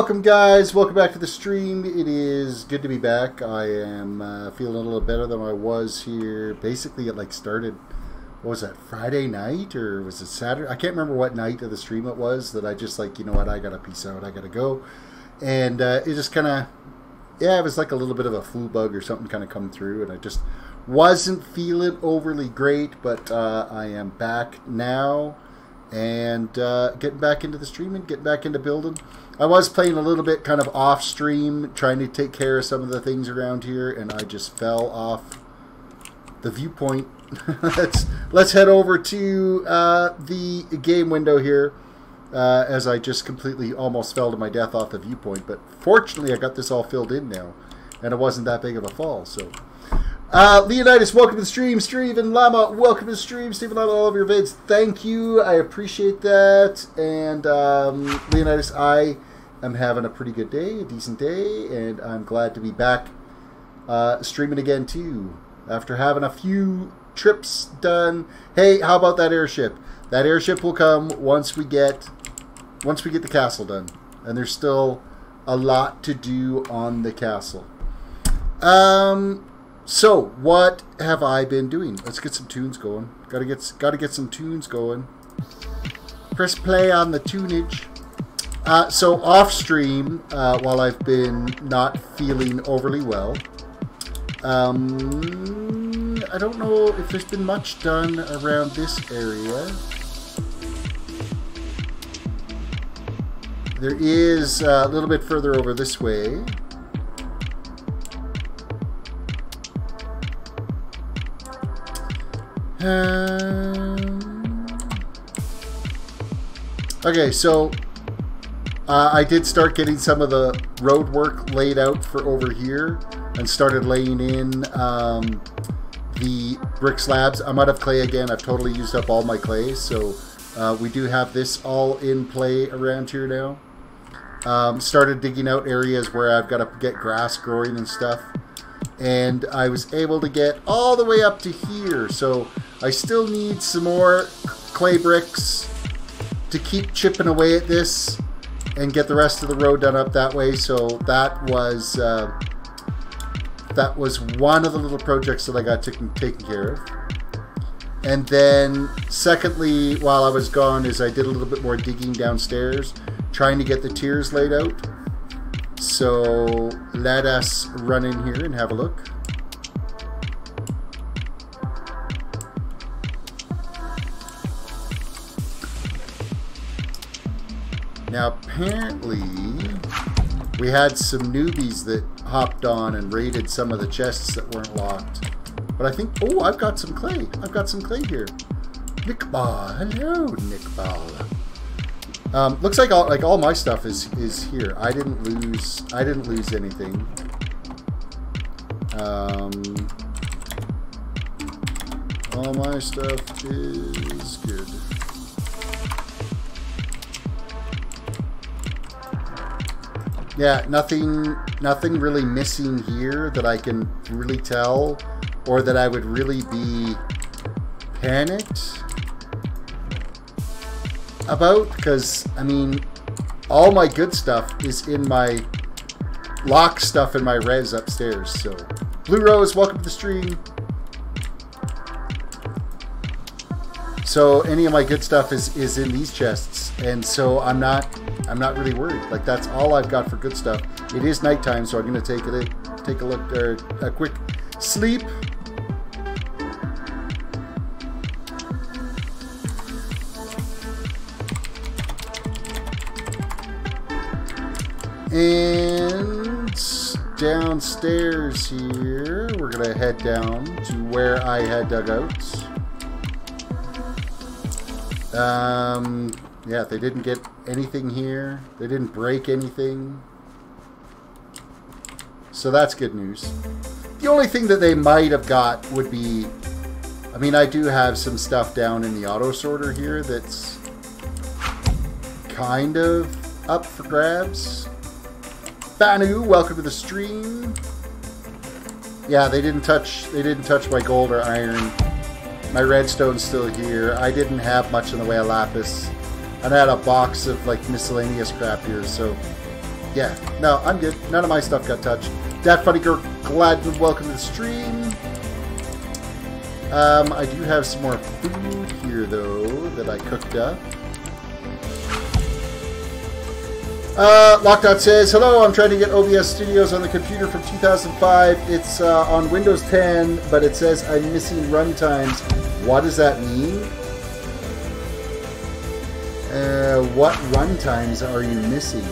welcome guys, welcome back to the stream. It is good to be back. I am feeling a little better than I was here. Basically it like started, what was that, Friday night or was it Saturday? I can't remember what night of the stream it was that I just like, you know what, I gotta peace out, I gotta go. And it just kind of, yeah, it was like a little bit of a flu bug or something kind of come through, and I just wasn't feeling overly great, but I am back now and getting back into the streaming, getting back into building. I was playing a little bit kind of off stream, trying to take care of some of the things around here, and I just fell off the viewpoint. let's head over to the game window here, as I just completely almost fell to my death off the viewpoint. But fortunately, I got this all filled in now, and it wasn't that big of a fall. So, Leonidas, welcome to the stream. Steven Lama, welcome to the stream. Steven Lama, all of your vids, thank you. I appreciate that. And Leonidas, I am having a pretty good day, a decent day, and I'm glad to be back streaming again too. After having a few trips done. Hey, how about that airship? That airship will come once we get the castle done, and there's still a lot to do on the castle. So what have I been doing? Let's get some tunes going. Gotta get some tunes going. Press play on the tunage. So off stream, while I've been not feeling overly well, I don't know if there's been much done around this area. There is a little bit further over this way. Okay, so I did start getting some of the road work laid out for over here and started laying in the brick slabs. I'm out of clay again. I've totally used up all my clay, so we do have this all in play around here now. Started digging out areas where I've got to get grass growing and stuff, and I was able to get all the way up to here. So I still need some more clay bricks to keep chipping away at this and get the rest of the road done up that way. So that was one of the little projects that I got taken care of. And then secondly, while I was gone, is I did a little bit more digging downstairs, trying to get the tiers laid out. So let us run in here and have a look. Now apparently we had some newbies that hopped on and raided some of the chests that weren't locked. But I think, oh, I've got some clay. I've got some clay here. Nick Ball, hello, Nick Ball. Looks like all my stuff is here. I didn't lose anything. All my stuff is good. Yeah, nothing really missing here that I can really tell, or that I would really be panicked about, because I mean, all my good stuff is in my lock stuff in my res upstairs. So Blue Rose, welcome to the stream. So any of my good stuff is in these chests, and so I'm not really worried. Like, that's all I've got for good stuff. It is nighttime, so I'm gonna take a look, or a quick sleep. And downstairs here, we're gonna head down to where I had dug out. Yeah, they didn't get anything here. They didn't break anything. So that's good news. The only thing that they might have got would be, I mean, I do have some stuff down in the auto sorter here that's kind of up for grabs. Banu, welcome to the stream. Yeah, they didn't touch my gold or iron. My redstone's still here. I didn't have much in the way of lapis. And I had a box of like miscellaneous crap here, so Yeah, no, I'm good. None of my stuff got touched. That Funny Girl, glad to welcome to the stream. I do have some more food here, though, that I cooked up. Lockdot says, hello, I'm trying to get OBS Studios on the computer from 2005. It's on Windows 10, but it says I'm missing runtimes. What does that mean? What runtimes are you missing?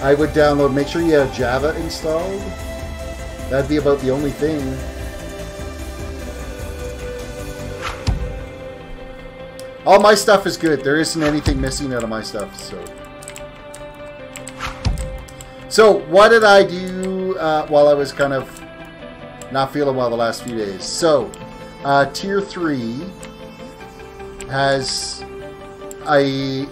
I would download, make sure you have Java installed. That'd be about the only thing. All my stuff is good. There isn't anything missing out of my stuff, so... So, what did I do while I was kind of not feeling well the last few days? So, Tier 3 has a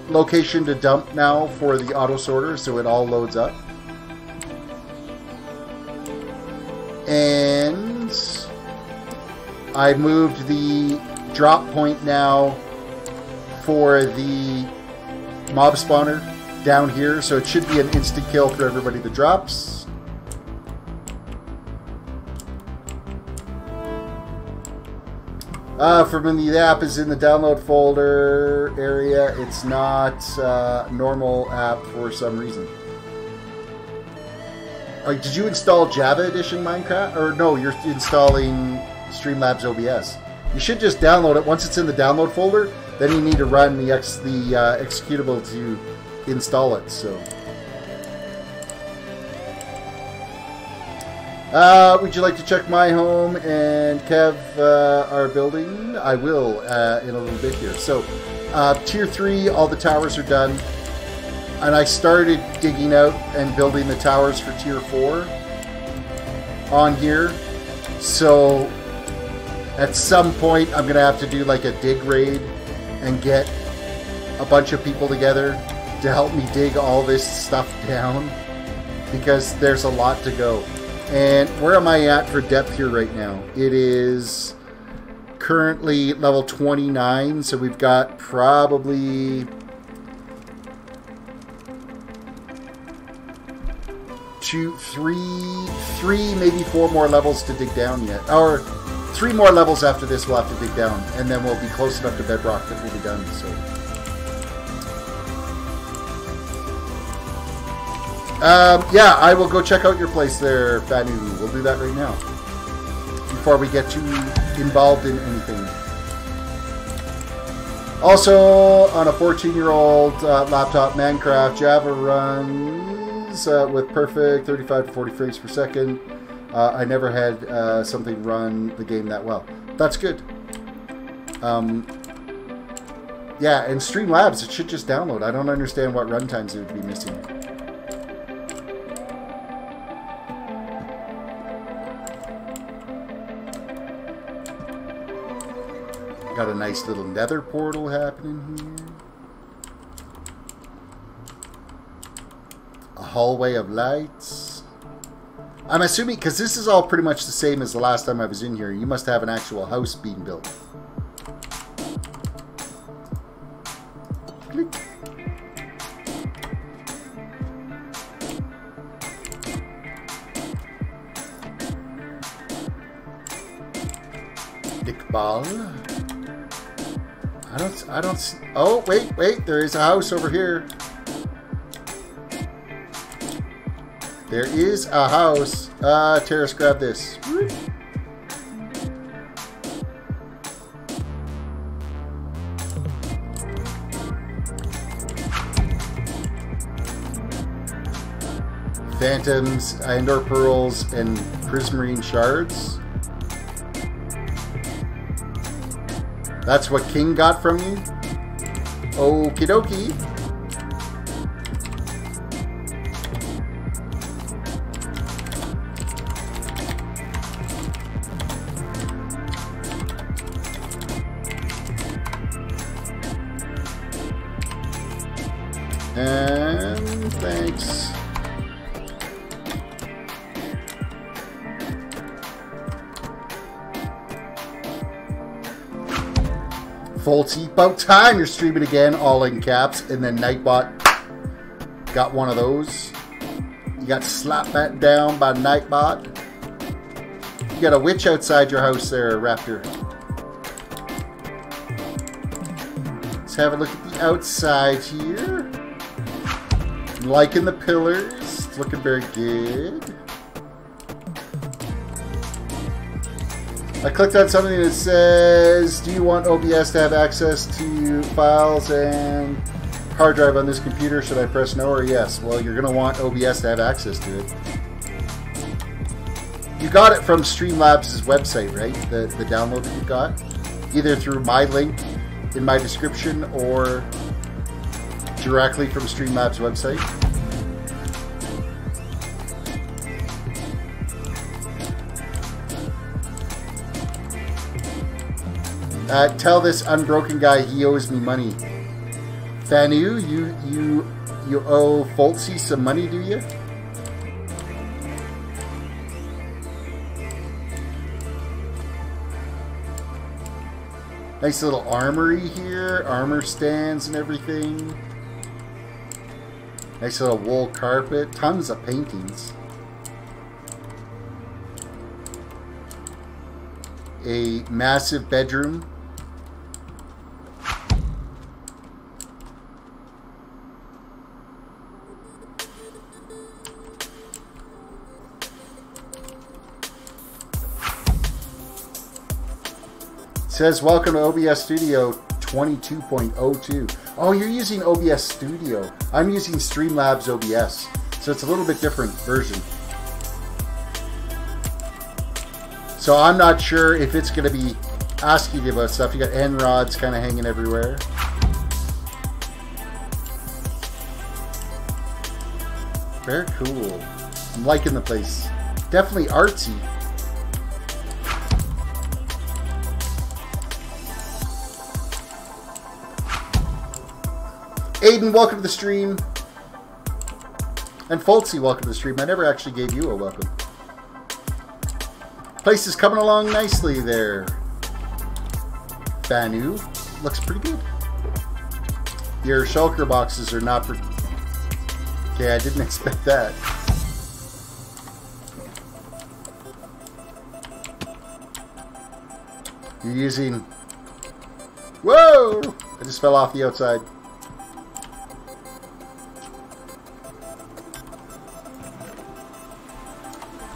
location to dump now for the auto sorter, so it all loads up. And I moved the drop point now for the mob spawner down here, so it should be an instant kill for everybody that drops. From the app is in the download folder area. It's not normal app for some reason. Did you install Java Edition Minecraft? Or no, you're installing Streamlabs OBS. You should just download it. Once it's in the download folder, then you need to run the executable to install it. So, would you like to check my home and Kev our building? I will in a little bit here. So, Tier 3, all the towers are done. And I started digging out and building the towers for Tier 4 on here. So, at some point, I'm going to have to do like a dig raid and get a bunch of people together to help me dig all this stuff down, because there's a lot to go. And where am I at for depth here right now? It is currently level 29, so we've got probably three, maybe 4 more levels to dig down yet. Or 3 more levels after this we'll have to dig down, and then we'll be close enough to bedrock that we'll be done. So, yeah, I will go check out your place there, Fanu. We'll do that right now, before we get too involved in anything. Also, on a 14-year-old laptop, Minecraft Java runs with perfect 35 to 40 frames per second. I never had something run the game that well. That's good. Yeah, and Streamlabs, it should just download. I don't understand what runtimes it would be missing. Got a nice little nether portal happening here. A hallway of lights. I'm assuming, because this is all pretty much the same as the last time I was in here, you must have an actual house being built. Click. Dick ball. I don't, oh, wait, there is a house over here. There is a house. Terrace, grab this. Phantoms, Endor Pearls, and Prismarine Shards. That's what King got from you? Okie dokie. And thanks. Folty, about time you're streaming again, all in caps, and then Nightbot got one of those. You got slapped back down by Nightbot. You got a witch outside your house there, Raptor. Let's have a look at the outside here. I'm liking the pillars. It's looking very good. I clicked on something that says, do you want OBS to have access to files and hard drive on this computer? Should I press no or yes? Well, you're going to want OBS to have access to it. You got it from Streamlabs' website, right? The download that you got? Either through my link in my description or directly from Streamlabs' website. Tell this unbroken guy he owes me money. Fanu, you owe Foltzy some money, do you? Nice little armory here, armor stands and everything. Nice little wool carpet, tons of paintings. A massive bedroom. Says, welcome to OBS Studio 22.02. Oh, you're using OBS Studio. I'm using Streamlabs OBS. So it's a little bit different version. So I'm not sure if it's going to be asking you about stuff. You got end rods kind of hanging everywhere. Very cool. I'm liking the place. Definitely artsy. Aiden, welcome to the stream. And Foltzy, welcome to the stream. I never actually gave you a welcome. Place is coming along nicely there. Banu. Looks pretty good. Your shulker boxes are not for... Okay, I didn't expect that. You're using... Whoa! I just fell off the outside.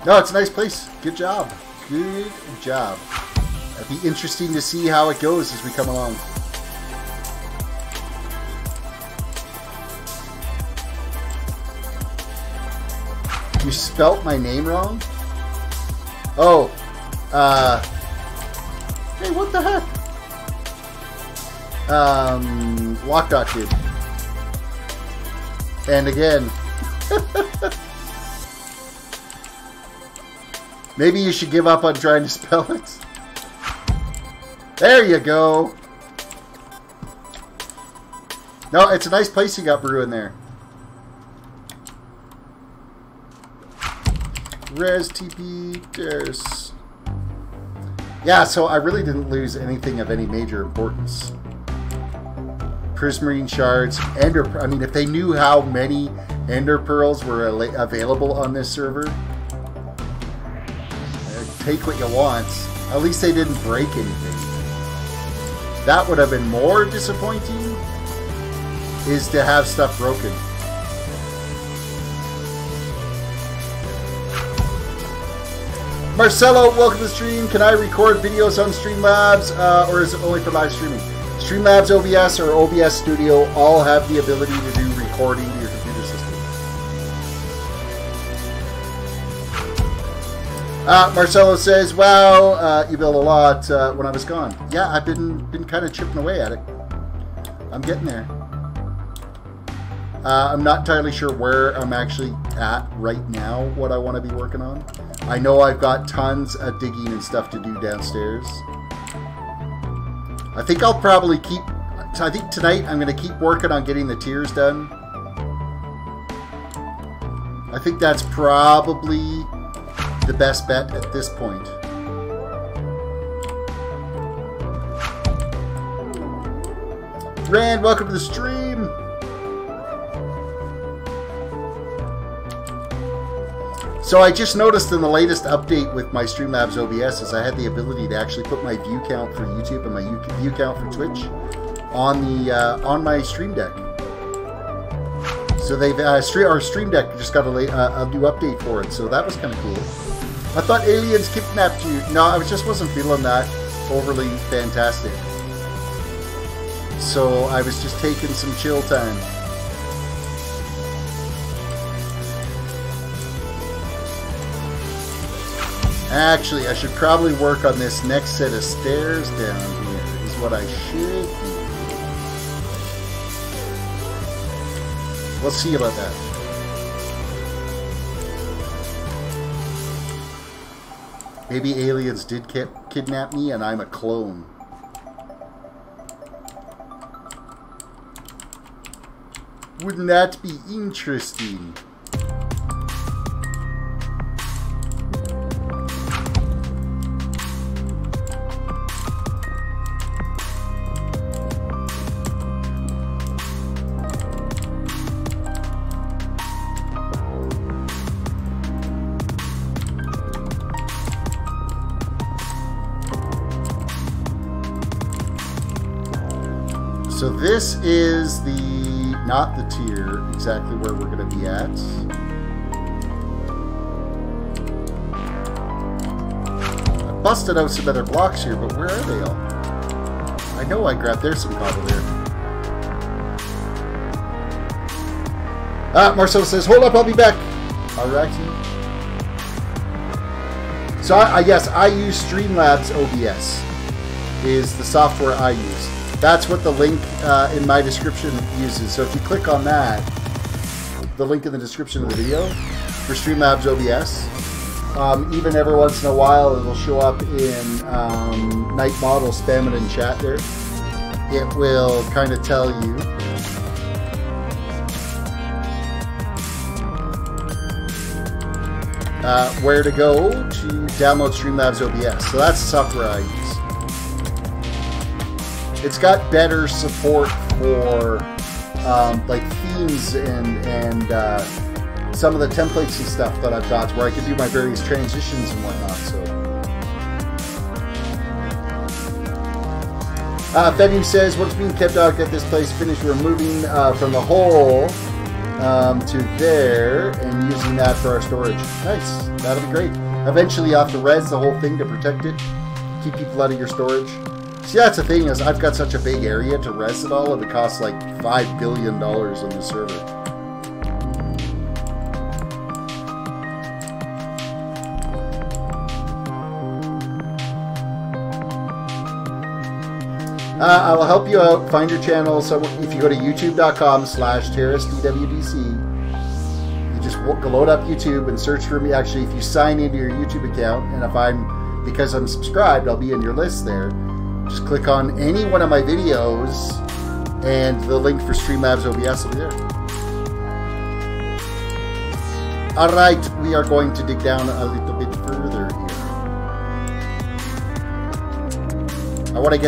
No, it's a nice place. Good job. Good job. It'll be interesting to see how it goes as we come along. You spelt my name wrong? Oh. Hey, what the heck? Lockdot did. And again. Maybe you should give up on trying to spell it. There you go. No, it's a nice place you got brewing there. Res TP Terrace. Yeah, so I really didn't lose anything of any major importance. Prismarine shards, Ender. I mean, if they knew how many Ender pearls were available on this server, take what you want. At least they didn't break anything. That would have been more disappointing, is to have stuff broken. Marcelo, welcome to the stream. Can I record videos on Streamlabs, or is it only for live streaming? Streamlabs OBS or OBS Studio all have the ability to do recording to your computer system. Marcelo says, wow, you built a lot when I was gone. Yeah, I've been kind of chipping away at it. I'm getting there. I'm not entirely sure where I'm actually at right now, what I want to be working on. I know I've got tons of digging and stuff to do downstairs. I think I'll probably keep... I think tonight I'm going to keep working on getting the tiers done. I think that's probably the best bet at this point. Rand, welcome to the stream. So I just noticed in the latest update with my Streamlabs OBS is I had the ability to actually put my view count for YouTube and my view count for Twitch on my Stream Deck. So they've our Stream Deck just got a new update for it, so that was kind of cool. I thought aliens kidnapped you. No, I just wasn't feeling that overly fantastic. So I was just taking some chill time. Actually, I should probably work on this next set of stairs down here, is what I should do. We'll see about that. Maybe aliens did kidnap me and I'm a clone. Wouldn't that be interesting? So this is not the tier exactly where we're going to be at. I busted out some other blocks here, but where are they all? I know I grabbed there's some cobble there. Marcel says, hold up, I'll be back. Alrighty. So yes, I use Streamlabs OBS is the software I use. That's what the link in my description uses. So if you click on that, the link in the description of the video for Streamlabs OBS, even every once in a while it'll show up in Night Model spamming in chat there. It will kind of tell you where to go to download Streamlabs OBS. So that's the software I use. It's got better support for like themes and some of the templates and stuff that I've got, where I can do my various transitions and whatnot. So, Fenu says, "What's being kept out? Get this place finished. We're moving from the hole to there and using that for our storage. Nice. That'll be great. Eventually, you have to res the whole thing to protect it, keep people out of your storage." See, that's the thing, is I've got such a big area to res it all, and it costs like $5 billion on the server. I will help you out. Find your channel. So if you go to youtube.com/TerrisDWDC, you just load up YouTube and search for me. Actually, if you sign into your YouTube account, and because I'm subscribed, I'll be in your list there. Just click on any one of my videos and the link for Streamlabs OBS will be there. Alright, we are going to dig down a little bit further here. I want to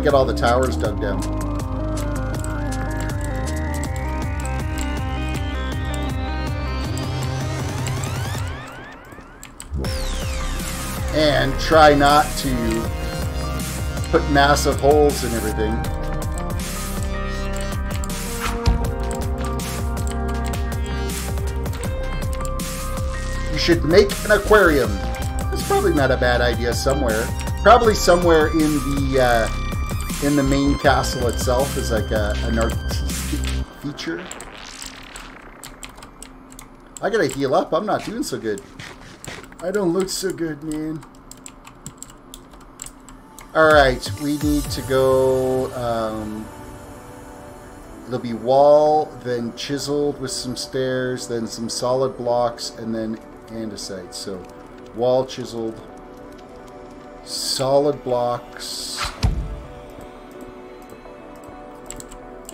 get all the towers dug down. And try not to put massive holes in everything. You should make an aquarium. It's probably not a bad idea somewhere. Probably somewhere in the main castle itself is like an artistic feature. I gotta heal up. I'm not doing so good. I don't look so good, man. Alright, we need to go, there'll be wall, then chiseled with some stairs, then some solid blocks, and then andesite. So, wall chiseled, solid blocks.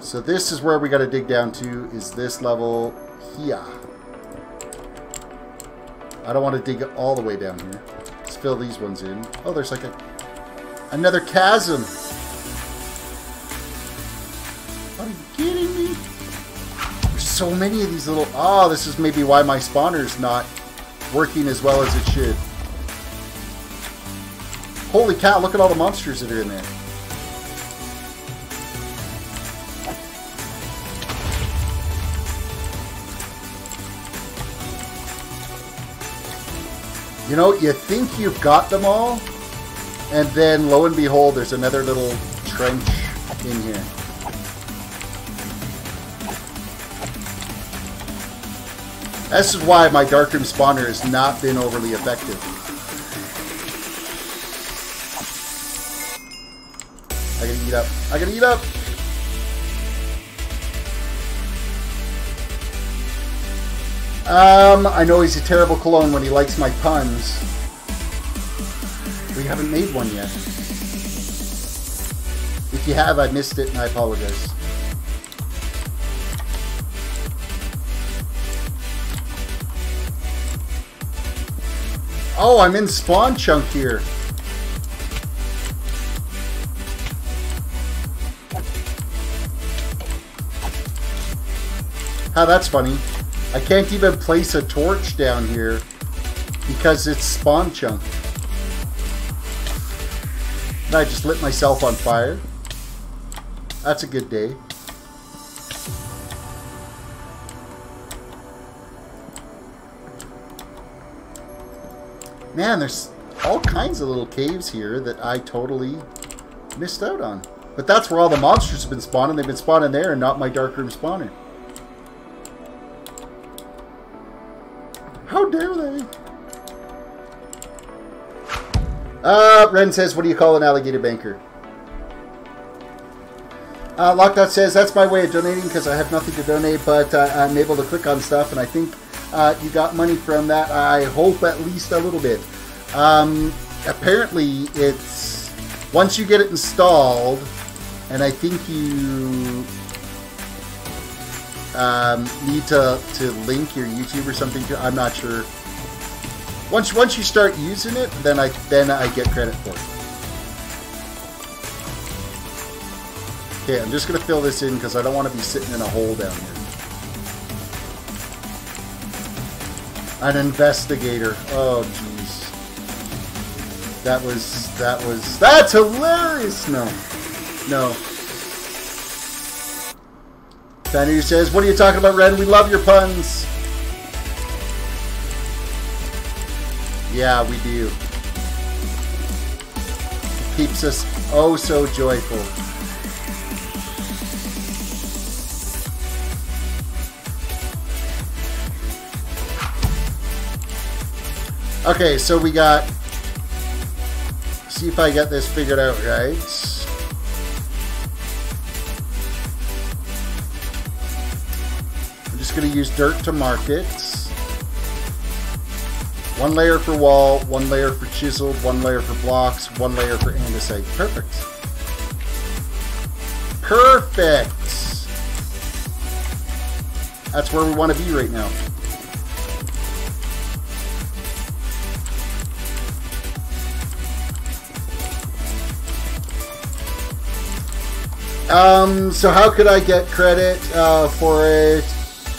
So this is where we got to dig down to, is this level here. I don't want to dig all the way down here. Let's fill these ones in. Oh, there's like another chasm. Are you kidding me? There's so many of these little... Oh, this is maybe why my spawner's not working as well as it should. Holy cow, look at all the monsters that are in there. You know, you think you've got them all, and then lo and behold, there's another little trench in here. This is why my darkroom spawner has not been overly effective. I gotta eat up. I gotta eat up! I know he's a terrible clone when he likes my puns. We haven't made one yet. If you have, I missed it and I apologize. Oh, I'm in spawn chunk here. How that's funny. I can't even place a torch down here because it's spawn chunk. And I just lit myself on fire. That's a good day. Man, there's all kinds of little caves here that I totally missed out on. But that's where all the monsters have been spawning. They've been spawning there and not my darkroom spawner. How dare they? Ren says, what do you call an alligator banker? Lockdot says, that's my way of donating because I have nothing to donate, but I'm able to click on stuff, and I think you got money from that. I hope at least a little bit. Apparently, it's once you get it installed, and I think you need to link your YouTube or something to, I'm not sure. Once you start using it, then I get credit for it. Okay, I'm just gonna fill this in because I don't want to be sitting in a hole down here. An investigator. Oh jeez. That's hilarious. No. Fanny says, what are you talking about, Ren? We love your puns. Yeah, we do. It keeps us oh so joyful. Okay, so we got, see if I get this figured out right. I'm just going to use dirt to mark it. One layer for wall, one layer for chisel, one layer for blocks, one layer for andesite. Perfect. Perfect! That's where we want to be right now. So how could I get credit for it?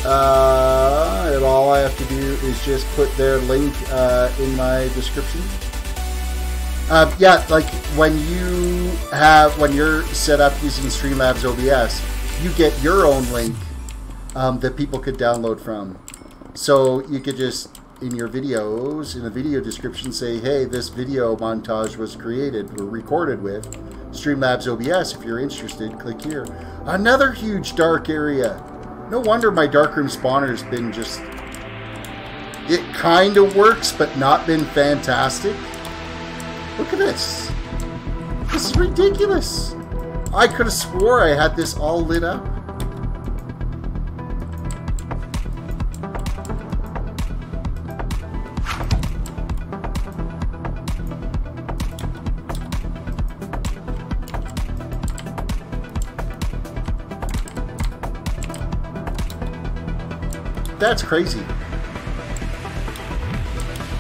And all I have to do is just put their link in my description. Yeah, like when you're set up using Streamlabs OBS, you get your own link that people could download from. So you could just, in your videos, in the video description, say, hey, this video montage was created or recorded with Streamlabs OBS. If you're interested, click here. Another huge dark area. No wonder my darkroom spawner's been just... It kind of works, but not been fantastic. Look at this. This is ridiculous. I could have swore I had this all lit up. That's crazy.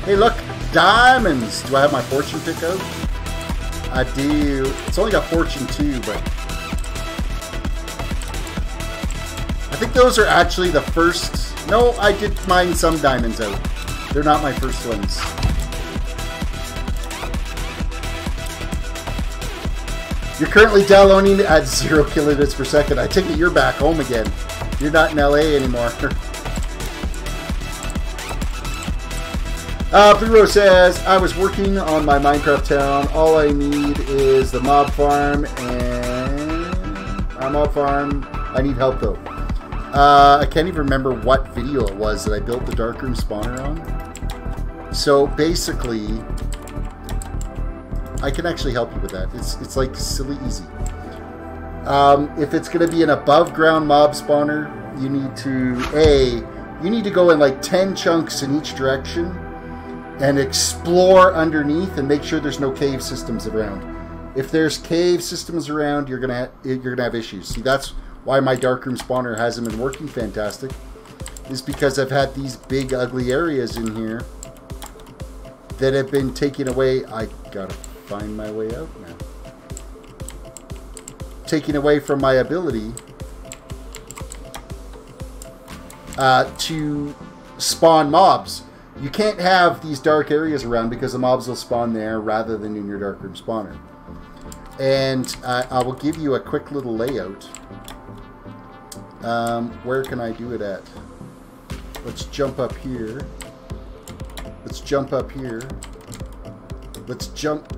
Hey, look, diamonds. Do I have my fortune pick out? I do. It's only got fortune 2, but I think those are actually the first. No, I did mine some diamonds out. They're not my first ones. You're currently downloading at 0 kilobits per second. I take it you're back home again. You're not in LA anymore. Blue Rose says, I was working on my Minecraft town. All I need is the mob farm and I need help though. I can't even remember what video it was that I built the darkroom spawner on. So basically, I can actually help you with that. It's like silly easy. If it's going to be an above ground mob spawner, you need to go in like 10 chunks in each direction and explore underneath and make sure there's no cave systems around. If there's cave systems around, you're gonna have issues. See, that's why my darkroom spawner hasn't been working fantastic, is because I've had these big ugly areas in here that have been taken away. I gotta find my way out now. Taking away from my ability to spawn mobs. You can't have these dark areas around because the mobs will spawn there rather than in your darkroom spawner. And I will give you a quick little layout. Where can I do it at? Let's jump up here. Let's jump up here. Let's jump.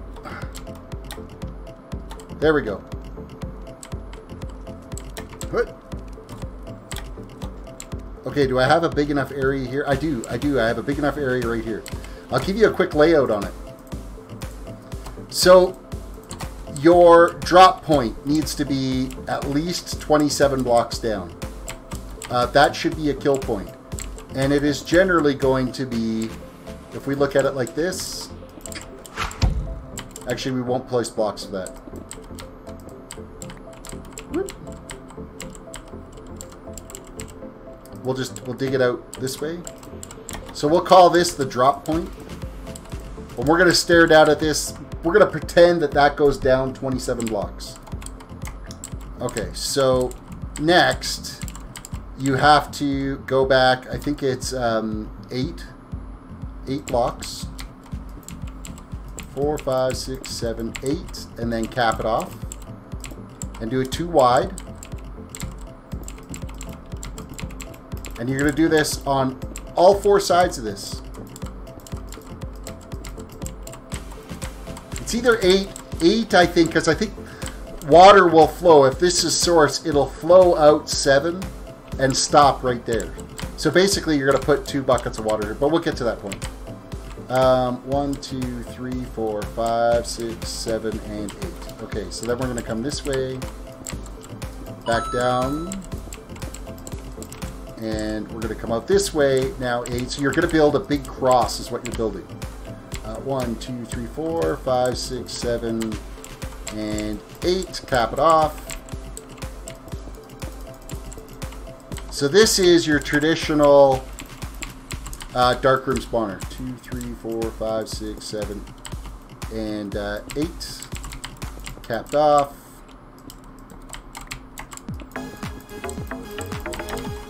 There we go. What? Okay, do I have a big enough area here? I do. I have a big enough area right here. I'll give you a quick layout on it. So, your drop point needs to be at least 27 blocks down. That should be a kill point. And it is generally going to be, if we look at it like this, actually we won't place blocks for that. Whoop. We'll dig it out this way. So we'll call this the drop point. And we're going to stare down at this. We're going to pretend that that goes down 27 blocks. Okay, so next you have to go back. I think it's 8 blocks. 4, 5, 6, 7, 8, and then cap it off and do it 2 wide. And you're going to do this on all 4 sides of this. It's either 8 I think, because I think water will flow. If this is source, it'll flow out 7 and stop right there. So basically you're going to put 2 buckets of water here, but we'll get to that point. 1, 2, 3, 4, 5, 6, 7, and 8. Okay, so then we're going to come this way, back down, and we're going to come out this way. Now 8. So you're going to build a big cross is what you're building. 1, 2, 3, 4, 5, 6, 7, and 8. Cap it off. So this is your traditional darkroom spawner. 2, 3, 4, 5, 6, 7, and 8. Capped off.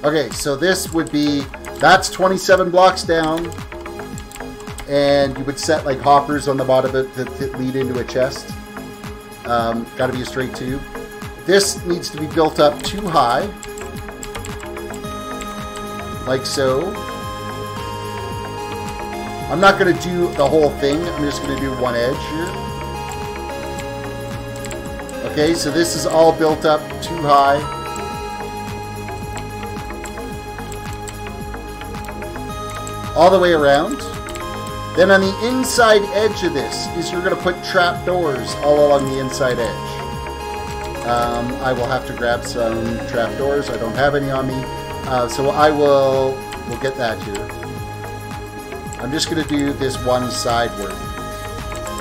Okay, so this would be, that's 27 blocks down, and you would set like hoppers on the bottom of it that lead into a chest. Got to be a straight tube. This needs to be built up 2 high, like so. I'm not going to do the whole thing. I'm just going to do one edge here. Okay, so this is all built up 2 high. All the way around. Then on the inside edge of this is you're going to put trap doors all along the inside edge. I will have to grab some trap doors. I don't have any on me. So we'll get that here. I'm just going to do this one side work.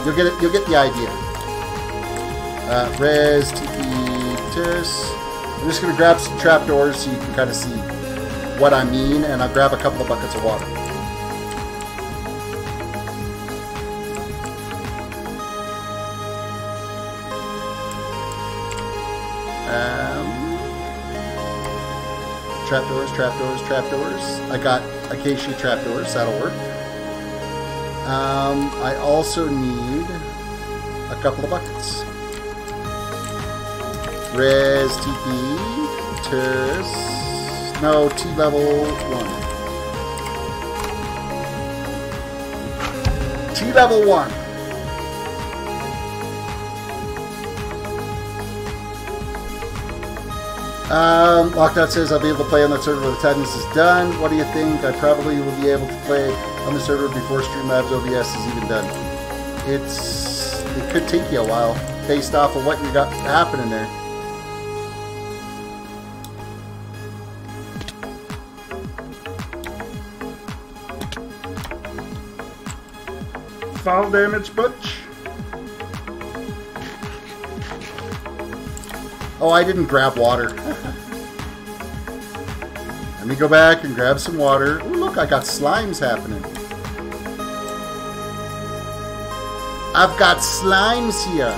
You'll get the idea. Res, TP, Terrace. I'm just going to grab some trap doors so you can kind of see what I mean, and I'll grab a couple of buckets of water. Trapdoors, trapdoors, trapdoors. I got acacia trapdoors, that'll work. I also need a couple of buckets. Res TP, Terris, no, T level 1. T level 1. Lockdown says I'll be able to play on that server when the attendance is done. What do you think? I probably will be able to play on the server before Streamlabs OBS is even done. It could take you a while based off of what you got happening there. Fall damage, Butch. Oh, I didn't grab water. Let me go back and grab some water. Ooh, look, I got slimes happening. I've got slimes here.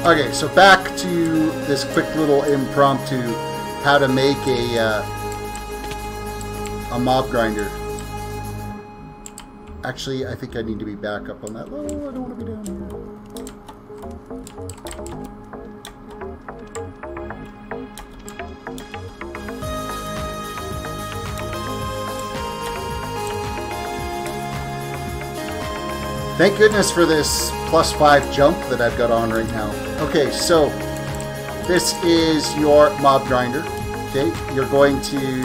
Okay, so back to this quick little impromptu how to make a mob grinder. Actually, I think I need to be back up on that level. I don't want to be down here. Thank goodness for this +5 jump that I've got on right now. Okay, so this is your mob grinder. Okay, you're going to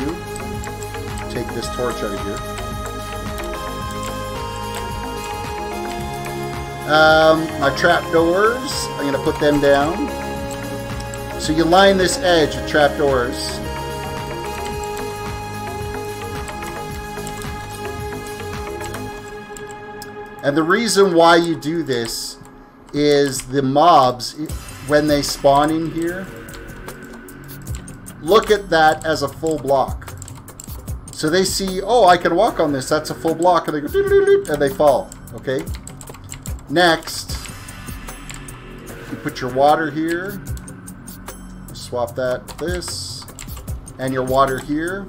take this torch out of here. My trapdoors, I'm going to put them down. So you line this edge with trapdoors. And the reason why you do this is the mobs, when they spawn in here, look at that as a full block. So they see, oh, I can walk on this, that's a full block, and they go, doo-doo-doo-doo, and they fall, okay? Next, you put your water here, swap that with this, and your water here.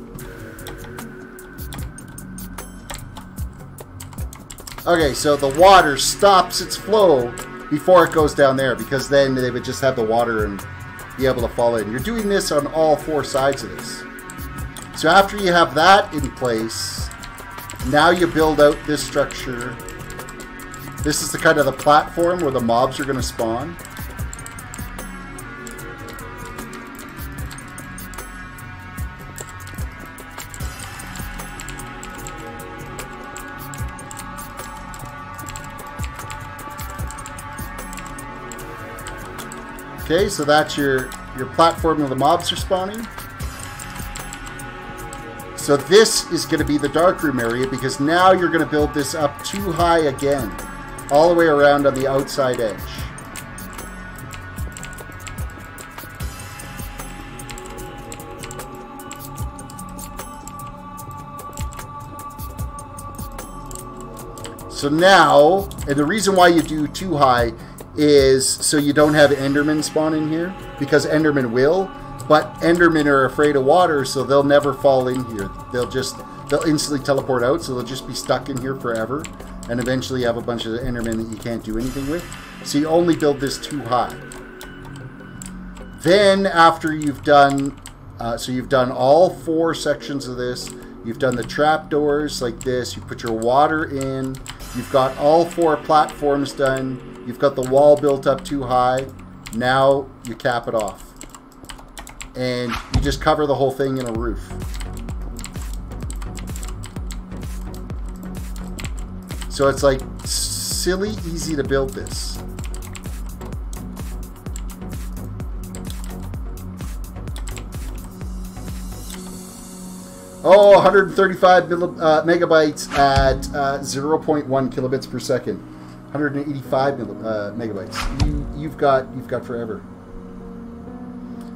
Okay, so the water stops its flow before it goes down there, because then they would just have the water and be able to fall in. You're doing this on all 4 sides of this. So after you have that in place, now you build out this structure. This is the kind of the platform where the mobs are going to spawn. Okay, so that's your platform where the mobs are spawning. So this is going to be the darkroom area, because now you're going to build this up too high again, all the way around on the outside edge. So now, and the reason why you do too high is so you don't have Endermen spawn in here, because Endermen will, but Endermen are afraid of water, so they'll never fall in here. They'll instantly teleport out, so they'll just be stuck in here forever, and eventually you have a bunch of Endermen that you can't do anything with. So you only build this too high. Then after you've done, so you've done all 4 sections of this, you've done the trapdoors like this, you put your water in, you've got all 4 platforms done, you've got the wall built up too high, now you cap it off. And you just cover the whole thing in a roof. So it's like silly easy to build this. Oh, 135 megabytes at 0.1 kilobits per second. 185 megabytes. You've got forever.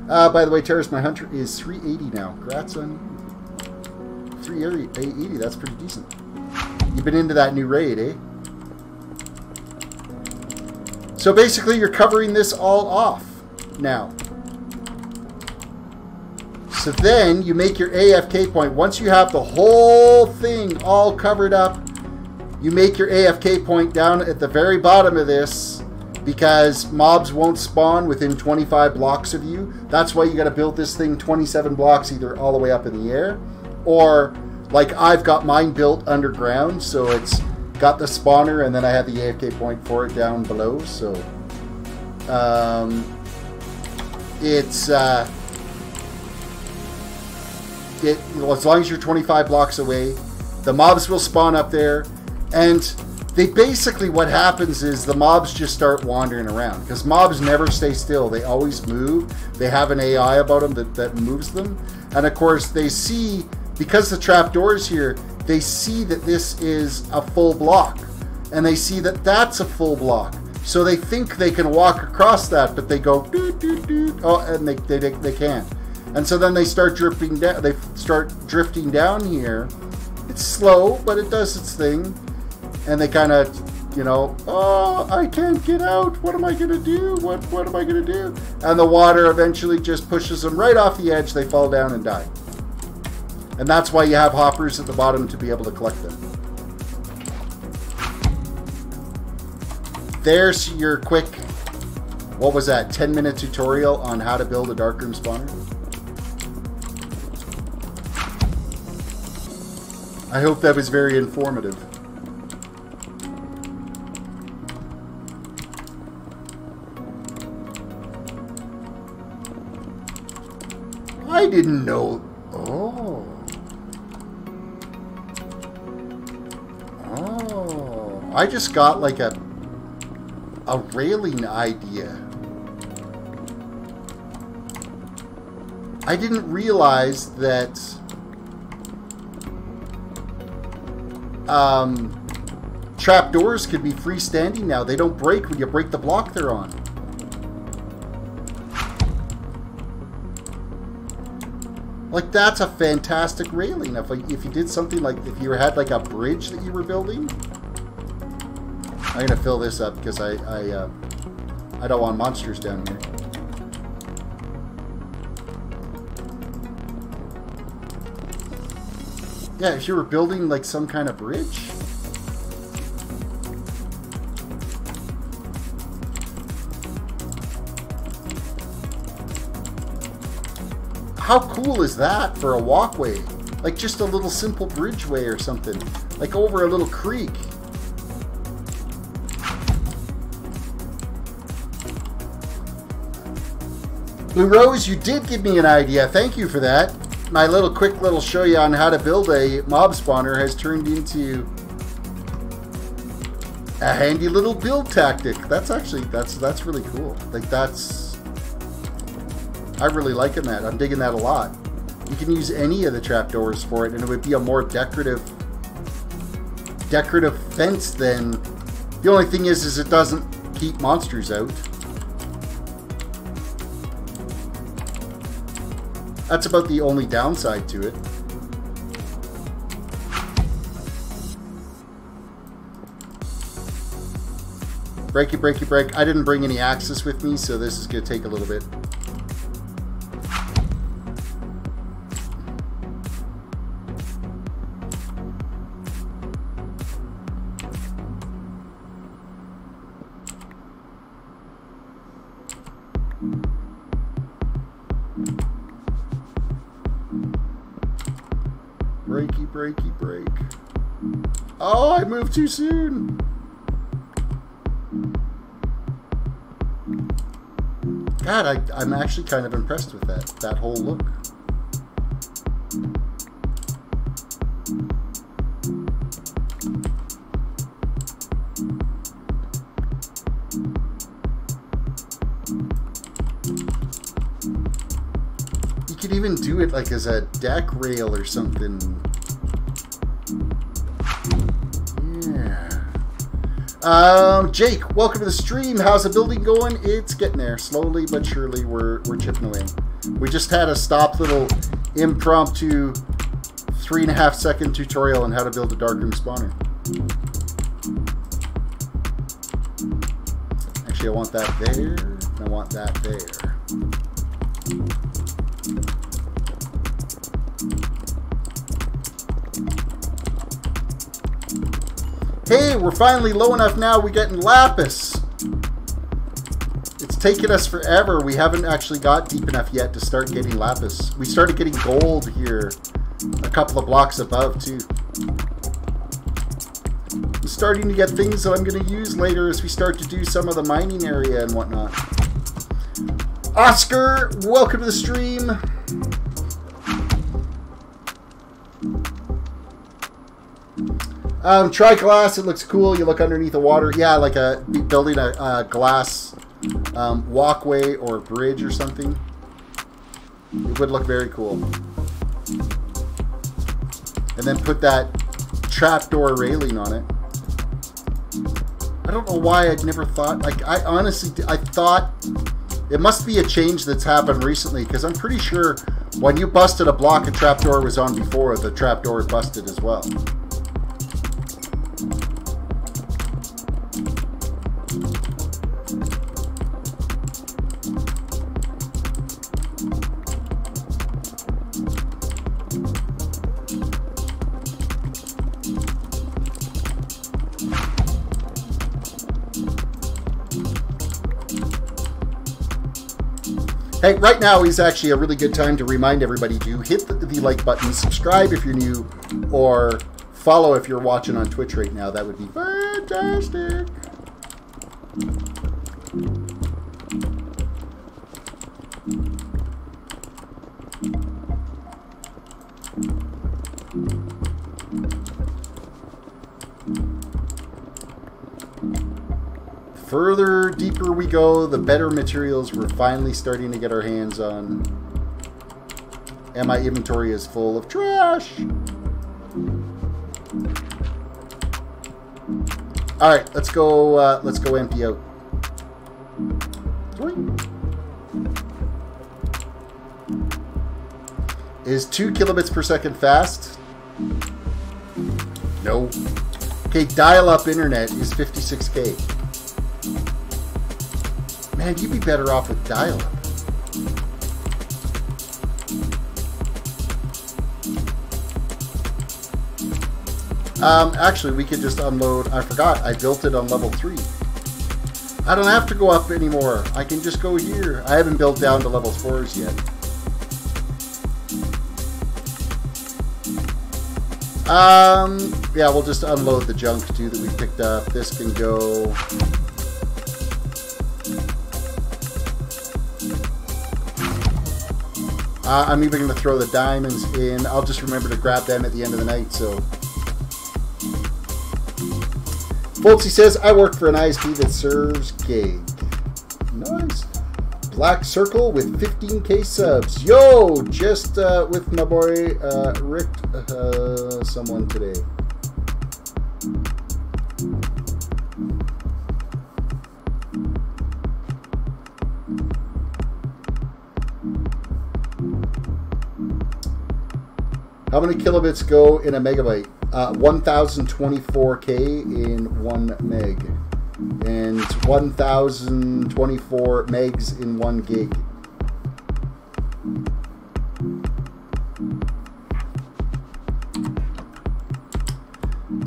By the way, Terris, my hunter is 380 now. Congrats on 380. That's pretty decent. You've been into that new raid, eh? So basically, you're covering this all off now. So then you make your AFK point. Once you have the whole thing all covered up, you make your AFK point down at the very bottom of this, because mobs won't spawn within 25 blocks of you. That's why you got to build this thing 27 blocks either all the way up in the air, or like I've got mine built underground, so it's got the spawner and then I have the AFK point for it down below. So as long as you're 25 blocks away, the mobs will spawn up there, and they basically, what happens is the mobs just start wandering around, because mobs never stay still. They always move. They have an AI about them that moves them. And of course they see, because the trapdoors here, they see that this is a full block, and they see that that's a full block. So they think they can walk across that, but they go doot, doot, doot. Oh, and they can't. And so then they start drifting down. They start drifting down here. It's slow, but it does its thing. And they kind of, you know, oh, I can't get out. What am I going to do? What am I going to do? And the water eventually just pushes them right off the edge. They fall down and die. And that's why you have hoppers at the bottom to be able to collect them. There's your quick, what was that, 10-minute tutorial on how to build a darkroom spawner. I hope that was very informative. I didn't know. Oh. Oh. I just got like a railing idea. I didn't realize that trapdoors could be freestanding now. They don't break when you break the block they're on. Like, that's a fantastic railing. If you did something like, if you had like a bridge that you were building. I'm gonna fill this up because I don't want monsters down here. Yeah, if you were building like some kind of bridge. How cool is that for a walkway? Like just a little simple bridgeway or something. Like over a little creek. Blue Rose, you did give me an idea. Thank you for that. My little quick little show you on how to build a mob spawner has turned into a handy little build tactic. That's actually, that's really cool. Like I'm really liking that. I'm digging that a lot. You can use any of the trapdoors for it, and it would be a more decorative fence than... The only thing is it doesn't keep monsters out. That's about the only downside to it. Breaky, breaky, break. I didn't bring any axes with me, so this is going to take a little bit. Breaky, breaky, break. Oh, I moved too soon. God, I'm actually kind of impressed with that whole look. You could even do it like as a deck rail or something. Jake, welcome to the stream. How's the building going? It's getting there. Slowly but surely, we're chipping away. We just had a stop little impromptu 3.5-second tutorial on how to build a darkroom spawner. Actually, I want that there, and I want that there. Hey, we're finally low enough now, we're getting lapis. It's taken us forever. We haven't actually got deep enough yet to start getting lapis. We started getting gold here a couple of blocks above too. I'm starting to get things that I'm going to use later as we start to do some of the mining area and whatnot. Oscar, welcome to the stream. Try glass, it looks cool. You look underneath the water. Yeah, like building a glass walkway or bridge or something. It would look very cool. And then put that trapdoor railing on it. I don't know why I'd never thought, like, I honestly, I thought it must be a change that's happened recently, because I'm pretty sure when you busted a block, a trapdoor was on before, the trapdoor busted as well. Hey, right now is actually a really good time to remind everybody to hit the like button, subscribe if you're new, or follow if you're watching on Twitch right now. That would be fantastic. Further deeper we go, the better materials we're finally starting to get our hands on. And my inventory is full of trash. Alright, let's go empty out. Is 2 kilobits per second fast? No. Okay, dial-up internet is 56K. Man, you'd be better off with dial-up. Actually, we could just unload. I forgot, I built it on level 3. I don't have to go up anymore. I can just go here. I haven't built down to level 4s yet. Yeah, we'll just unload the junk too that we picked up. This can go. I'm even going to throw the diamonds in. I'll just remember to grab them at the end of the night, so. Folksy says, I work for an ISP that serves gig. Nice. Black Circle with 15K subs. Yo, just with my boy Rick, someone today. How many kilobits go in a megabyte? 1024K in 1 meg. And 1024 megs in 1 gig.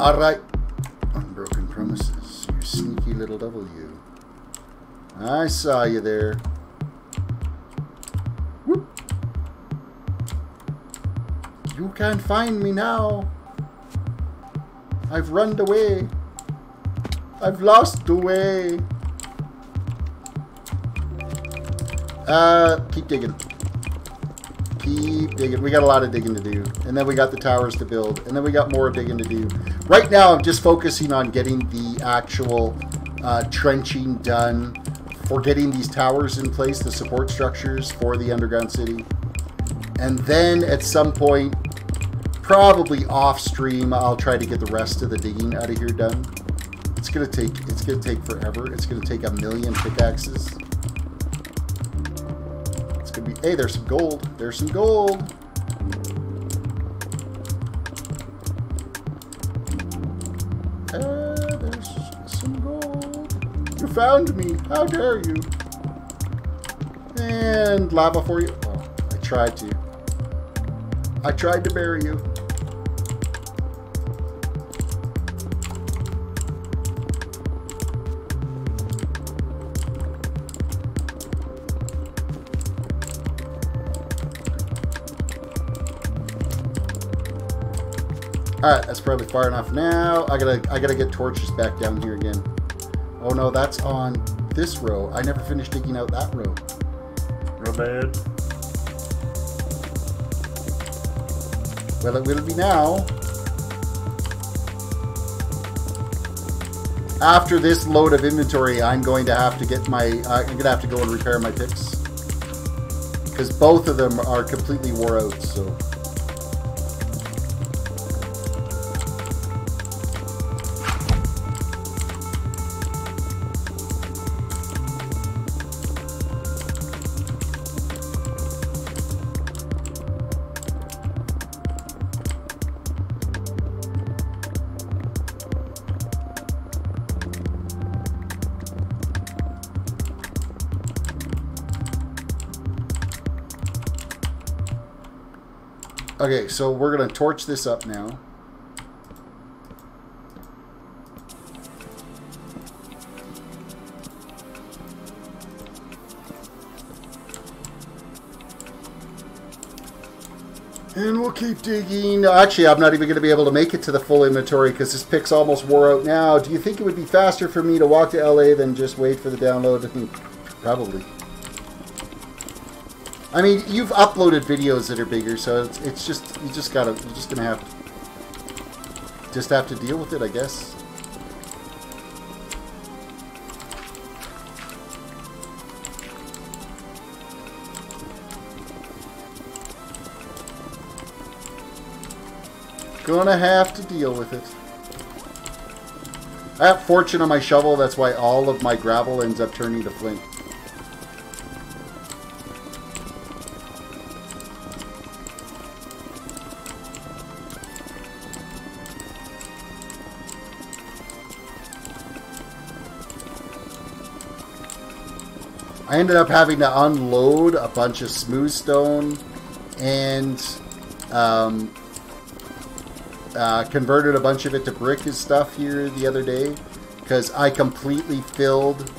Alright. Unbroken promises. You sneaky little W. I saw you there. Whoop. You can't find me now. I've run away. I've lost the way. Keep digging. Keep digging. We got a lot of digging to do. And then we got the towers to build. And then we got more digging to do. Right now, I'm just focusing on getting the actual trenching done for getting these towers in place, the support structures for the underground city. And then at some point, probably off stream, I'll try to get the rest of the digging out of here done. It's gonna take forever. It's gonna take 1,000,000 pickaxes. It's could be... Hey, there's some gold. There's some gold. There's some gold. You found me. How dare you? And lava for you. Oh, I tried to. I tried to bury you. Alright, that's probably far enough now. I gotta get torches back down here again. Oh no, that's on this row. I never finished digging out that row. Real bad. Well, it will be now. After this load of inventory, I'm going to have to get my... I'm gonna have to go and repair my picks. Because both of them are completely wore out, so... Okay, so we're going to torch this up now. And we'll keep digging. Actually, I'm not even going to be able to make it to the full inventory because this pick's almost wore out now. Do you think it would be faster for me to walk to LA than just wait for the download? I think probably. I mean, you've uploaded videos that are bigger, so it's just you're just gonna have to deal with it, I guess. Gonna have to deal with it. I have fortune on my shovel, that's why all of my gravel ends up turning to flint. I ended up having to unload a bunch of smooth stone and converted a bunch of it to brick and stuff here the other day because I completely filled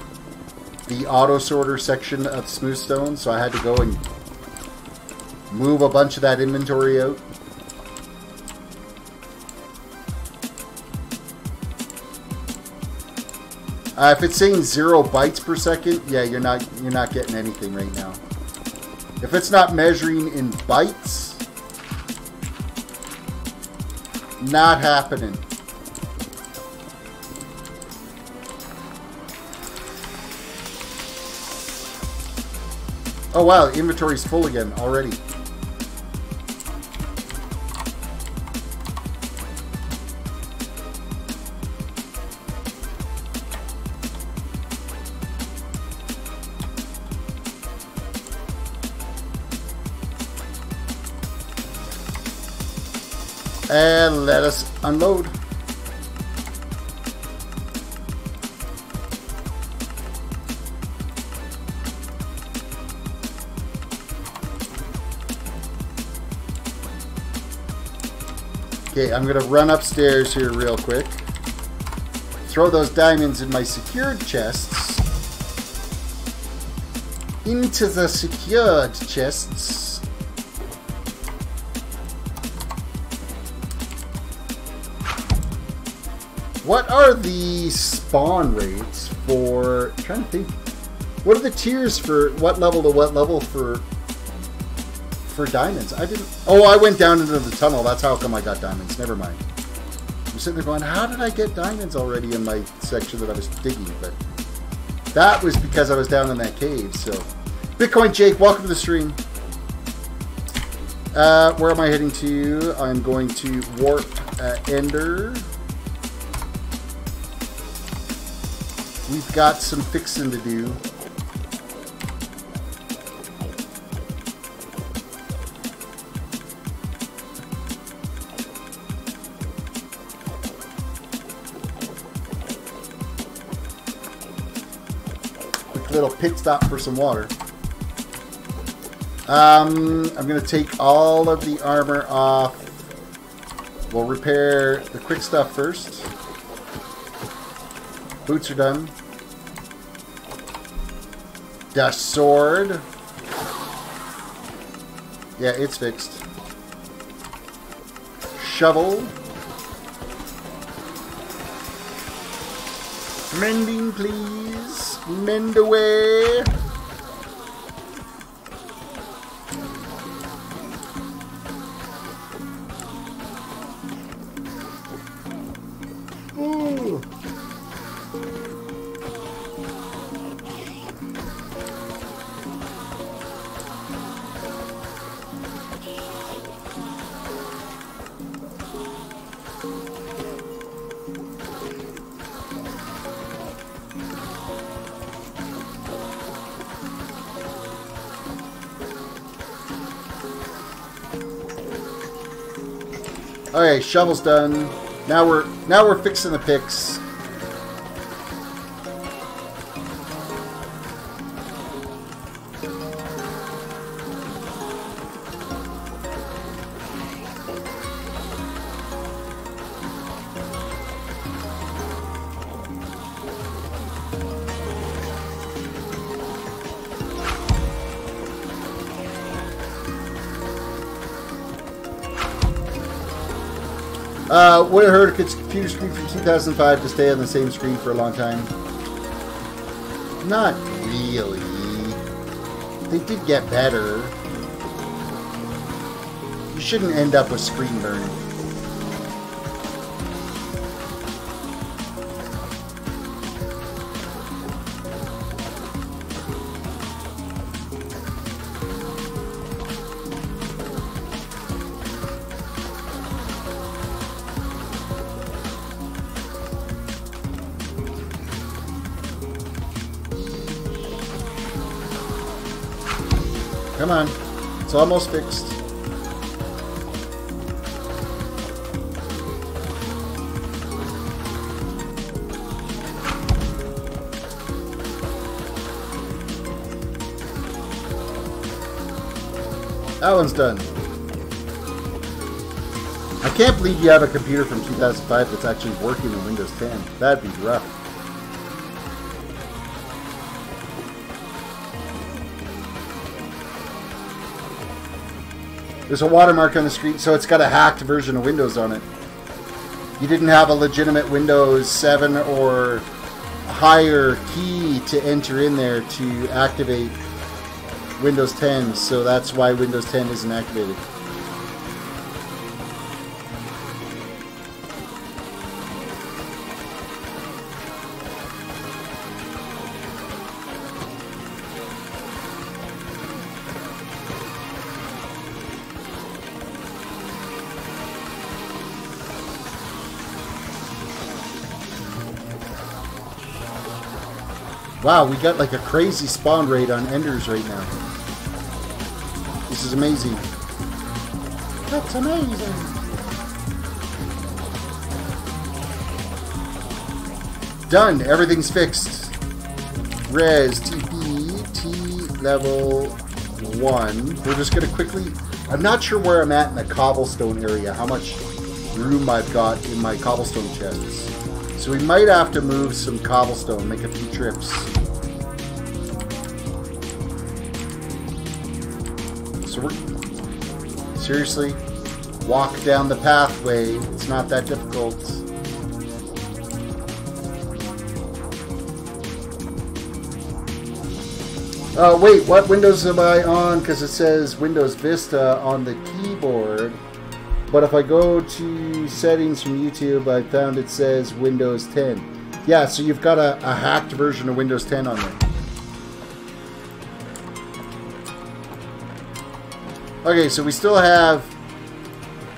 the auto sorter section of smooth stone, so I had to go and move a bunch of that inventory out. If it's saying 0 bytes per second, yeah, you're not getting anything right now. If it's not measuring in bytes, not happening. Oh wow, the inventory's full again already. And let us unload. Okay, I'm going to run upstairs here real quick. Throw those diamonds in my secured chests. Into the secured chests. What are the spawn rates for... I'm trying to think. What are the tiers for what level to what level for diamonds? I didn't... Oh, I went down into the tunnel. That's how come I got diamonds. Never mind. I'm sitting there going, how did I get diamonds already in my section that I was digging? But that was because I was down in that cave, so... Bitcoin Jake, welcome to the stream. Where am I heading to? I'm going to warp Ender. We've got some fixing to do. little pit stop for some water. I'm going to take all of the armor off. We'll repair the quick stuff first. Boots are done. Dash sword. Yeah, it's fixed. Shovel. Mending, please. Mend away. Ooh. Okay, shovel's done. Now we're fixing the picks. Would have heard a computer screen from 2005 to stay on the same screen for a long time. Not really. They did get better. You shouldn't end up with screen burn. Come on. It's almost fixed. That one's done. I can't believe you have a computer from 2005 that's actually working in Windows 10. That'd be rough. There's a watermark on the screen, so it's got a hacked version of Windows on it. You didn't have a legitimate Windows 7 or higher key to enter in there to activate Windows 10, so that's why Windows 10 isn't activated. Wow, we got like a crazy spawn rate on Enders right now. This is amazing. That's amazing. Done. Everything's fixed. Res TP T level 1. We're just gonna quickly. I'm not sure where I'm at in the cobblestone area. How much room I've got in my cobblestone chests. So we might have to move some cobblestone, make a few trips. So we're seriously walk down the pathway. It's not that difficult. Wait, what Windows am I on? Because it says Windows Vista on the keyboard. But if I go to settings from YouTube, I found it says Windows 10. Yeah, so you've got a hacked version of Windows 10 on there. Okay, so we still have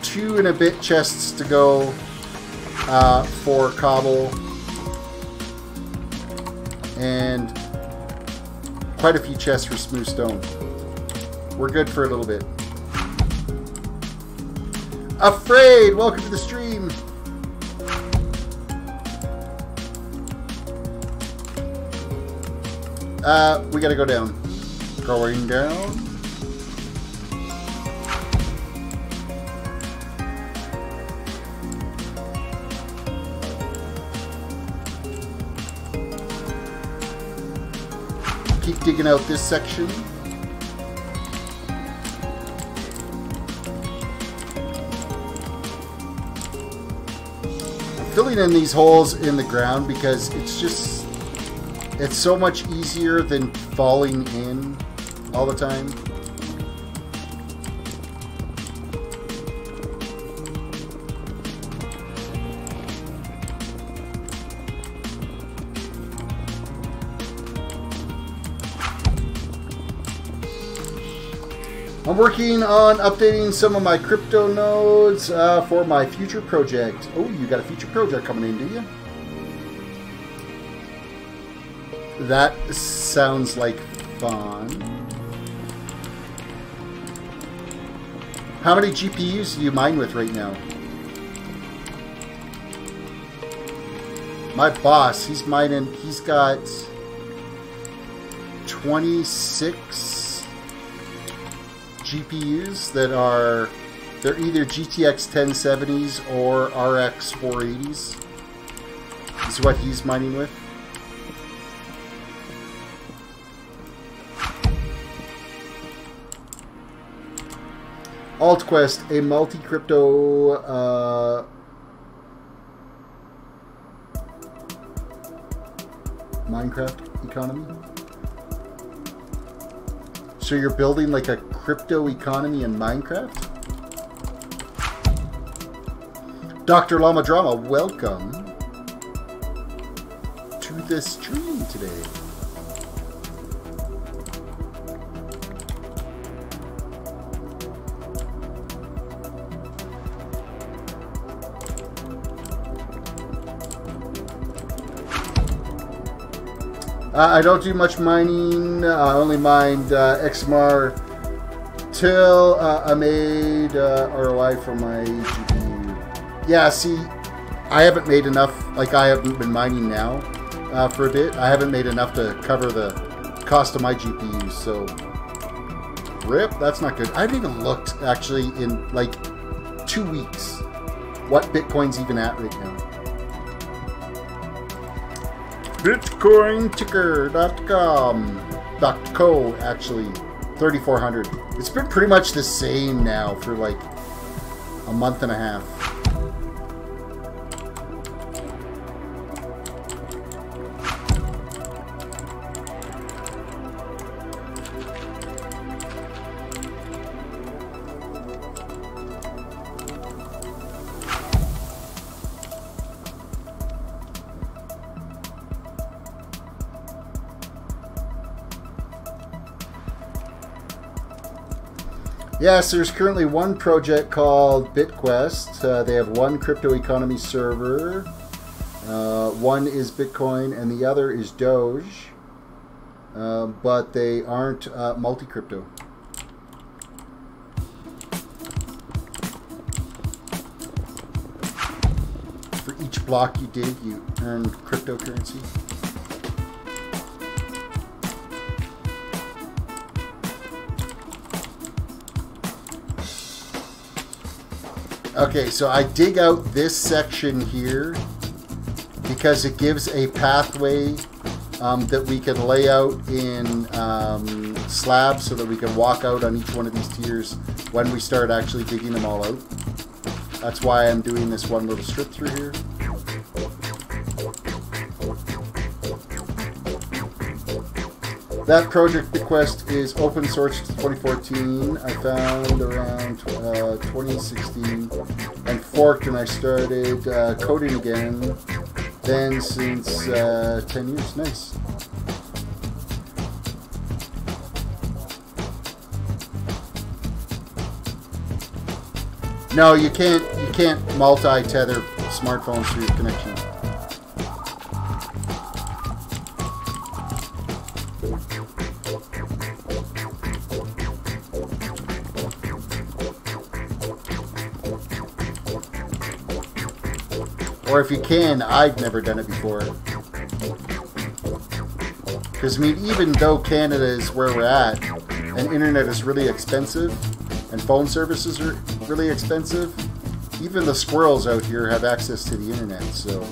2 and a bit chests to go for cobble. And quite a few chests for smooth stone. We're good for a little bit. Afraid, welcome to the stream. We gotta go down. Going down. Keep digging out this section. I'm filling in these holes in the ground because it's so much easier than falling in all the time. I'm working on updating some of my crypto nodes for my future project. Oh, you got a future project coming in, do you? That sounds like fun. How many GPUs do you mine with right now? My boss, he's mining, he's got 26 GPUs that are, they're either GTX 1070s or RX 480s. This is what he's mining with. AltQuest, a multi-crypto Minecraft economy. So you're building like a crypto economy in Minecraft? Dr. Llama Drama, welcome to the stream today. I don't do much mining. I only mined XMR till I made ROI for my GPU. Yeah, see, I haven't made enough. Like, I haven't been mining now for a bit. I haven't made enough to cover the cost of my GPU. So, rip. That's not good. I haven't even looked actually in like 2 weeks what Bitcoin's even at right now. BitcoinTicker.com .co actually 3,400. It's been pretty much the same now for like a month and a half. Yes, there's currently one project called BitQuest. They have one crypto economy server. One is Bitcoin and the other is Doge. But they aren't multi-crypto. For each block you dig, you earn cryptocurrency. Okay, so I dig out this section here because it gives a pathway that we can lay out in slabs so that we can walk out on each one of these tiers when we start actually digging them all out. That's why I'm doing this one little strip through here. That project request is open source 2014. I found around 2016 and forked and I started coding again. Then since 10 years. Nice. No, you can't multi-tether smartphones through your connection. Or if you can, I've never done it before. Because, I mean, even though Canada is where we're at, and internet is really expensive, and phone services are really expensive, even the squirrels out here have access to the internet, so...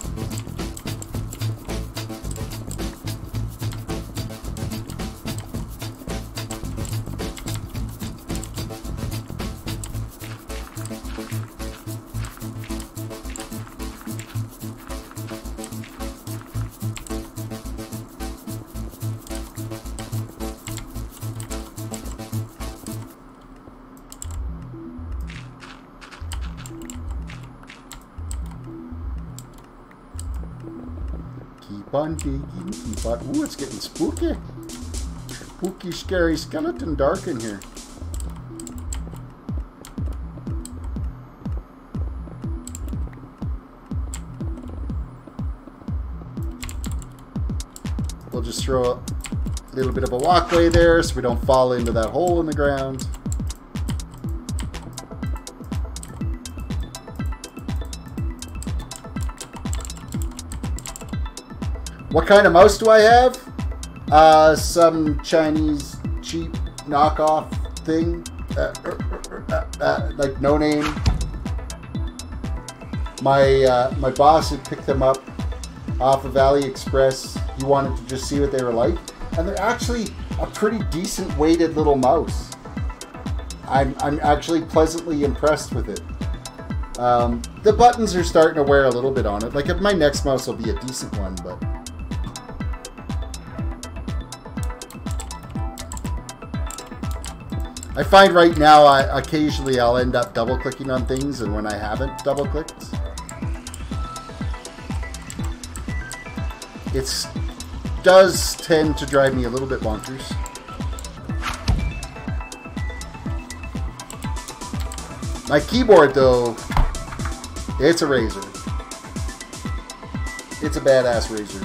Keep on digging, keep on... Ooh, it's getting spooky. Spooky, scary skeleton dark in here. We'll just throw a little bit of a walkway there so we don't fall into that hole in the ground. What kind of mouse do I have? Some Chinese cheap knockoff thing. Like no name. My boss had picked them up off of AliExpress. He wanted to just see what they were like. And they're actually a pretty decent weighted little mouse. I'm actually pleasantly impressed with it. The buttons are starting to wear a little bit on it. Like, my next mouse will be a decent one, but... I find right now, occasionally I'll end up double-clicking on things, and when I haven't double-clicked, it does tend to drive me a little bit bonkers. My keyboard, though, it's a razor. It's a badass razor.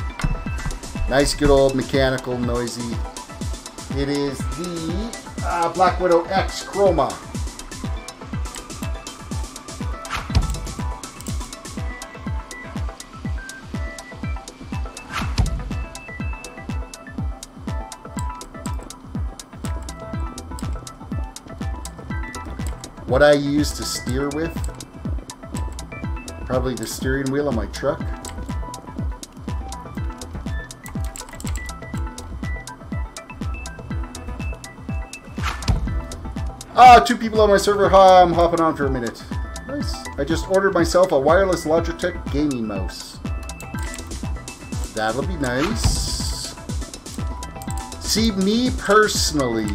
Nice, good old mechanical, noisy. It is the Black Widow X Chroma. What I use to steer with, probably the steering wheel of my truck. Two people on my server. I'm hopping on for a minute. Nice. I just ordered myself a wireless Logitech gaming mouse. That'll be nice. See, me personally,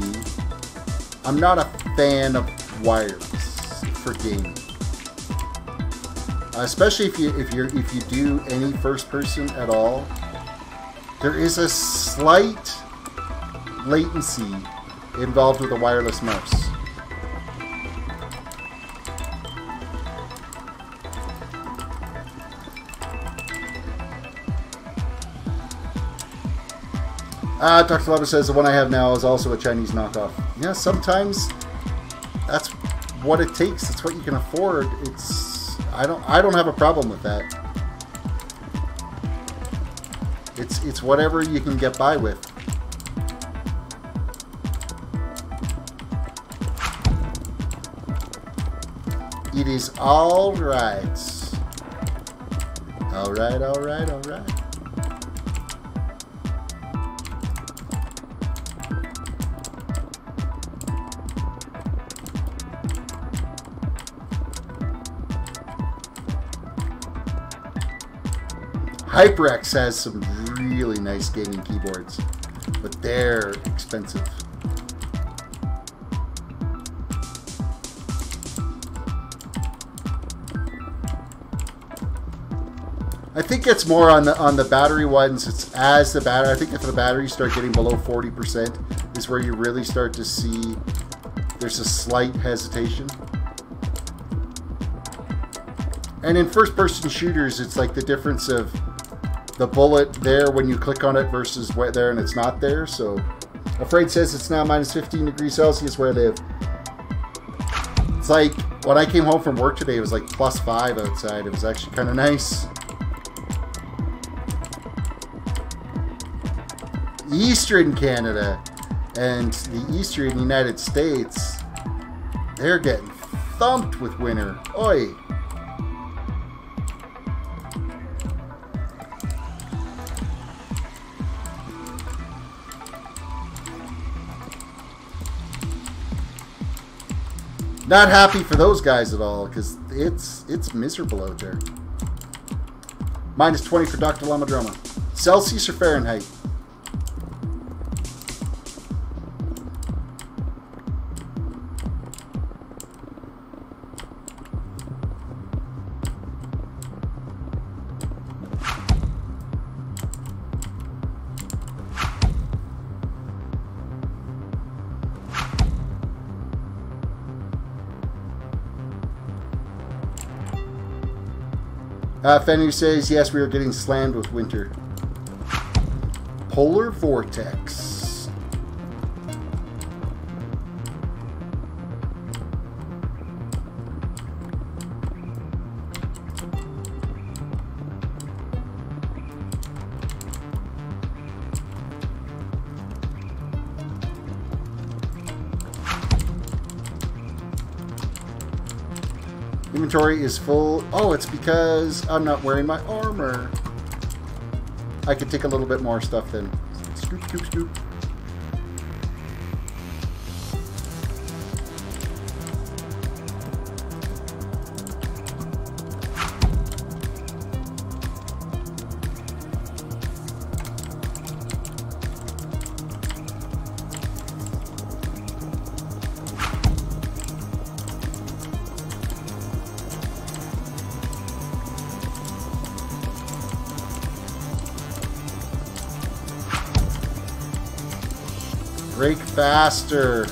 I'm not a fan of wireless for gaming. Especially if you do any first person at all. There is a slight latency involved with a wireless mouse. Dr. Lava says the one I have now is also a Chinese knockoff. Yeah, sometimes that's what it takes. It's what you can afford. I don't have a problem with that. It's whatever you can get by with. It is all right. All right, all right, all right. HyperX has some really nice gaming keyboards, but they're expensive. I think it's more on the battery ones. It's as the battery. I think if the batteries start getting below 40% is where you really start to see there's a slight hesitation. And in first-person shooters, it's like the difference of the bullet there when you click on it versus there and it's not there. So, Afraid says it's now minus 15 degrees Celsius where I live. It's like when I came home from work today, it was like plus 5 outside. It was actually kind of nice. Eastern Canada and the Eastern United States, they're getting thumped with winter. Oi! Not happy for those guys at all, because it's miserable out there. -20 for Dr. Llama Drama. Celsius or Fahrenheit? Fenny says, yes, we are getting slammed with winter. Polar vortex. Inventory is full. Oh, it's because I'm not wearing my armor. I could take a little bit more stuff then. Scoop, scoop, scoop. Break faster.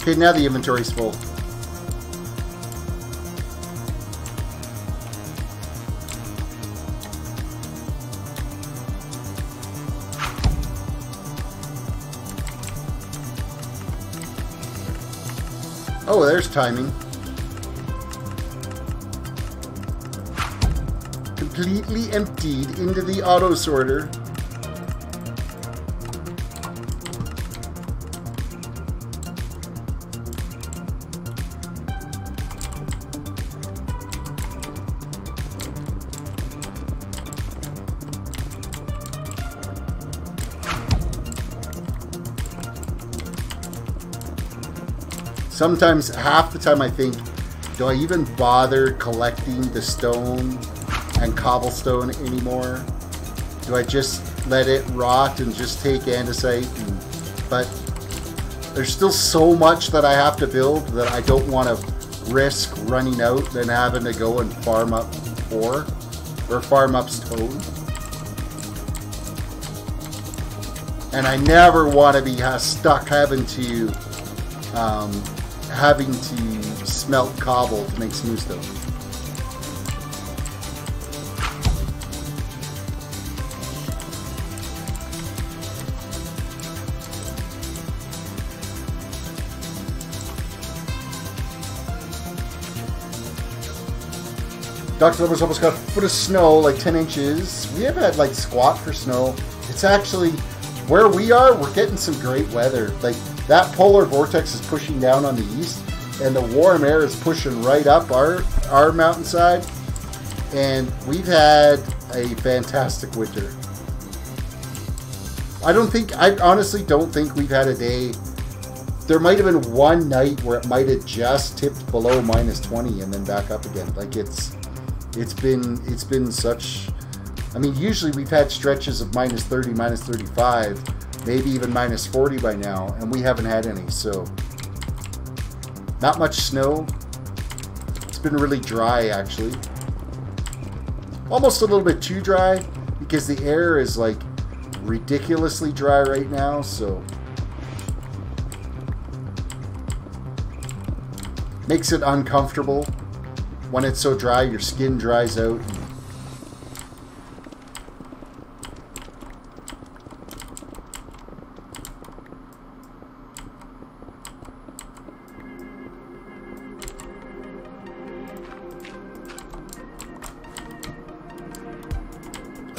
Okay, now the inventory's full. Oh, there's timing. Completely emptied into the auto sorter. Sometimes, half the time I think, do I even bother collecting the stone and cobblestone anymore? Do I just let it rot and just take andesite? But there's still so much that I have to build that I don't want to risk running out and having to go and farm up ore or farm up stone. And I never want to be stuck having to smelt cobble to make smooth stone. Dr. Lover's almost got a foot of snow, like 10 inches. We have had like squat for snow. It's actually, where we are, we're getting some great weather. Like that polar vortex is pushing down on the east and the warm air is pushing right up our mountainside. And we've had a fantastic winter. I honestly don't think we've had a day. There might have been one night where it might have just tipped below -20 and then back up again. Like it's been such, I mean, usually we've had stretches of -30, -35, maybe even -40 by now, and we haven't had any, so not much snow. It's been really dry, actually. Almost a little bit too dry, because the air is like ridiculously dry right now, so makes it uncomfortable. When it's so dry, your skin dries out.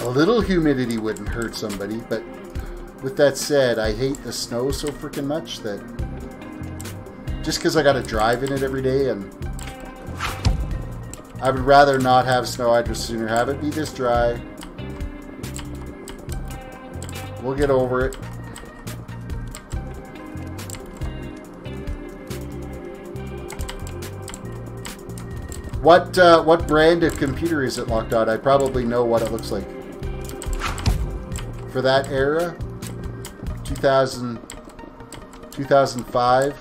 A little humidity wouldn't hurt somebody, but with that said, I hate the snow so freaking much that just because I got to drive in it every day, and I would rather not have snow. I'd just sooner have it be this dry. We'll get over it. What brand of computer is it, Locked Out? I probably know what it looks like. For that era, 2000, 2005.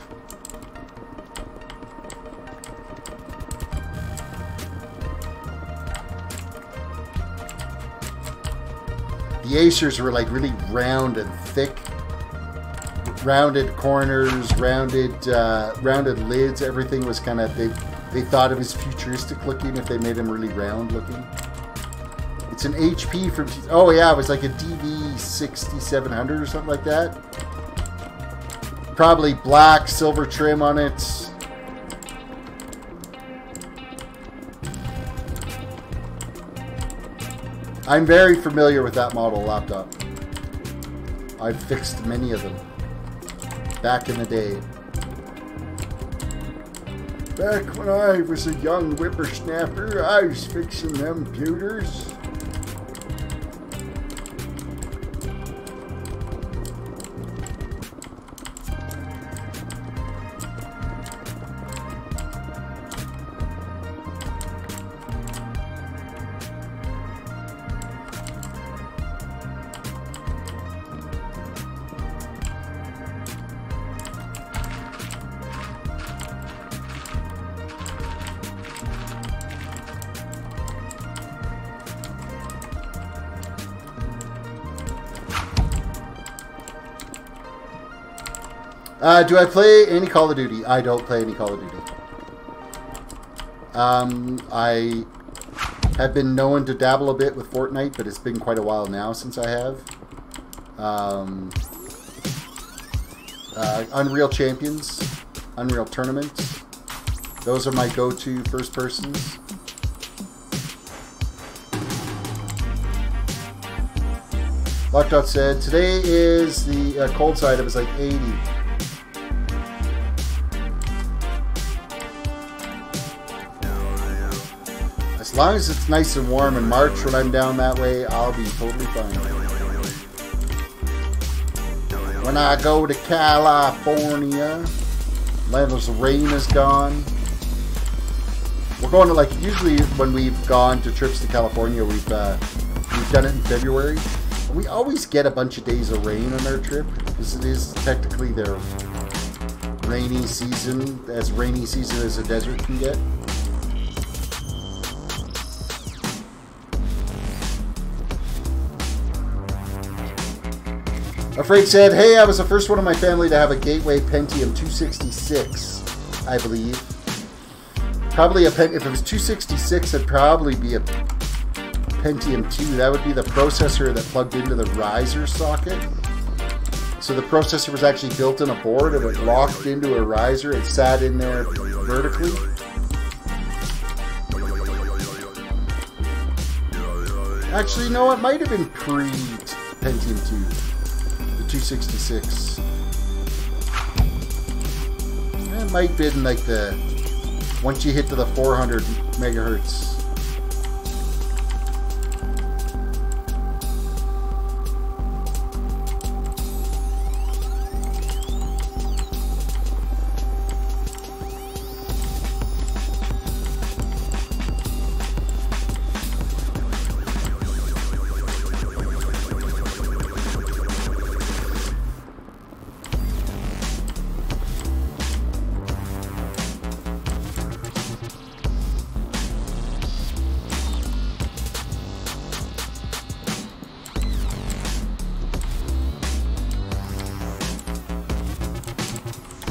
The Acers were like really round and thick. Rounded corners, rounded lids. Everything was kind of, they thought it was futuristic looking if they made them really round looking. It's an HP from, oh yeah, it was like a DV6700 or something like that. Probably black, silver trim on it. I'm very familiar with that model laptop. I've fixed many of them back in the day. Back when I was a young whippersnapper, I was fixing them computers. Do I play any Call of Duty? I don't play any Call of Duty. I have been known to dabble a bit with Fortnite, but it's been quite a while now since I have. Unreal Champions, Unreal Tournament. Those are my go-to first persons. Locked Out said, today is the cold side. It was like 80. As long as it's nice and warm in March when I'm down that way, I'll be totally fine. When I go to California, Landless rain is gone. We're going to, like, usually when we've gone to trips to California, we've done it in February. We always get a bunch of days of rain on our trip, because it is technically their rainy season, as rainy season as a desert can get. Afraid said, hey, I was the first one in my family to have a Gateway Pentium 266, I believe. Probably if it was 266, it'd probably be a Pentium 2. That would be the processor that plugged into the riser socket. So the processor was actually built in a board, and it locked into a riser. It sat in there vertically. Actually, you know what? Might have been pre-Pentium 2. 266. It might have been like the once you hit to the 400 megahertz.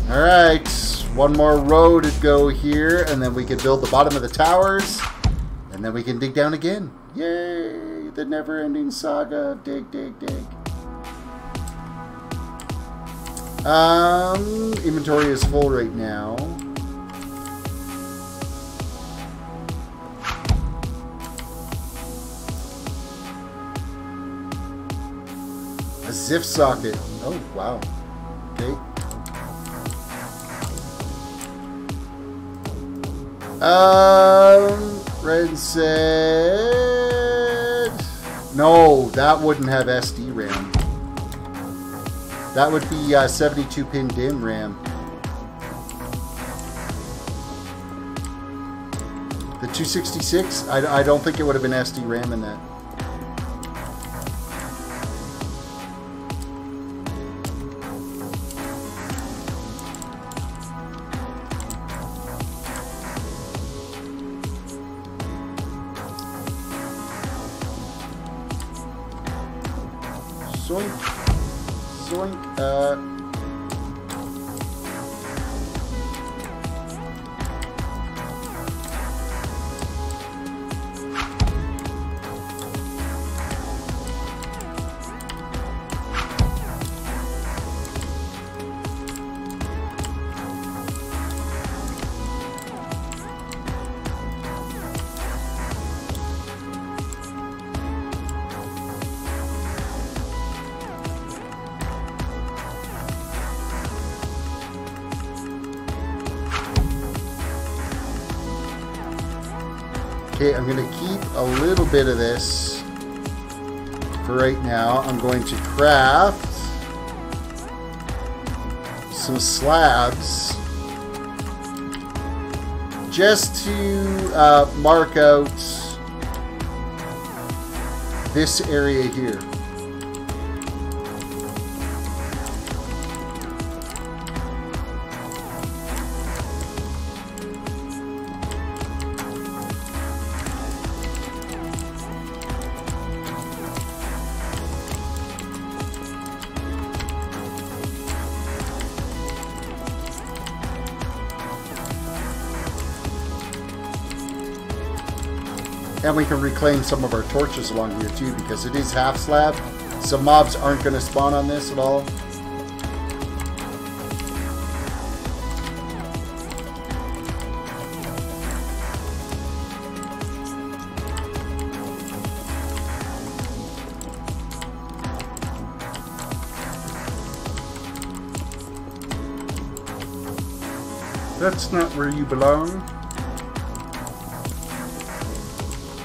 Alright, one more row to go here, and then we can build the bottom of the towers, and then we can dig down again. Yay! The never-ending saga of dig, dig, dig. Inventory is full right now. ZIF socket. Oh, wow. Okay. Red said... No, that wouldn't have SD RAM. That would be 72-pin DIMM RAM. The 266, I don't think it would have been SD RAM in that. Zoink. Zoink. Okay, I'm going to keep a little bit of this for right now. I'm going to craft some slabs just to mark out this area here. And we can reclaim some of our torches along here too, because it is half slab. Some mobs aren't going to spawn on this at all. That's not where you belong.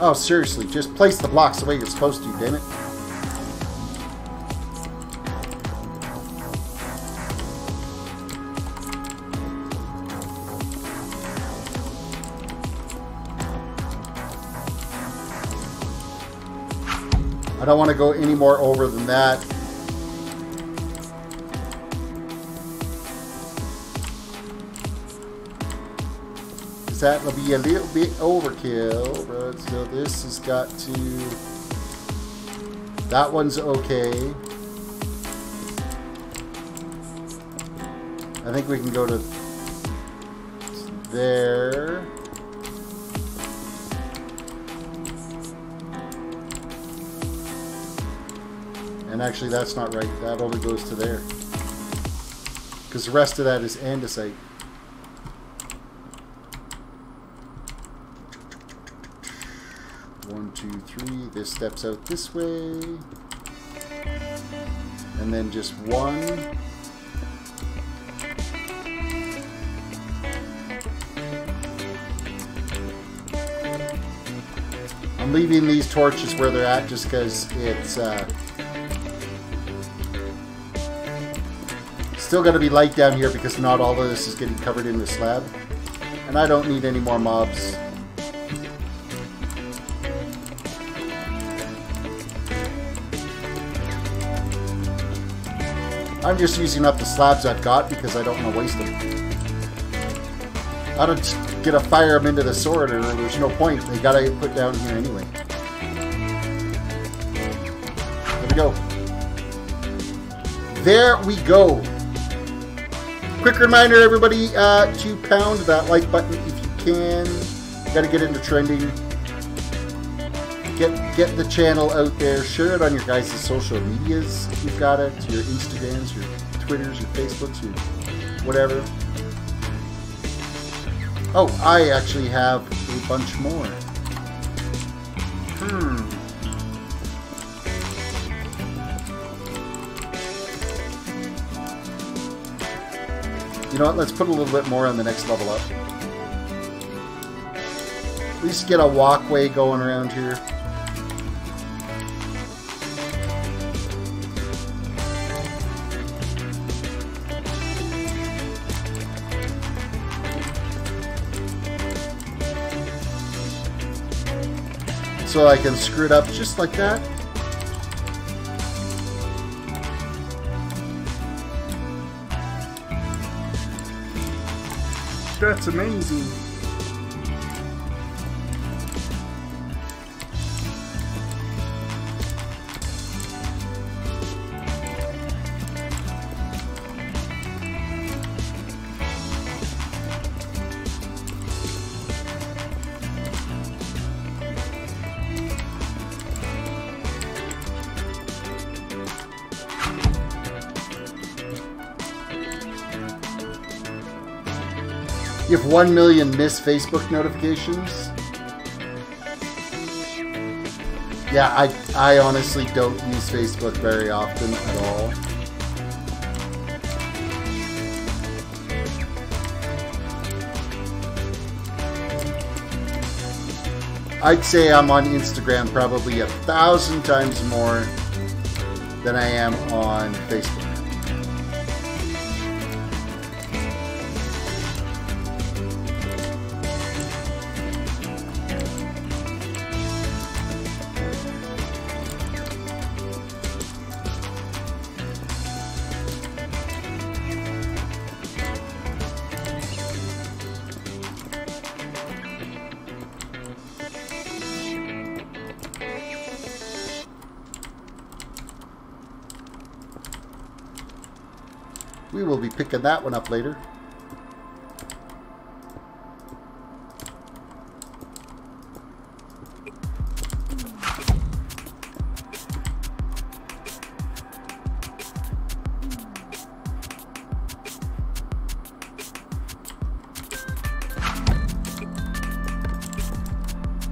Oh, seriously, just place the blocks the way you're supposed to, damn it. I don't want to go any more over than that. That will be a little bit overkill, but so this has got to... That one's okay. I think we can go to there. And actually that's not right. That only goes to there. Because the rest of that is andesite. One, two, three. This steps out this way. And then just one. I'm leaving these torches where they're at just because it's still going to be light down here because not all of this is getting covered in the slab. And I don't need any more mobs. I'm just using up the slabs I've got because I don't want to waste them. I don't get to fire them into the sorter, there's no point. They gotta get put down here anyway. There we go. There we go. Quick reminder, everybody, to pound that like button if you can. Gotta get into trending. Get the channel out there. Share it on your guys' social medias if you've got it. Your Instagrams, your Twitters, your Facebooks, your whatever. Oh, I actually have a bunch more. You know what? Let's put a little bit more on the next level up. At least get a walkway going around here. So I can screw it up just like that. That's amazing. You have 1 million missed Facebook notifications. Yeah, I honestly don't use Facebook very often at all. I'd say I'm on Instagram probably 1,000 times more than I am on Facebook. We will be picking that one up later.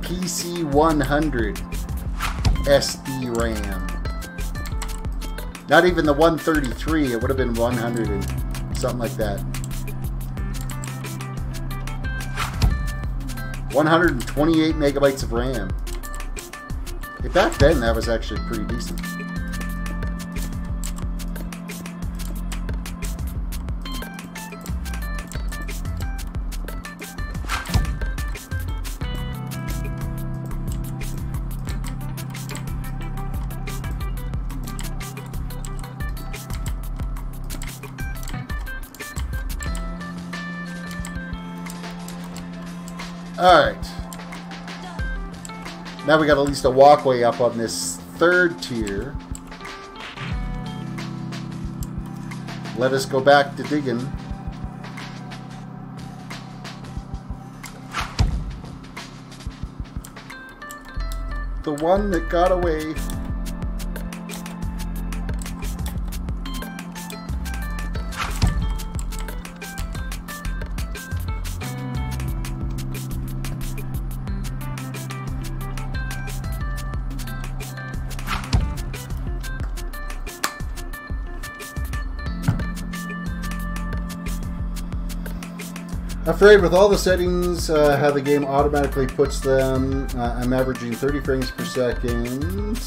PC 100 SD RAM. Not even the 133, it would have been 100 and something like that. 128 megabytes of RAM. Hey, back then, that was actually pretty decent. Alright. Now we got at least a walkway up on this third tier. Let us go back to digging. The one that got away. Afraid with all the settings, how the game automatically puts them, I'm averaging 30 frames per second.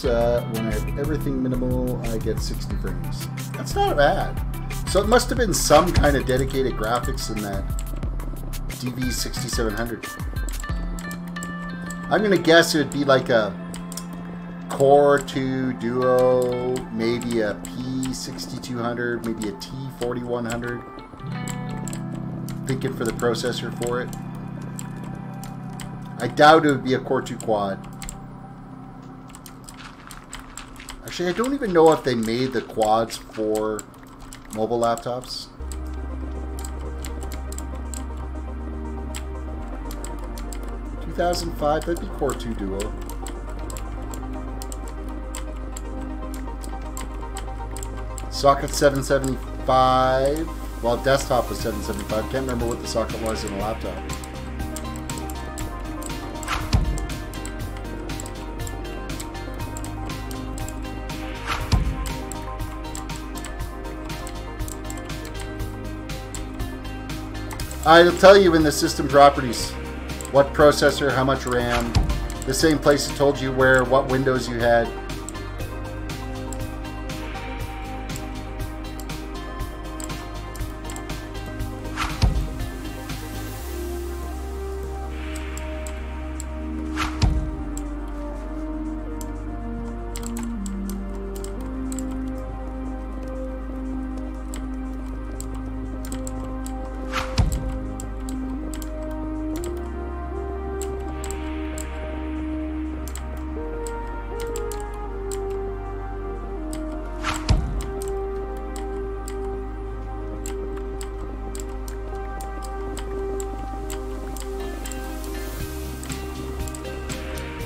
When I have everything minimal, I get 60 frames. That's not bad. So it must have been some kind of dedicated graphics in that DV6700. I'm going to guess it would be like a Core 2 Duo, maybe a P6200, maybe a T4100. Thinking for the processor for it. I doubt it would be a Core 2 Quad. Actually, I don't even know if they made the quads for mobile laptops. In 2005, that'd be Core 2 Duo. Socket 775. Well, desktop was 775. Can't remember what the socket was in a laptop. I'll tell you in the system properties what processor, how much RAM. The same place that told you where, what windows you had.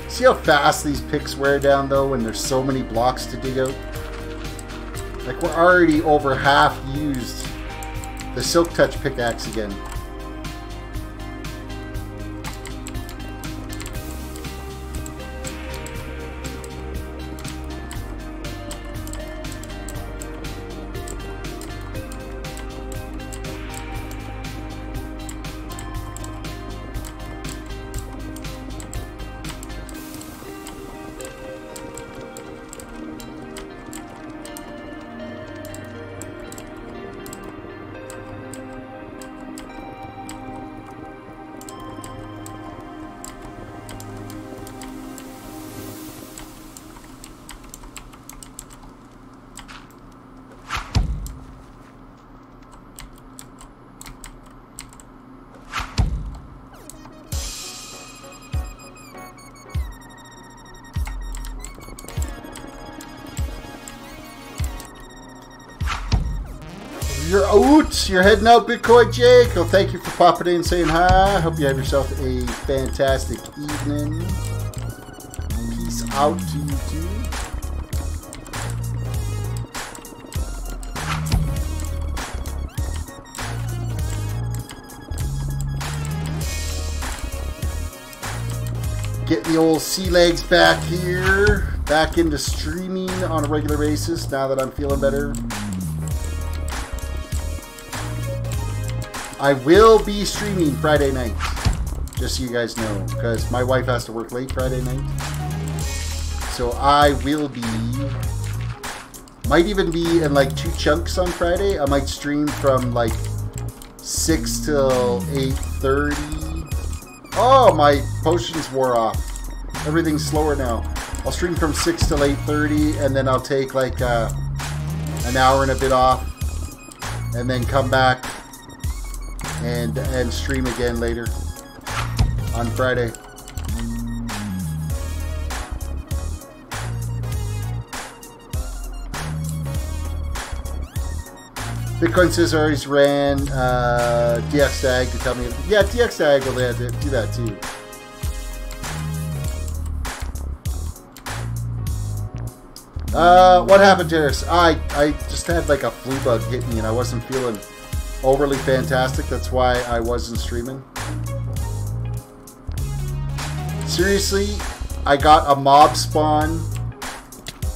See how fast these picks wear down though when there's so many blocks to dig out? Like we're already over half used the Silk Touch pickaxe again. You're out. You're heading out, Bitcoin Jake. Well, thank you for popping in and saying hi. Hope you have yourself a fantastic evening. Peace out to you too. Get the old sea legs back here. Back into streaming on a regular basis now that I'm feeling better. I will be streaming Friday night, just so you guys know, because my wife has to work late Friday night. So I will be, might even be in like 2 chunks on Friday. I might stream from like 6 till 8:30. Oh, my potions wore off. Everything's slower now. I'll stream from 6 till 8:30, and then I'll take like an hour and a bit off, and then come back and stream again later on Friday. Bitcoin says always ran DXDAG to tell me. Yeah, DXDAG will do that too. What happened, Terris? I just had like a flu bug hit me and I wasn't feeling overly fantastic. That's why I wasn't streaming. Seriously, I got a mob spawn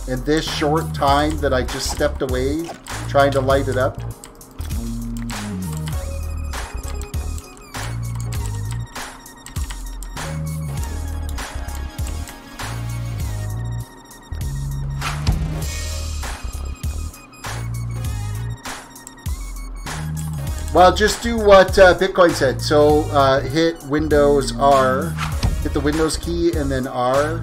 in this short time that I just stepped away trying to light it up. Well, just do what Bitcoin said. So hit Windows R, hit the Windows key and then R.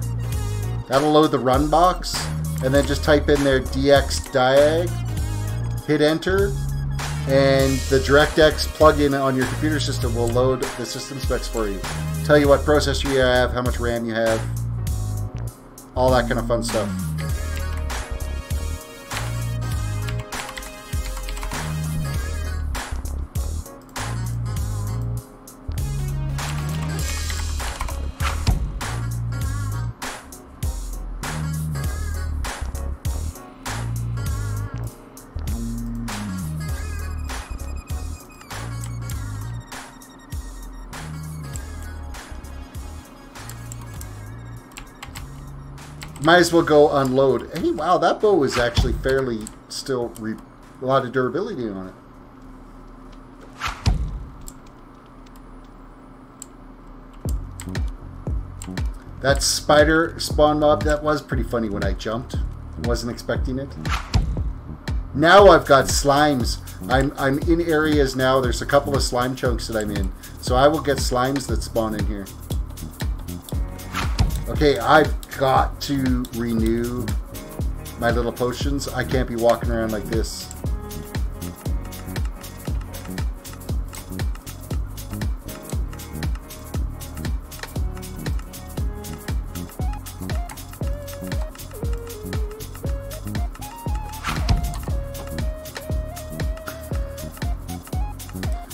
That'll load the run box. And then just type in there DXDiag, hit enter, and the DirectX plugin on your computer system will load the system specs for you. Tell you what processor you have, how much RAM you have, all that kind of fun stuff. Might as well go unload. Hey, wow, that bow is actually fairly still a lot of durability on it. That spider spawn mob, that was pretty funny when I jumped. Wasn't expecting it. Now I've got slimes. I'm in areas now. There's a couple of slime chunks that I'm in. So I will get slimes that spawn in here. Okay, I've got to renew my little potions. I can't be walking around like this.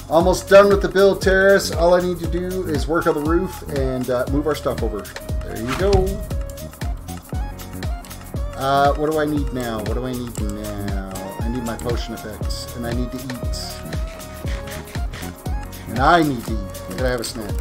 Almost done with the build, Terrace. All I need to do is work on the roof and move our stuff over. There you go. What do I need now? What do I need now? I need my potion effects, and I need to eat. And I need to eat. I gotta have a snack.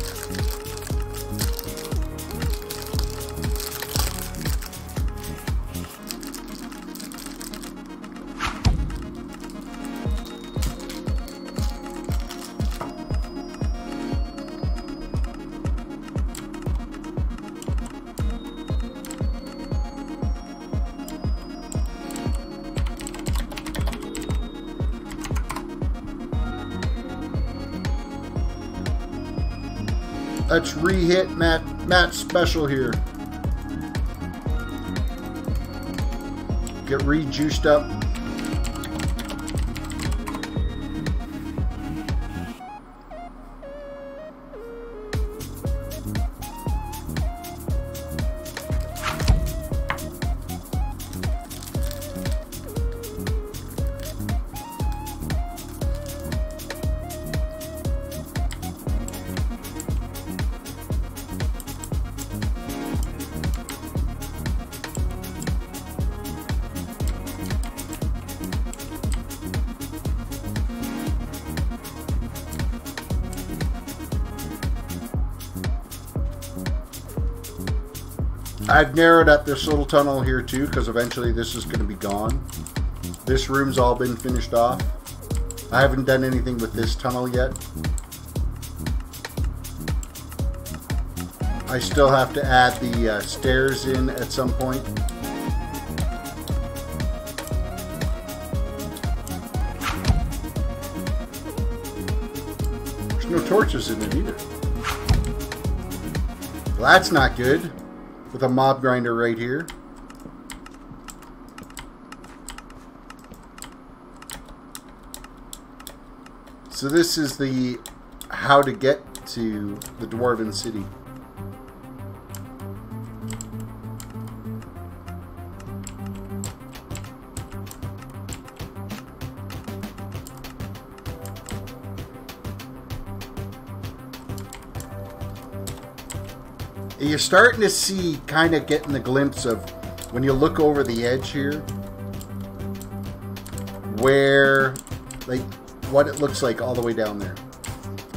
Let's re-hit Matt's special here. Get re-juiced up. I've narrowed up this little tunnel here too, because eventually this is going to be gone. This room's all been finished off. I haven't done anything with this tunnel yet. I still have to add the stairs in at some point. There's no torches in it either. Well, that's not good. With a mob grinder right here. So this is the how to get to the Dwarven City. You're starting to see, kind of getting the glimpse of, when you look over the edge here, where, like, what it looks like all the way down there.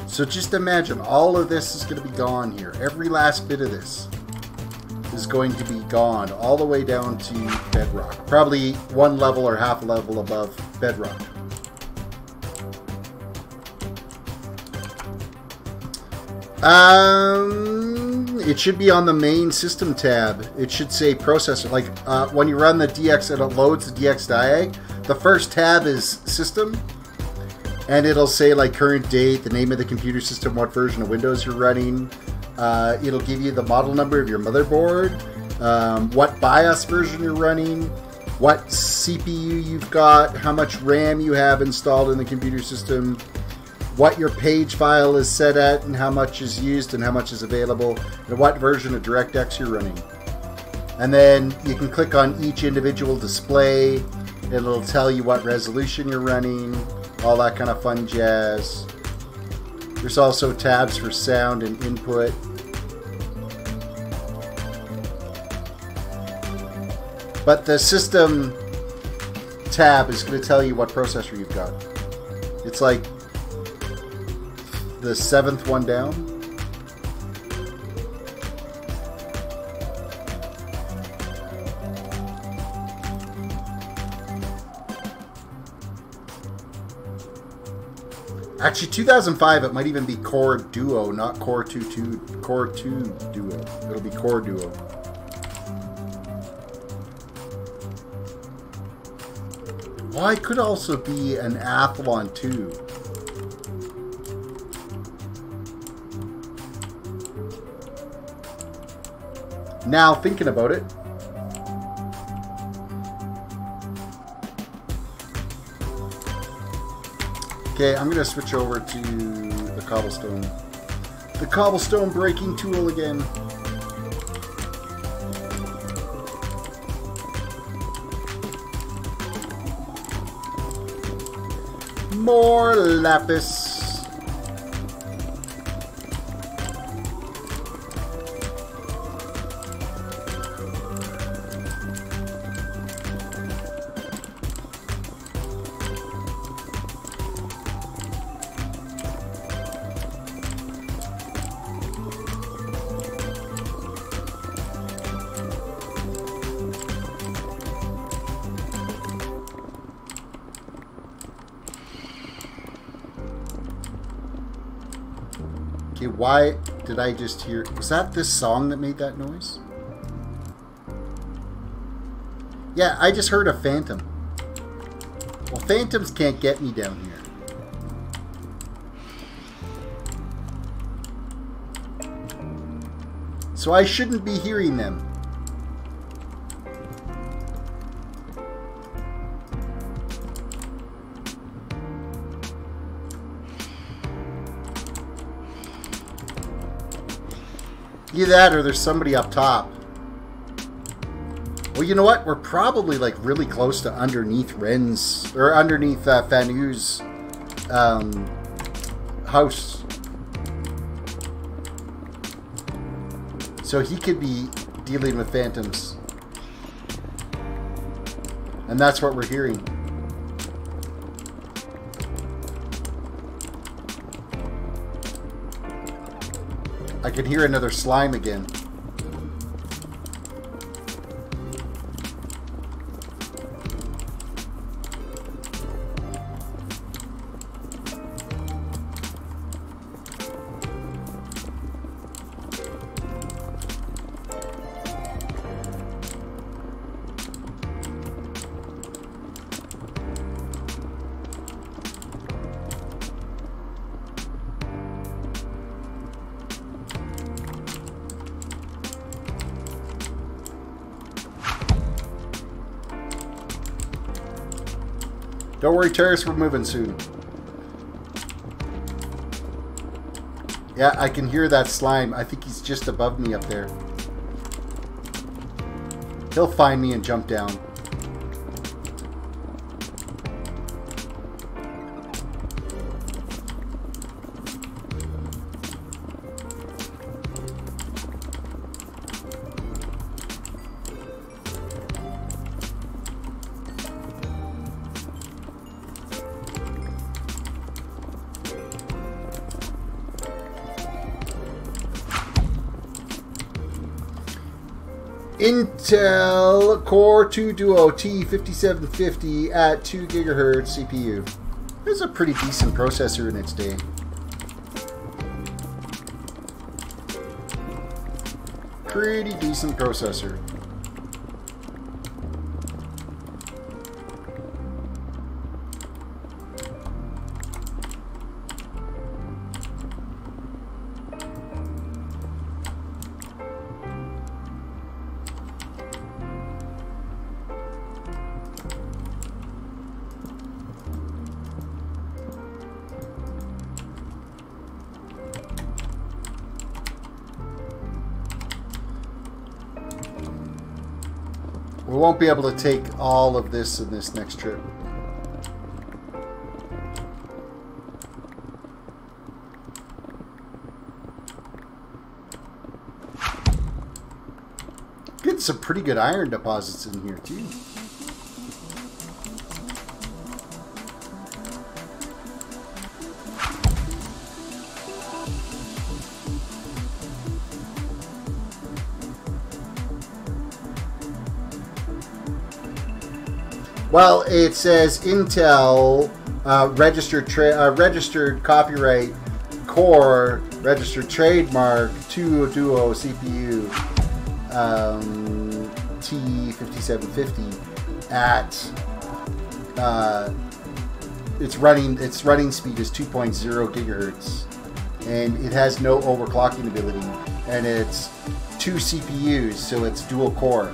So just imagine, all of this is going to be gone here. Every last bit of this is going to be gone all the way down to bedrock. Probably one level or half a level above bedrock. It should be on the main system tab. It should say processor. Like when you run the DX and it loads the DX diag, the first tab is system, and it'll say like current date, the name of the computer system, what version of Windows you're running. It'll give you the model number of your motherboard, what BIOS version you're running, what CPU you've got, how much RAM you have installed in the computer system, what your page file is set at and how much is used and how much is available, and what version of DirectX you're running. And then you can click on each individual display. It'll tell you what resolution you're running, all that kind of fun jazz. There's also tabs for sound and input. But the system tab is going to tell you what processor you've got. It's like the 7th one down. Actually, 2005, it might even be Core Duo, not Core 2 Core 2 Duo. It'll be Core Duo. Oh, it could also be an Athlon 2. Now, thinking about it. Okay, I'm going to switch over to the cobblestone. The cobblestone breaking tool again. More lapis. Okay, why did I just hear... Was that this song that made that noise? Yeah, I just heard a phantom. Well, phantoms can't get me down here. So I shouldn't be hearing them. Either that or there's somebody up top. Well, you know what? We're probably like really close to underneath Ren's, or underneath Fanu's house. So he could be dealing with phantoms. And that's what we're hearing. I can hear another slime again. Don't worry, Terris, we're moving soon. Yeah, I can hear that slime. I think he's just above me up there. He'll find me and jump down. Intel Core 2 Duo T5750 at 2 GHz CPU. This is a pretty decent processor in its day. Pretty decent processor. We won't be able to take all of this in this next trip. Getting some pretty good iron deposits in here too. Well, it says Intel registered copyright core, registered trademark, Duo CPU, T5750 at its running speed is 2.0 gigahertz, and it has no overclocking ability, and it's 2 CPUs, so it's dual core,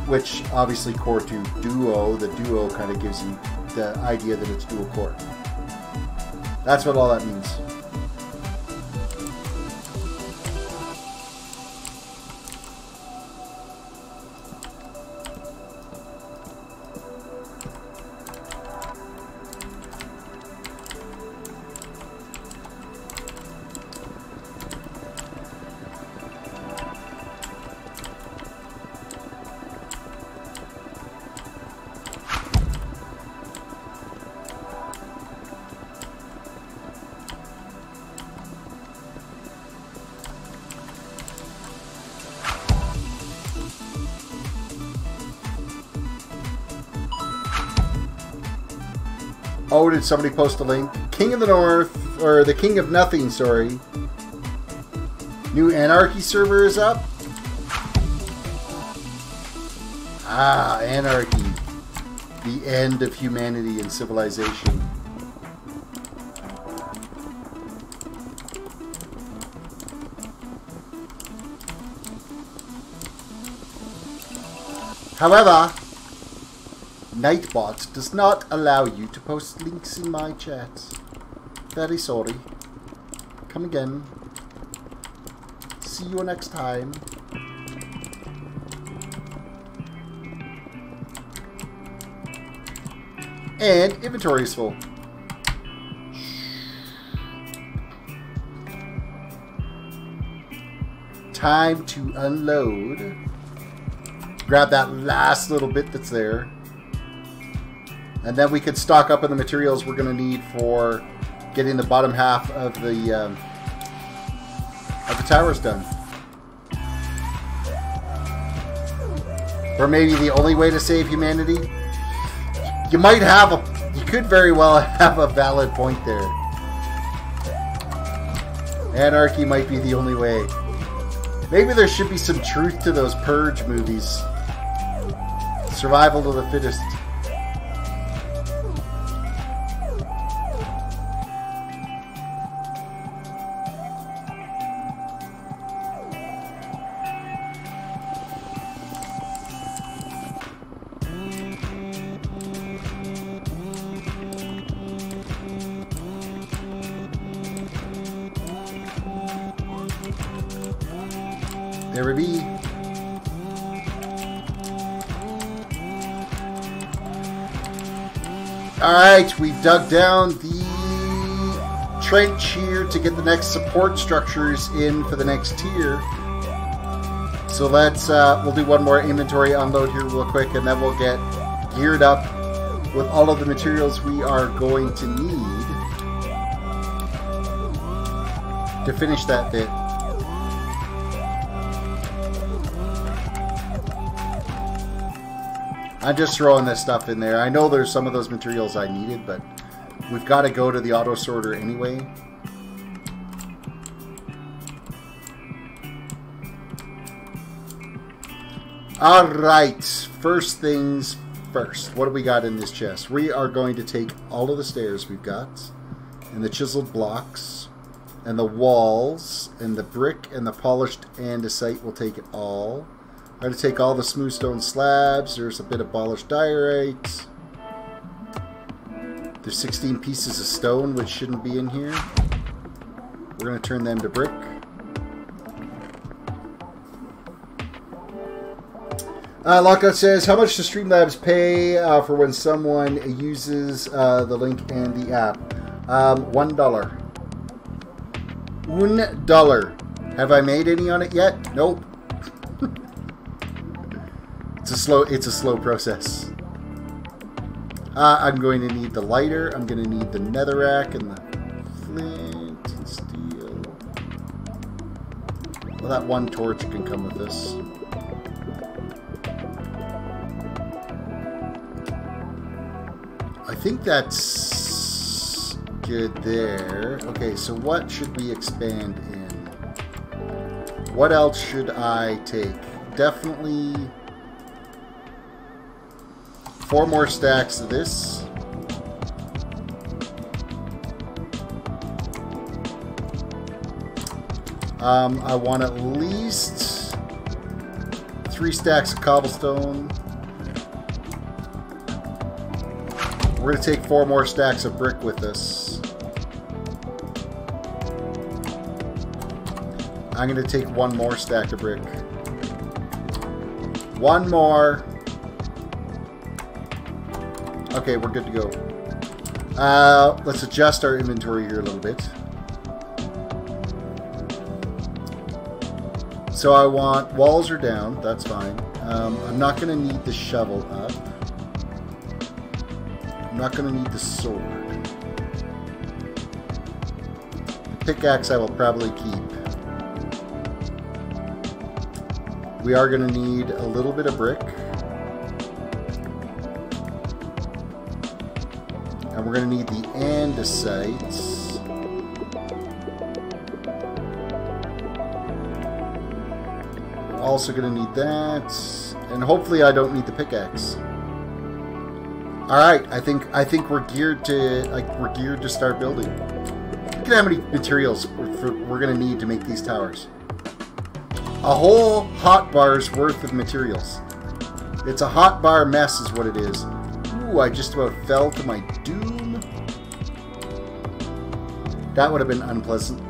which obviously Core 2 Duo, the Duo kind of gives you the idea that it's dual core. That's what all that means. Oh, did somebody post a link? King of the North, or the King of Nothing, sorry. New Anarchy server is up. Ah, Anarchy. The end of humanity and civilization. However, Nightbot does not allow you to post links in my chat. Very sorry. Come again. See you next time. And inventory is full. Time to unload. Grab that last little bit that's there. And then we could stock up on the materials we're going to need for getting the bottom half of the towers done. Or maybe the only way to save humanity. You might have you could very well have a valid point there. Anarchy might be the only way. Maybe there should be some truth to those Purge movies. Survival of the fittest. There we be. Alright, we've dug down the trench here to get the next support structures in for the next tier. So let's, we'll do one more inventory unload here real quick, and then we'll get geared up with all of the materials we are going to need to finish that bit. I'm just throwing this stuff in there. I know there's some of those materials I needed, but we've got to go to the auto sorter anyway. Alright, first things first. What do we got in this chest? We are going to take all of the stairs we've got, and the chiseled blocks, and the walls, and the brick, and the polished andesite. We'll take it all. I'm going to take all the smooth stone slabs. There's a bit of polished diorite. There's 16 pieces of stone, which shouldn't be in here. We're going to turn them to brick. Lockout says, how much does Streamlabs pay for when someone uses the link and the app? $1. $1. Have I made any on it yet? Nope. It's a slow process. I'm going to need the lighter. I'm going to need the netherrack and the flint and steel. Well, that one torch can come with this. I think that's good there. Okay, so what should we expand in? What else should I take? Definitely 4 more stacks of this. I want at least 3 stacks of cobblestone. We're going to take 4 more stacks of brick with us. I'm going to take 1 more stack of brick. 1 more. Okay, we're good to go. Let's adjust our inventory here a little bit. So I want walls are down. That's fine. I'm not going to need the shovel up. I'm not going to need the sword. The pickaxe I will probably keep. We are going to need a little bit of brick. And we're going to need the andesite. Also going to need that. And hopefully I don't need the pickaxe. Alright, I think we're geared to start building. Look at how many materials we're going to need to make these towers. A whole hotbar's worth of materials. It's a hotbar mess is what it is. Ooh, I just about fell to my doom. That would have been unpleasant.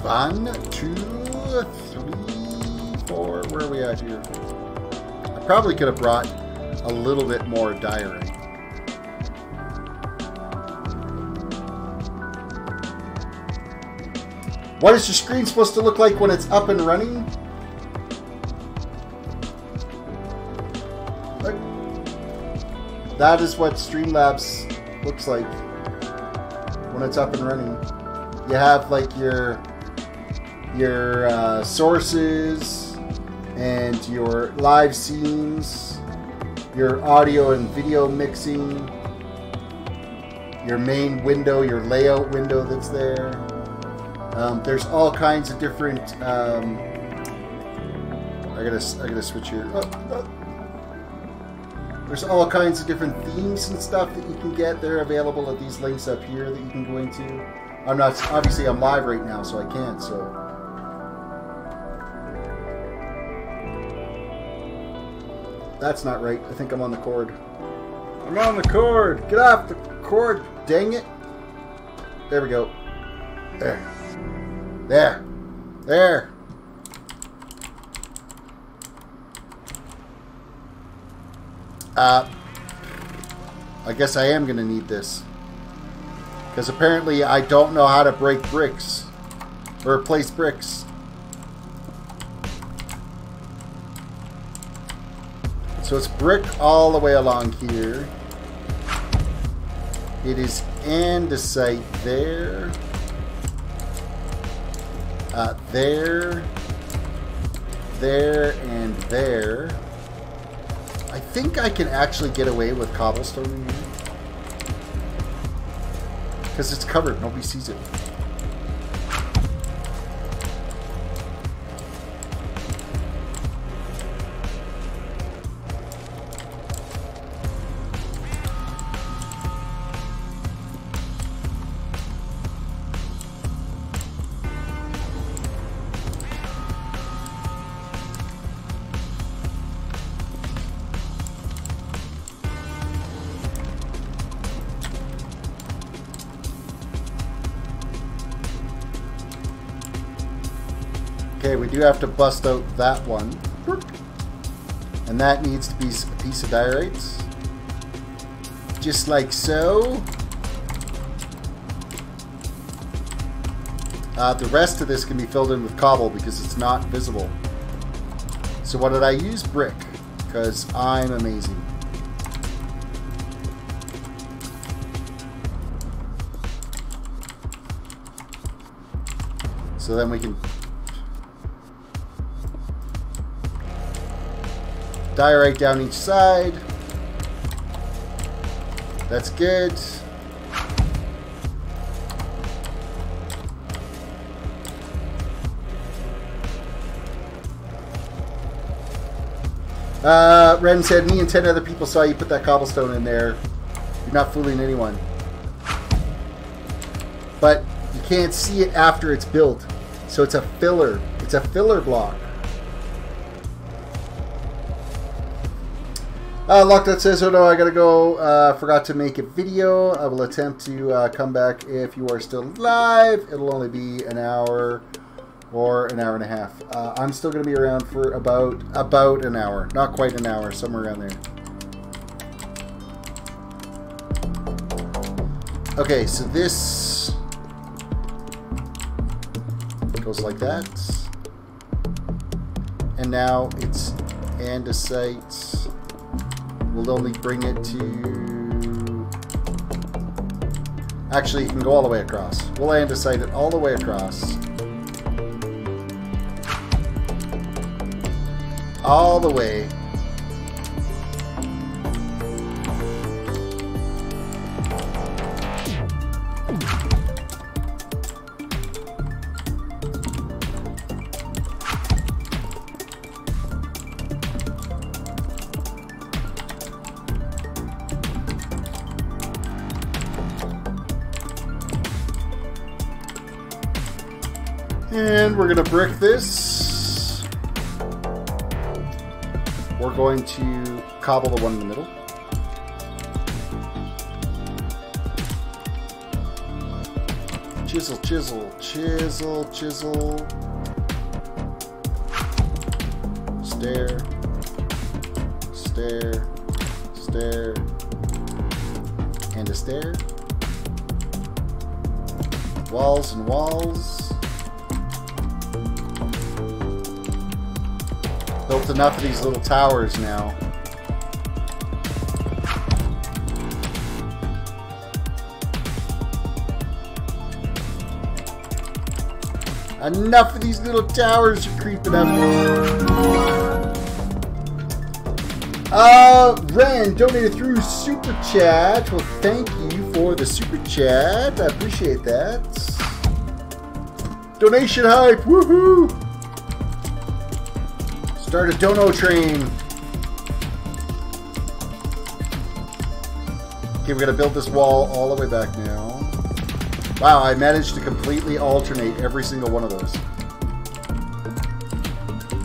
One, two, three, four. Where are we at here? I probably could have brought a little bit more diorite. What is your screen supposed to look like when it's up and running? That is what Streamlabs looks like when it's up and running. You have like your sources and your live scenes, your audio and video mixing, your main window, your layout window that's there. There's all kinds of different. I gotta switch here. There's all kinds of different themes and stuff that you can get. They're available at these links up here that you can go into. I'm not obviously I'm live right now, so I can't. So that's not right. I think I'm on the cord. I'm on the cord. Get off the cord. Dang it. There we go. There. There. There. I guess I am going to need this. Because apparently I don't know how to break bricks. Or place bricks. So it's brick all the way along here. It is andesite there. There. There and there. I think I can actually get away with cobblestone in here. Because it's covered. Nobody sees it. Okay, we do have to bust out that one. And that needs to be a piece of diorite. Just like so. The rest of this can be filled in with cobble because it's not visible. So what did I use? Brick. Because I'm amazing. So then we can die right down each side. That's good. Ren said, me and 10 other people saw you put that cobblestone in there. You're not fooling anyone. But you can't see it after it's built. So it's a filler. It's a filler block. Lockdown says, oh no, I gotta go. Forgot to make a video. I will attempt to come back if you are still live. It'll only be an hour or an hour and a half. I'm still gonna be around for about an hour. Not quite an hour, somewhere around there. Okay, so this goes like that. And now it's andesite. We'll only bring it to... Actually, you can go all the way across. We'll andesite it all the way across. All the way. And we're going to brick this. We're going to cobble the one in the middle. Chisel, chisel, chisel, chisel. Stair. Stair. Stair. And a stair. Walls and walls. Built enough of these little towers now. Enough of these little towers are creeping up. Ren donated through Super Chat. Well, thank you for the Super Chat. I appreciate that. Donation hype. Woohoo! Start a dono train. Okay, we're gonna build this wall all the way back now. Wow, I managed to completely alternate every single one of those.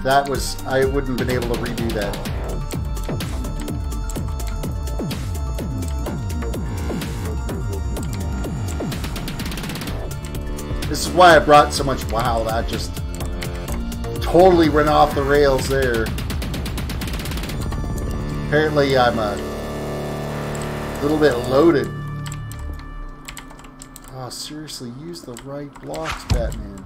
That was... I wouldn't have been able to redo that. This is why I brought so much... Wow, that just... totally went off the rails there. Apparently I'm a little bit loaded. Oh, seriously, use the right blocks, Batman.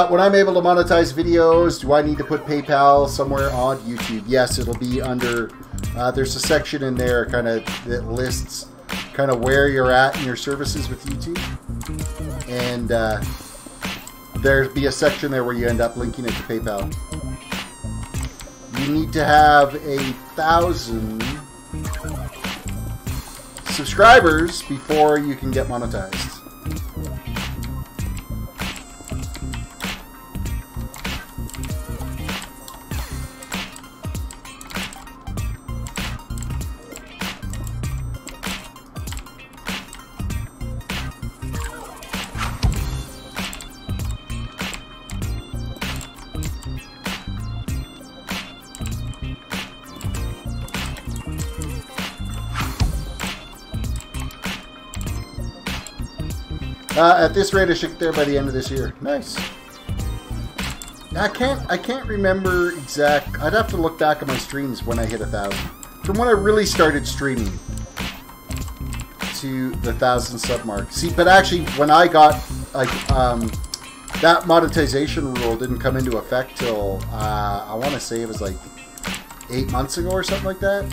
When I'm able to monetize videos, do I need to put PayPal somewhere on YouTube? Yes, it'll be under... there's a section in there kind of that lists kind of where you're at in your services with YouTube, and there'll be a section there where you end up linking it to PayPal. You need to have 1,000 subscribers before you can get monetized. At this rate, I should get there by the end of this year. Nice. I can't remember exact. I'd have to look back at my streams when I hit 1,000. From when I really started streaming to the 1,000 sub mark. See, but actually, when I got like that monetization rule didn't come into effect till I want to say it was like 8 months ago or something like that.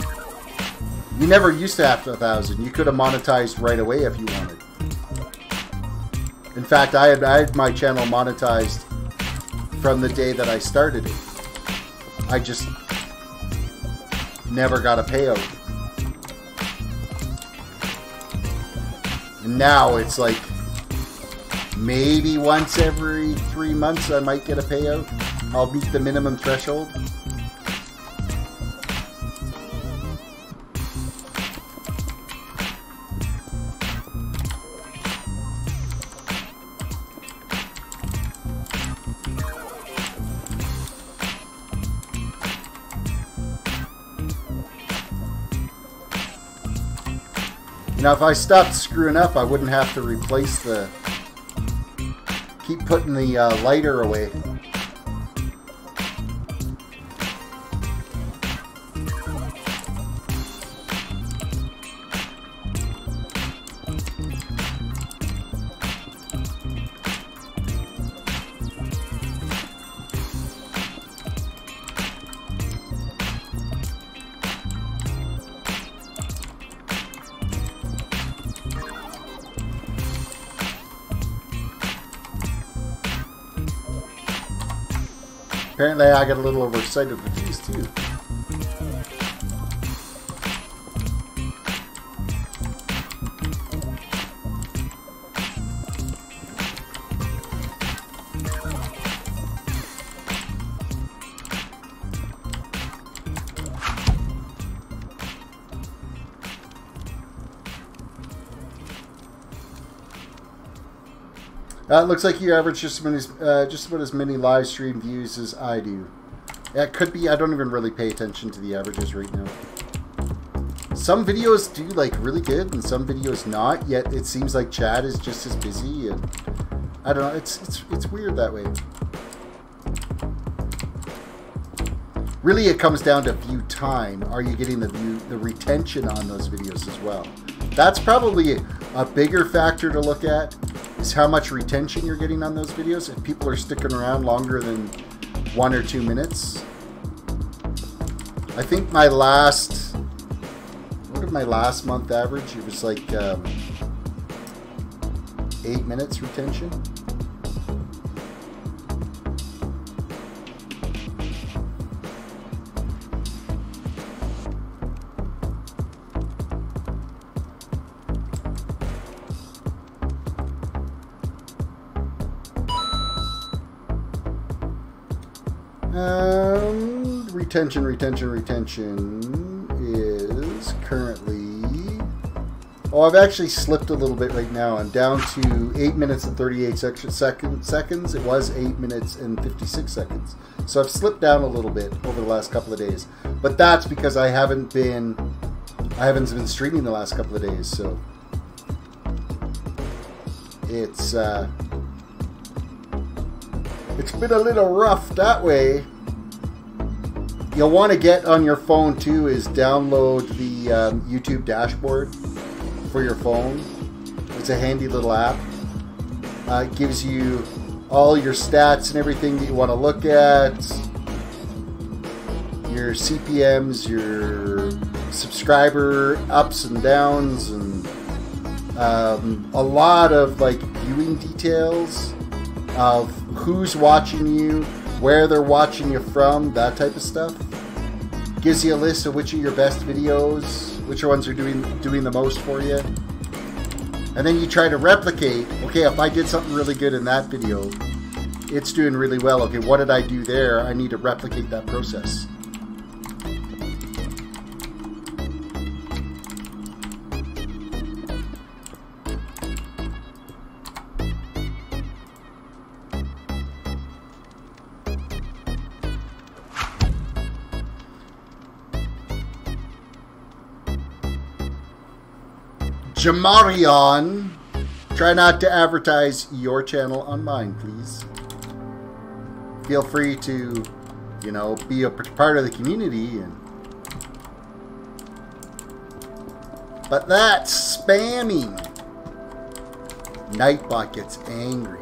You never used to have 1,000. You could have monetized right away if you wanted. In fact, I had my channel monetized from the day that I started it. I just never got a payout. And now it's like maybe once every 3 months I might get a payout. I'll meet the minimum threshold. Now, if I stopped screwing up, I wouldn't have to replace the... keep putting the lighter away. Apparently I got a little overexcited with these too. It looks like you average just about as many live stream views as I do. It could be. I don't even really pay attention to the averages right now. Some videos do like really good, and some videos not. Yet it seems like Chad is just as busy, and I don't know. It's weird that way. Really, it comes down to view time. Are you getting the retention on those videos as well? That's probably a bigger factor to look at. Is how much retention you're getting on those videos. If people are sticking around longer than 1 or 2 minutes. I think my last, what did my last month average? It was like 8 minutes retention. Retention is currently... Oh, I've actually slipped a little bit right now. I'm down to 8 minutes and 38 seconds. It was 8 minutes and 56 seconds. So I've slipped down a little bit over the last couple of days. But that's because I haven't been streaming the last couple of days. So it's been a little rough that way. You'll want to get on your phone too is download the YouTube dashboard for your phone. It's a handy little app. It gives you all your stats and everything that you want to look at. Your CPMs, your subscriber ups and downs, and a lot of like viewing details of who's watching you, where they're watching you from, that type of stuff. Gives you a list of which are your best videos, which ones are doing the most for you. And then you try to replicate, okay, if I did something really good in that video, it's doing really well. Okay, what did I do there? I need to replicate that process. Jamarion, try not to advertise your channel on mine, please. Feel free to, you know, be a part of the community. But that's spamming. Nightbot gets angry.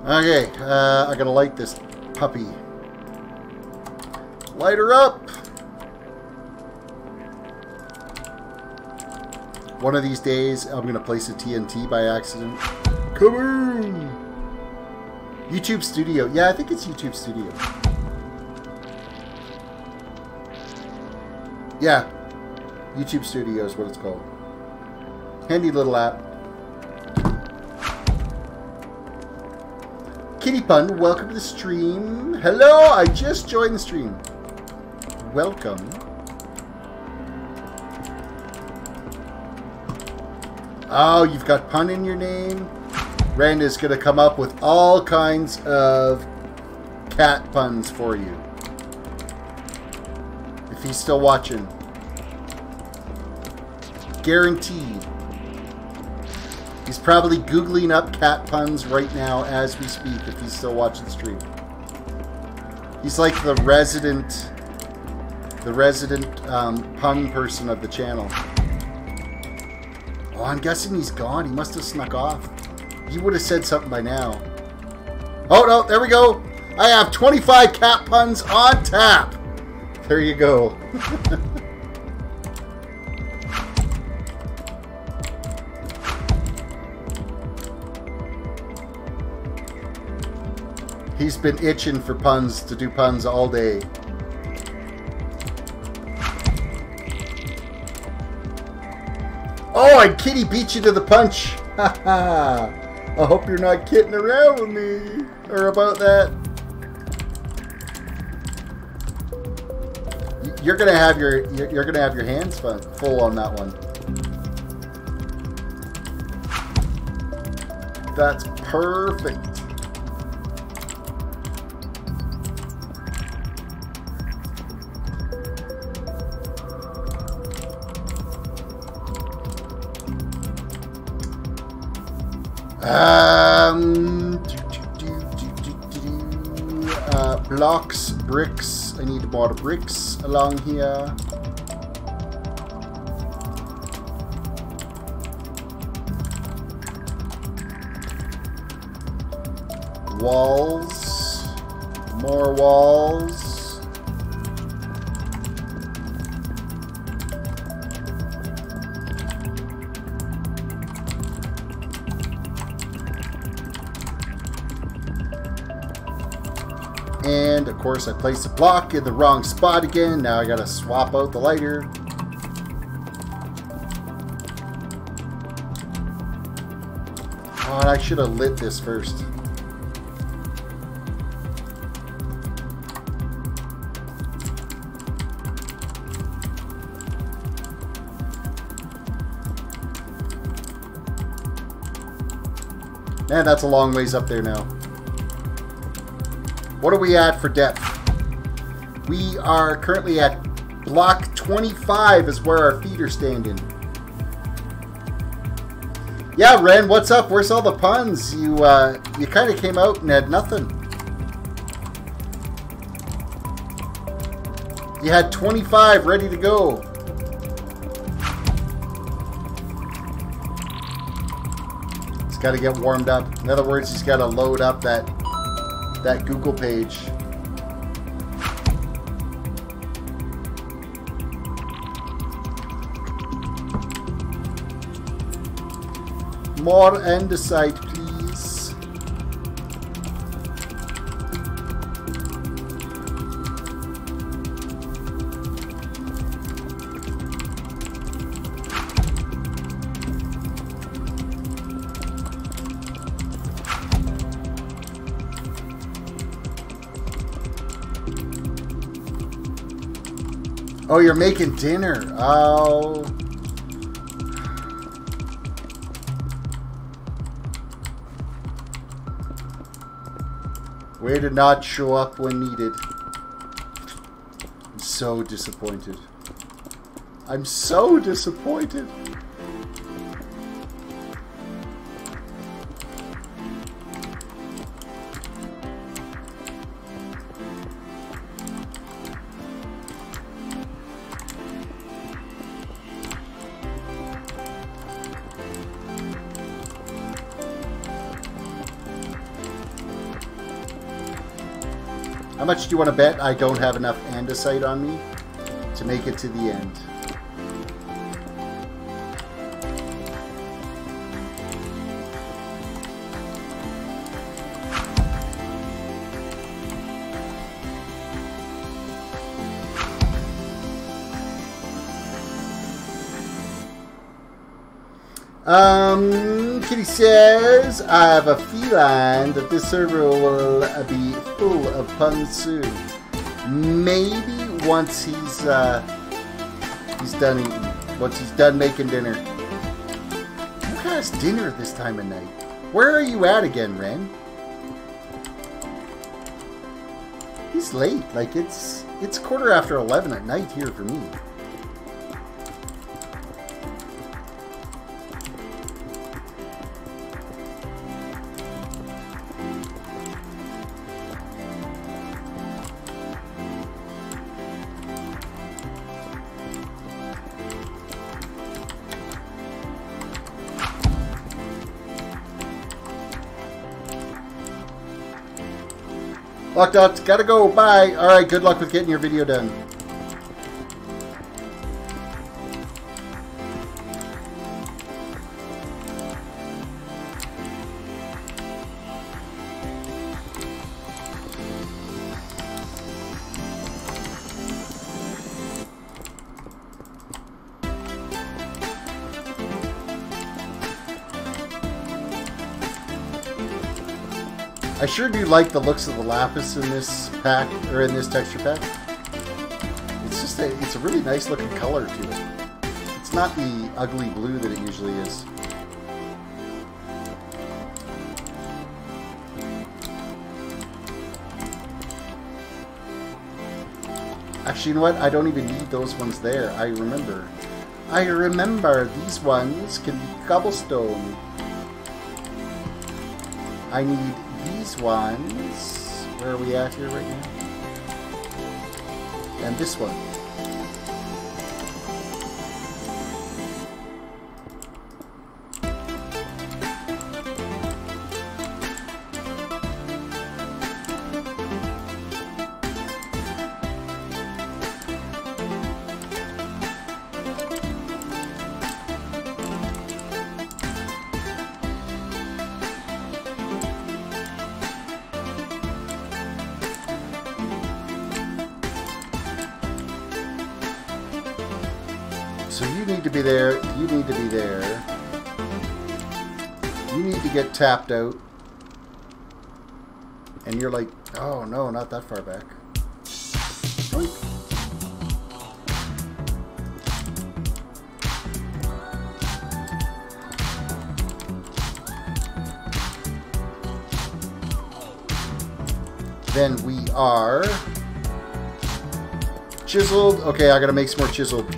Okay, I gotta light this puppy. Light her up! One of these days, I'm gonna place a TNT by accident. Kaboom! YouTube Studio. Yeah, I think it's YouTube Studio. Yeah, YouTube Studio is what it's called. Handy little app. Kitty Pun, welcome to the stream. Hello, I just joined the stream. Welcome. Oh, you've got pun in your name? Randa's gonna come up with all kinds of cat puns for you. If he's still watching. Guaranteed. He's probably Googling up cat puns right now as we speak if he's still watching the stream. He's like the resident pun person of the channel. Oh, I'm guessing he's gone. He must have snuck off. He would have said something by now. Oh, no, there we go. I have 25 cat puns on tap. There you go. He's been itching for puns, to do puns all day. Oh, and Kitty beat you to the punch. Haha. I hope you're not kidding around with me. Or about that. You're gonna have your hands full on that one. That's perfect. Blocks, bricks. I need more bricks along here. Walls. More walls. And of course I placed a block in the wrong spot again. Now I gotta swap out the lighter. Oh, I should have lit this first. Man, that's a long ways up there now. What are we at for depth? We are currently at block 25 is where our feet are standing. Yeah, Ren, what's up? Where's all the puns? You kind of came out and had nothing. You had 25 ready to go. He's got to get warmed up. In other words, he's got to load up that Google page. More andesite, please. Oh, you're making dinner. Oh. Way to not show up when needed. I'm so disappointed. I'm so disappointed. How much do you want to bet I don't have enough andesite on me to make it to the end? Kitty says, I have a feeling that this server will be full of puns soon. Maybe once he's done eating. Once he's done making dinner. Who has dinner this time of night? Where are you at again, Ren? He's late. Like, it's 11:15 at night here for me. Locked out. Gotta go. Bye. Alright, good luck with getting your video done. I sure do like the looks of the lapis in this pack, or in this texture pack. It's a really nice looking color to it. It's not the ugly blue that it usually is. Actually, you know what? I don't even need those ones there. I remember these ones can be cobblestone. I need these ones. Where are we at here right now? And this one. So you need to be there, you need to be there. You need to get tapped out. And you're like, oh no, not that far back. Oink. Then we are chiseled. Okay, I gotta make some more chiseled.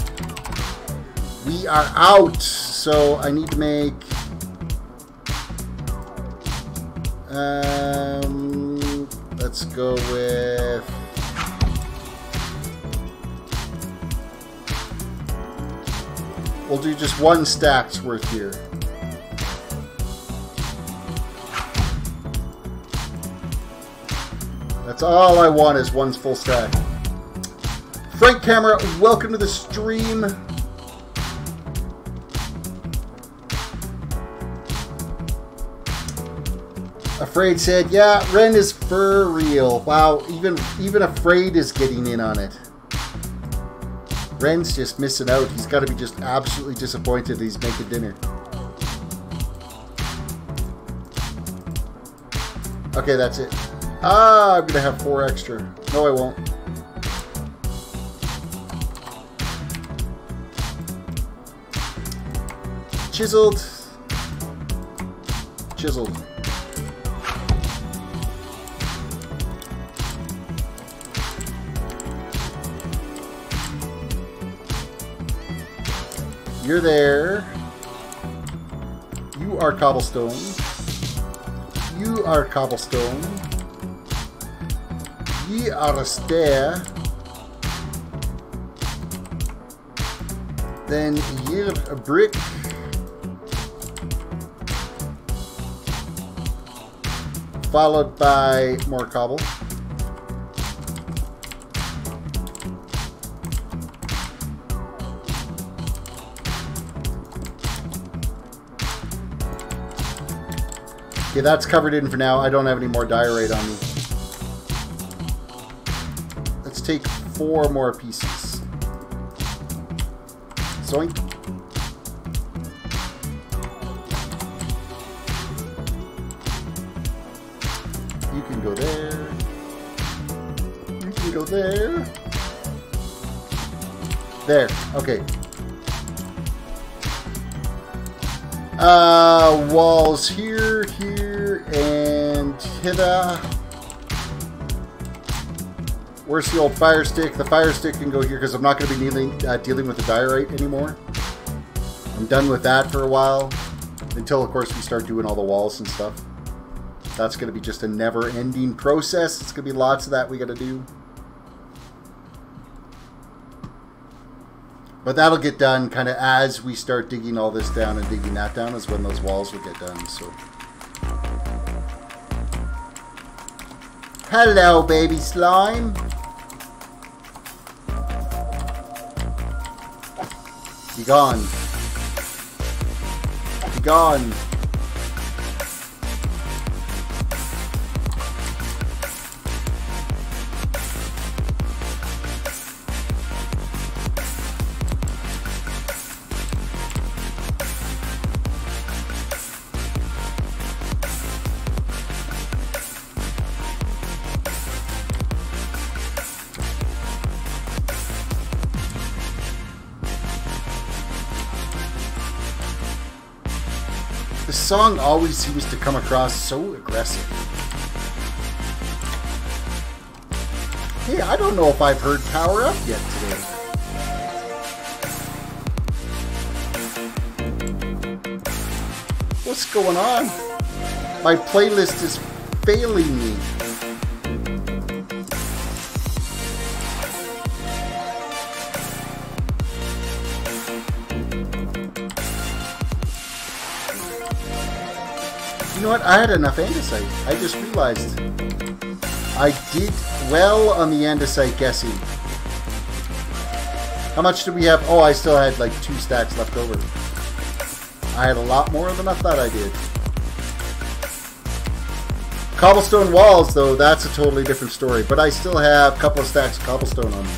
We are out, so I need to make let's go with we'll do just one stack's worth here. That's all I want is one full stack. Frank Camera, welcome to the stream. Afraid said, yeah, Ren is for real. Wow, even Afraid is getting in on it. Ren's just missing out. He's got to be just absolutely disappointed that he's making dinner. Okay, that's it. Ah, I'm going to have 4 extra. No, I won't. Chiseled. Chiseled. You're there. You are cobblestone. You are cobblestone. Ye are a stair. Then you're a brick. Followed by more cobble. Okay, that's covered in for now. I don't have any more diorite on me. Let's take 4 more pieces. Zoink. You can go there. You can go there. There. Okay. Walls here, here, and hither. Where's the old fire stick? The fire stick can go here because I'm not going to be dealing with the diorite anymore. I'm done with that for a while. Until, of course, we start doing all the walls and stuff. That's going to be just a never-ending process. It's going to be lots of that we got to do. But that'll get done kind of as we start digging all this down and digging that down is when those walls will get done. So, hello, baby slime. Be gone. Be gone. The song always seems to come across so aggressive. Hey, I don't know if I've heard Power Up yet today. What's going on? My playlist is failing me. You know what? I had enough andesite. I just realized I did well on the andesite guessing. How much do we have? Oh, I still had like 2 stacks left over. I had a lot more than I thought I did. Cobblestone walls, though, that's a totally different story. But I still have a couple of stacks of cobblestone on me.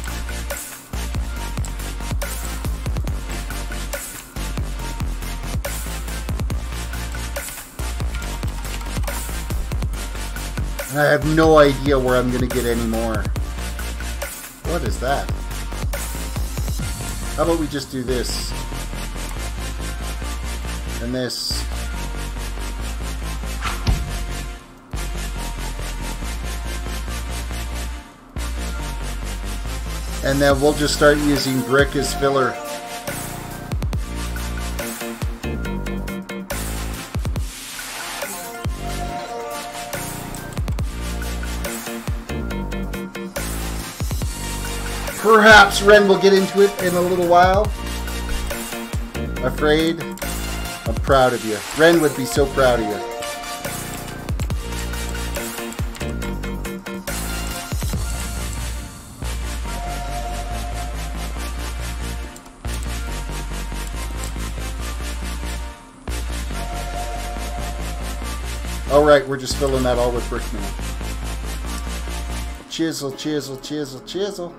I have no idea where I'm going to get any more. What is that? How about we just do this? And this. And then we'll just start using brick as filler. Perhaps Ren will get into it in a little while. Afraid? I'm proud of you. Ren would be so proud of you. Alright, we're just filling that all with brick now. Chisel, chisel, chisel, chisel.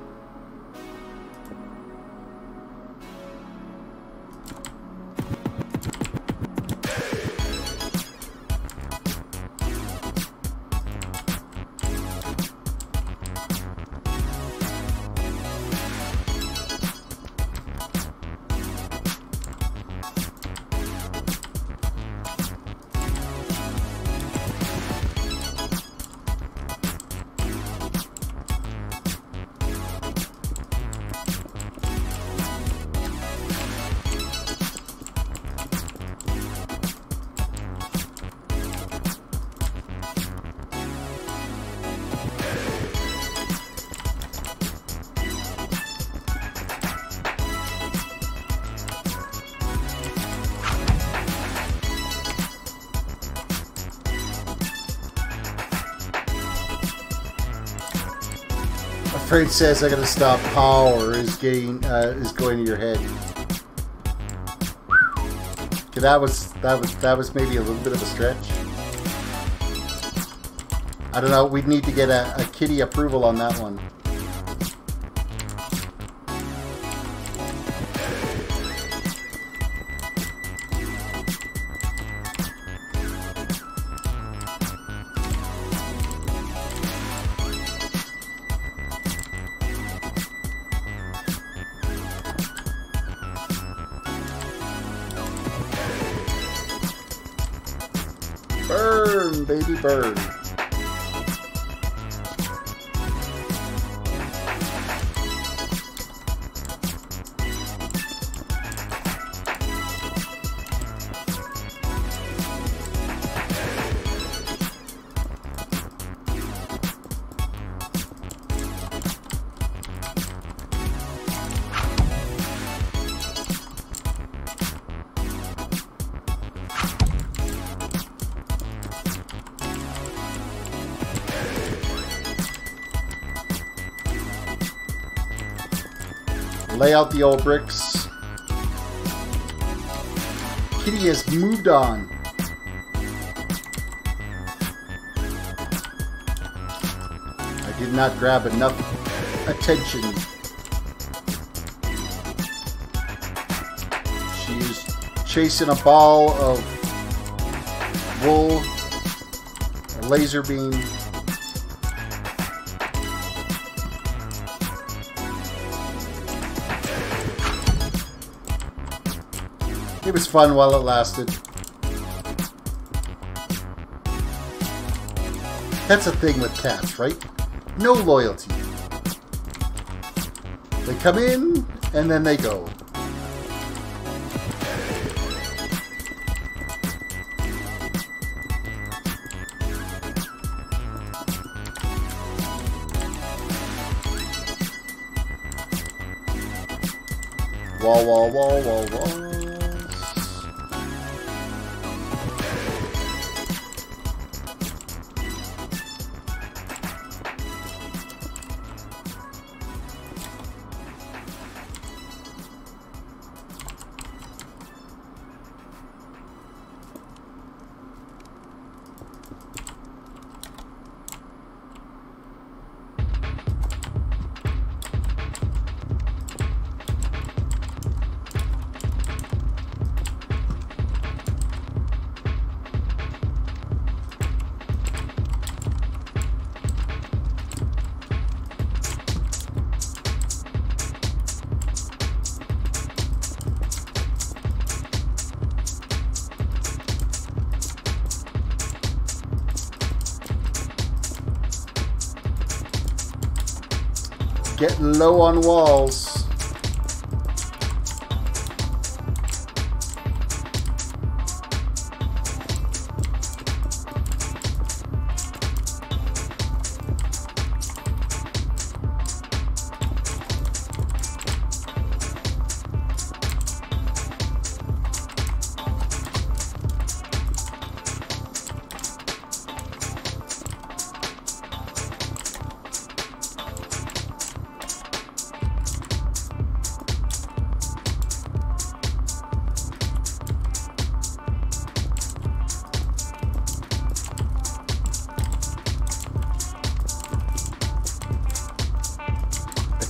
Afraid says I gotta stop. Power is getting going to your head. Okay, that was maybe a little bit of a stretch. I don't know. We'd need to get a kitty approval on that one. Burn, baby, burn. Lay out the old bricks. Kitty has moved on. I did not grab enough attention. She is chasing a ball of wool, a laser beam. It was fun while it lasted. That's the thing with cats, right? No loyalty. They come in and then they go. Wall, wall, wall, wall, wall. Getting low on walls.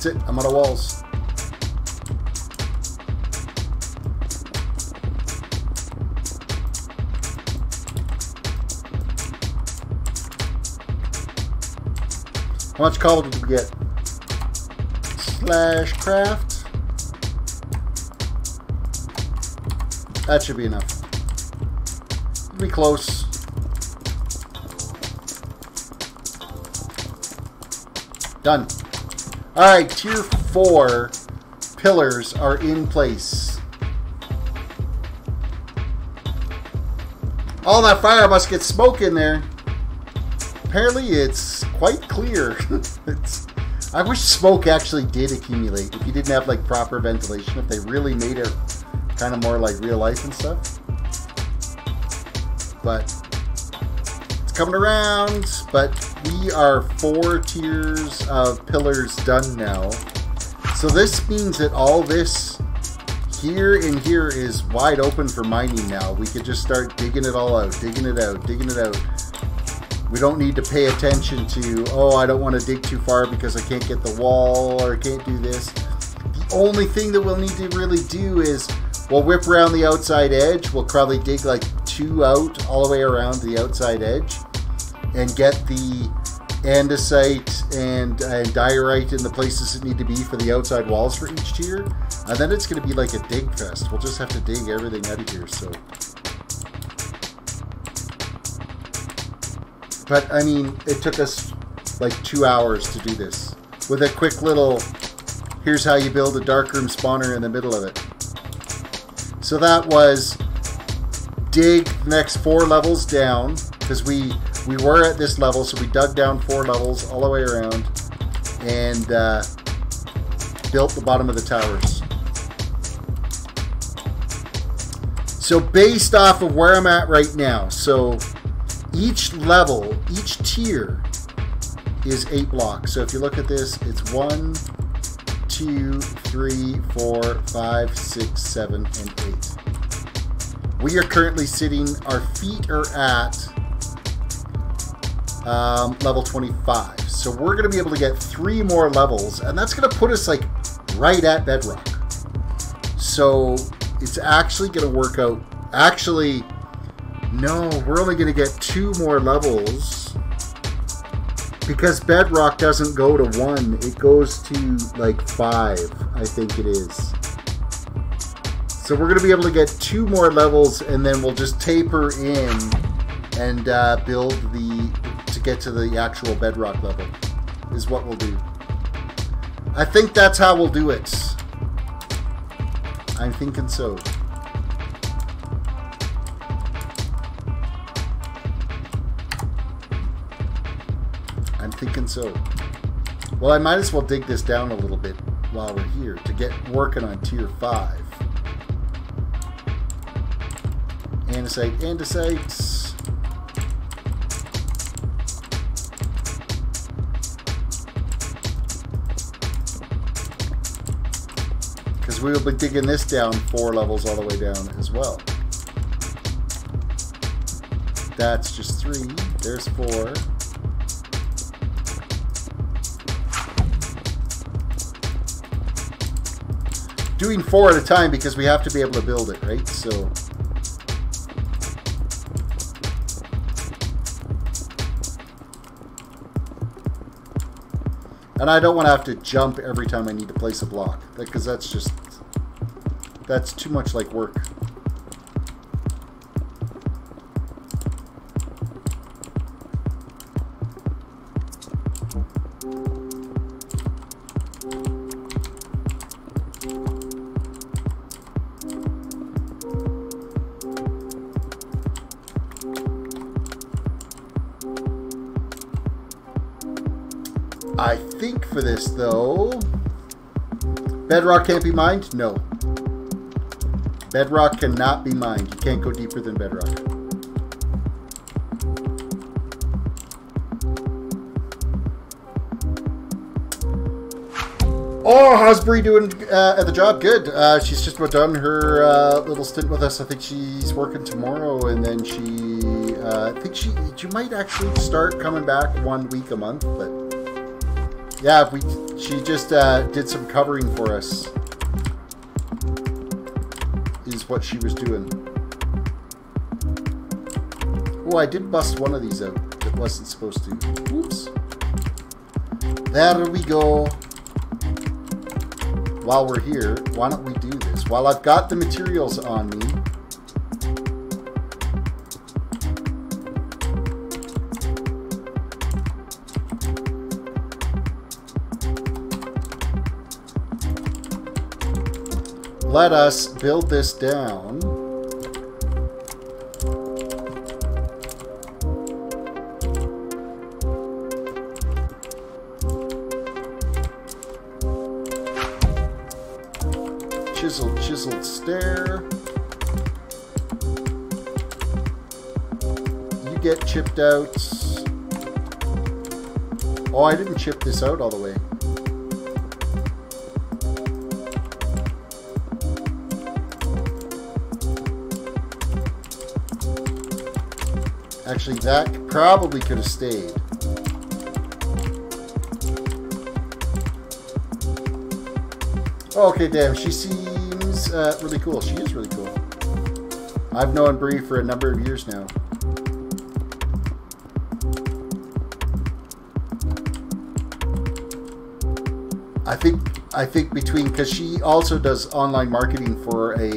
That's it. I'm out of walls. How much cobble did we get? Slash craft. That should be enough. It'll be close. Done. Alright, tier 4 pillars are in place. All that fire must get smoke in there. Apparently it's quite clear. I wish smoke actually did accumulate. If you didn't have like proper ventilation, if they really made it kind of more like real life and stuff. But it's coming around. But we are 4 tiers of pillars done now. So this means that all this here and here is wide open for mining now. We could just start digging it all out, digging it out, digging it out. We don't need to pay attention to, oh, I don't want to dig too far because I can't get the wall or I can't do this. The only thing that we'll need to really do is we'll whip around the outside edge. We'll probably dig like 2 out all the way around the outside edge and get the andesite and diorite in the places that need to be for the outside walls for each tier. And then it's going to be like a dig fest. We'll just have to dig everything out of here, so... But, I mean, it took us like 2 hours to do this. With a quick little, here's how you build a darkroom spawner in the middle of it. So that was dig the next 4 levels down, because we were at this level, so we dug down 4 levels all the way around, and built the bottom of the towers. So based off of where I'm at right now, so... each level, each tier is 8 blocks. So if you look at this, it's 1, 2, 3, 4, 5, 6, 7, and 8. We are currently sitting, our feet are at level 25. So we're going to be able to get 3 more levels, and that's going to put us like right at bedrock. So it's actually going to work out. Actually, no, we're only going to get 2 more levels because bedrock doesn't go to 1. It goes to like 5, I think it is. So we're going to be able to get 2 more levels, and then we'll just taper in and build to get to the actual bedrock level is what we'll do. I think that's how we'll do it. I'm thinking so. I'm thinking so. Well, I might as well dig this down a little bit while we're here to get working on tier 5. Andesite, andesites. Because we will be digging this down 4 levels all the way down as well. That's just 3. There's 4. Doing 4 at a time because we have to be able to build it, right? So... and I don't want to have to jump every time I need to place a block, because that's just... that's too much like work. I think for this, though, bedrock can't be mined? No. Bedrock cannot be mined. You can't go deeper than bedrock. Oh, how's Bree doing at the job? Good. She's just about done her little stint with us. I think she's working tomorrow, and then I think she might actually start coming back 1 week a month, but... yeah, she just did some covering for us, is what she was doing. Oh, I did bust one of these out that wasn't supposed to. Oops. There we go. While we're here, why don't we do this? While I've got the materials on me, let us build this down. Chiseled stair. You get chipped out. Oh, I didn't chip this out all the way. Actually, that probably could have stayed. Okay, damn, she seems really cool. She is really cool. I've known Bree for a number of years now. I think between, because she also does online marketing for a,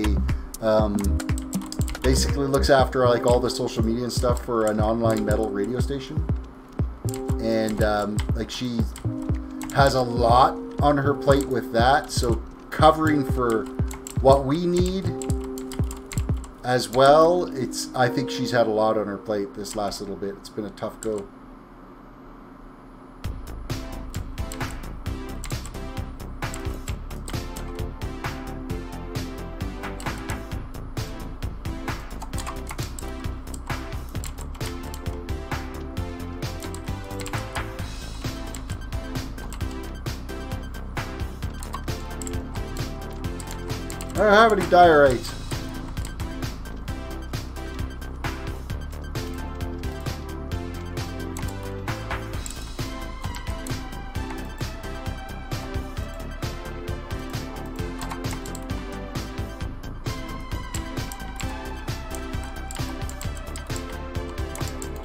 basically looks after like all the social media and stuff for an online metal radio station. And like she has a lot on her plate with that, so covering for what we need as well, I think she's had a lot on her plate this last little bit. It's been a tough go. I don't have any diorite.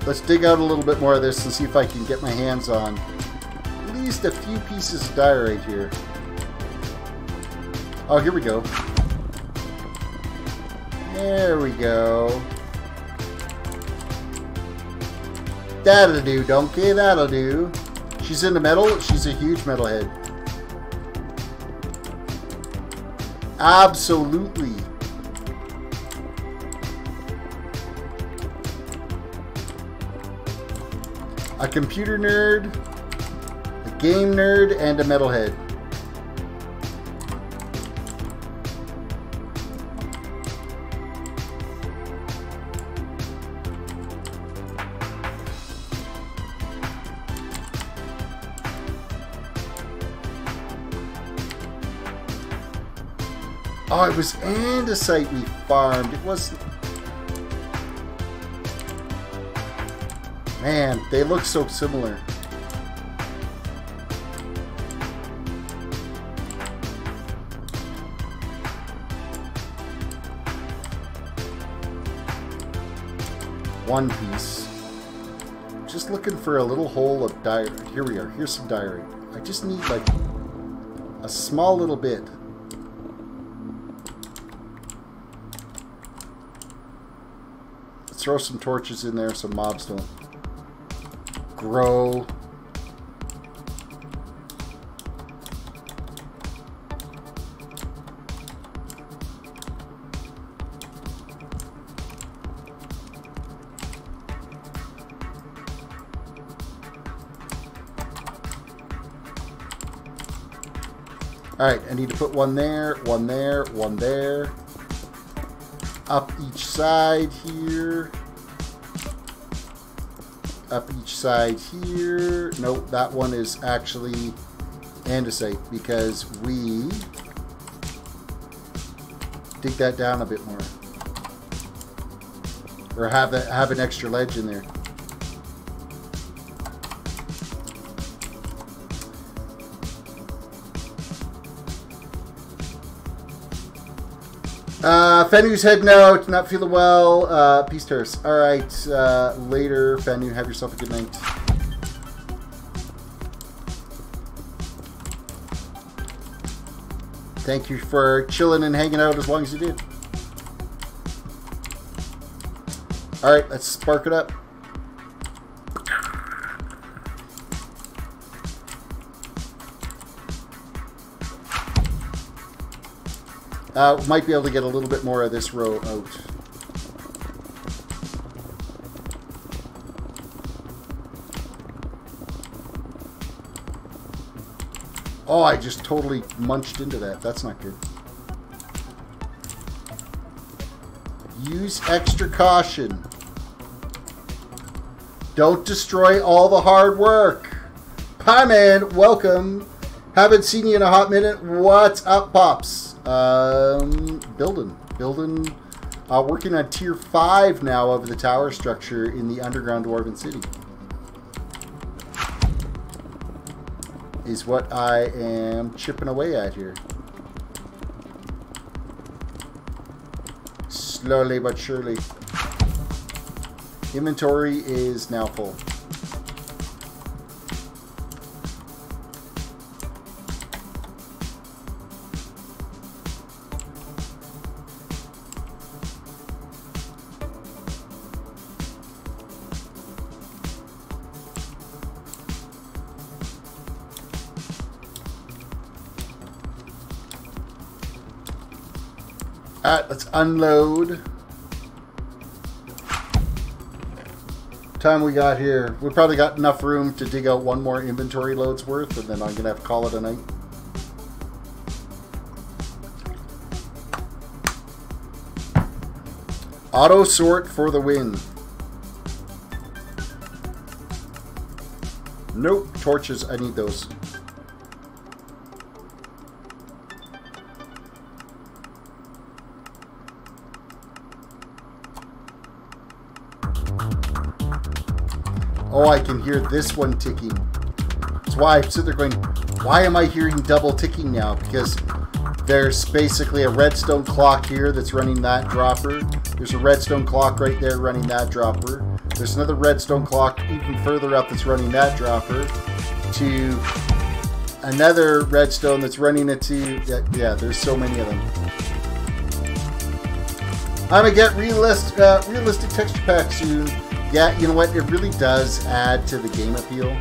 Let's dig out a little bit more of this and see if I can get my hands on at least a few pieces of diorite here. Oh, here we go. There we go. That'll do, donkey. That'll do. She's into metal. She's a huge metalhead. Absolutely. A computer nerd, a game nerd, and a metalhead. Oh, it was andesite we farmed. It wasn't... Man, they look so similar. One piece. Just looking for a little hole of diorite. Here we are. Here's some diorite. I just need like a small little bit. Let's throw some torches in there so mobs don't grow. Alright, I need to put one there, one there, one there. Up each side here. Up each side here. Nope, that one is actually andesite because we dig that down a bit more. Or have an extra ledge in there. Fenu's heading out, not feeling well. Peace, Terris. Alright, later, Fenu. Have yourself a good night. Thank you for chilling and hanging out as long as you did. Alright, let's spark it up. Might be able to get a little bit more of this row out. Oh, I just totally munched into that. That's not good. Use extra caution. Don't destroy all the hard work. Hi, man. Welcome. Haven't seen you in a hot minute. What's up, Pops? Building Working on tier 5 now of the tower structure in the underground Dwarven City. Is what I am chipping away at here. Slowly but surely. Inventory is now full. Alright, let's unload. Time we got here. We probably got enough room to dig out one more inventory load's worth, and then I'm gonna have to call it a night. Auto sort for the win. Nope, torches, I need those. Oh, I can hear this one ticking. That's why I'm sitting there going, why am I hearing double ticking now? Because there's basically a redstone clock here that's running that dropper. There's a redstone clock right there running that dropper. There's another redstone clock even further up that's running that dropper. To another redstone that's running it to... Yeah, there's so many of them. I'm going to get realistic texture pack soon. Yeah, you know what? It really does add to the game appeal.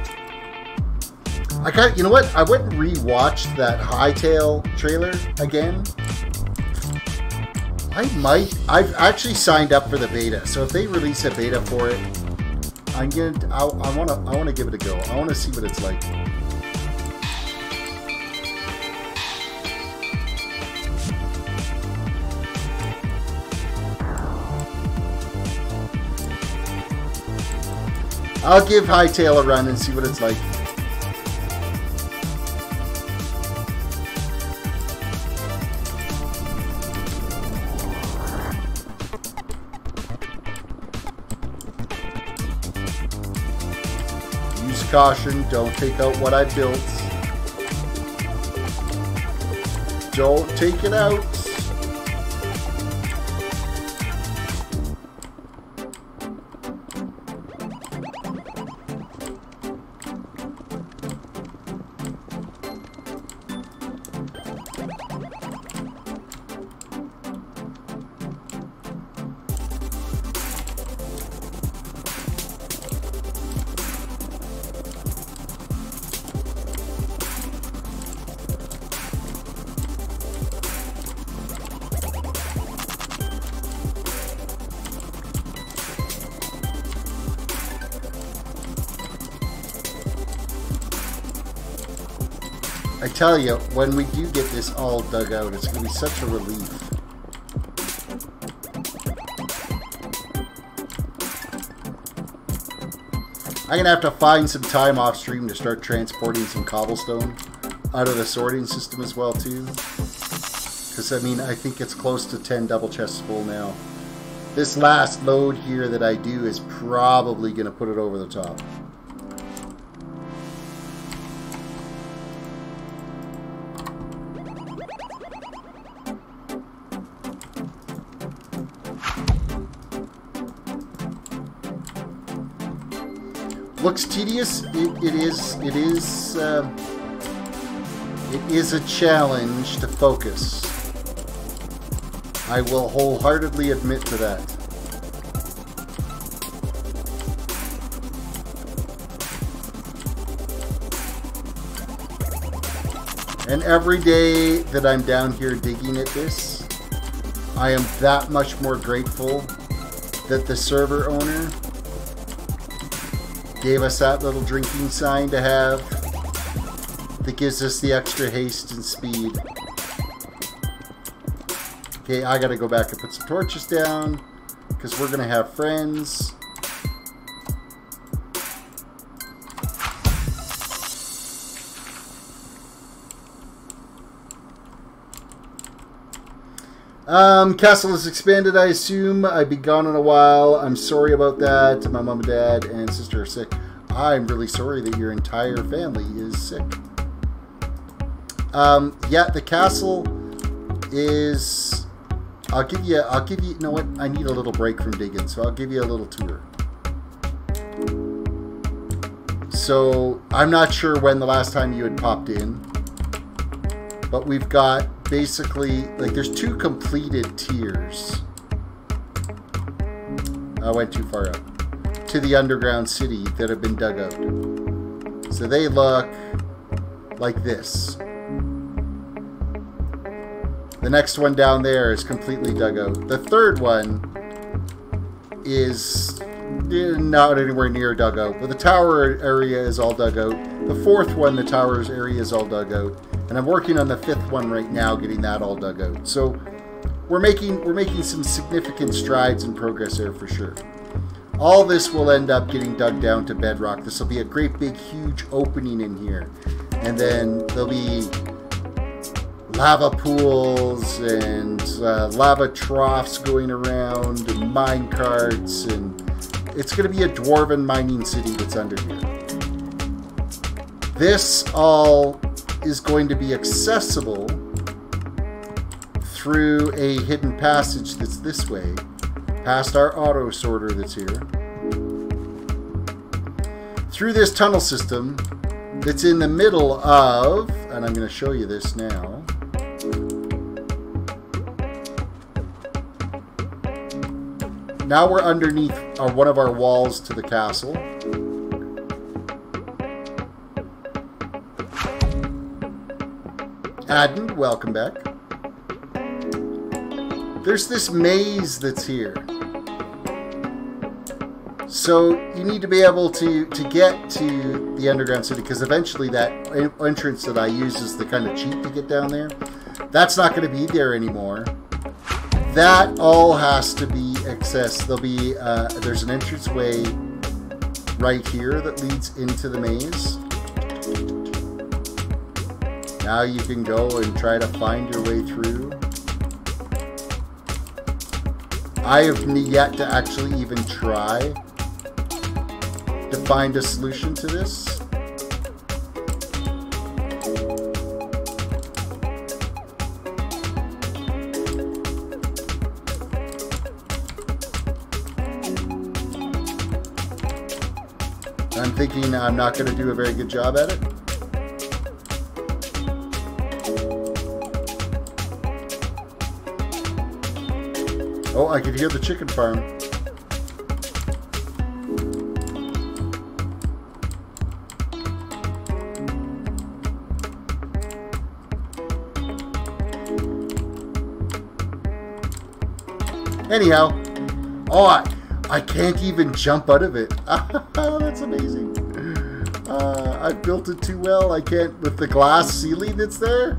You know what? I went and rewatched that Hightail trailer again. I've actually signed up for the beta, so if they release a beta for it, I want to give it a go. I want to see what it's like. I'll give Hightail a run and see what it's like. Use caution, don't take out what I built. Don't take it out. I tell you, when we do get this all dug out, it's going to be such a relief. I'm going to have to find some time off stream to start transporting some cobblestone out of the sorting system as well, too. Because, I mean, I think it's close to 10 double chests full now. This last load here that I do is probably going to put it over the top. Looks tedious. It is a challenge to focus. I will wholeheartedly admit to that. And every day that I'm down here digging at this, I am that much more grateful that the server owner gave us that little drinking sign to have that gives us the extra haste and speed. Okay, I gotta go back and put some torches down because we're gonna have friends. Castle is expanded, I assume. I'd be gone in a while. I'm sorry about that. My mom and dad and sister are sick. I'm really sorry that your entire family is sick. Yeah, the castle is... I'll give you, you know what? I need a little break from digging, so I'll give you a little tour. So, I'm not sure when the last time you had popped in, but we've got basically, like, there's 2 completed tiers. I went too far up. To the underground city that have been dug out. So they look like this. The next one down there is completely dug out. The third one is not anywhere near dug out, but the tower area is all dug out. The 4th one, the towers area is all dug out. And I'm working on the 5th one right now, getting that all dug out. So we're making some significant strides in progress there for sure. All this will end up getting dug down to bedrock. This will be a great big huge opening in here. And then there'll be lava pools and lava troughs going around and mine carts, and it's going to be a dwarven mining city that's under here. This all is going to be accessible through a hidden passage that's this way, past our auto sorter that's here, through this tunnel system that's in the middle of, and I'm going to show you this now. Now we're underneath one of our walls to the castle. Adden, welcome back. There's this maze that's here. So you need to be able to get to the underground city, because eventually that entrance that I use is the kind of cheat to get down there. That's not going to be there anymore. That all has to be accessed. There'll be there's an entranceway right here that leads into the maze. Now you can go and try to find your way through. I have yet to actually even try to find a solution to this. I'm thinking I'm not going to do a very good job at it. Oh, I can hear the chicken farm. Anyhow, oh, I can't even jump out of it. That's amazing. I built it too well. I can't, with the glass ceiling that's there,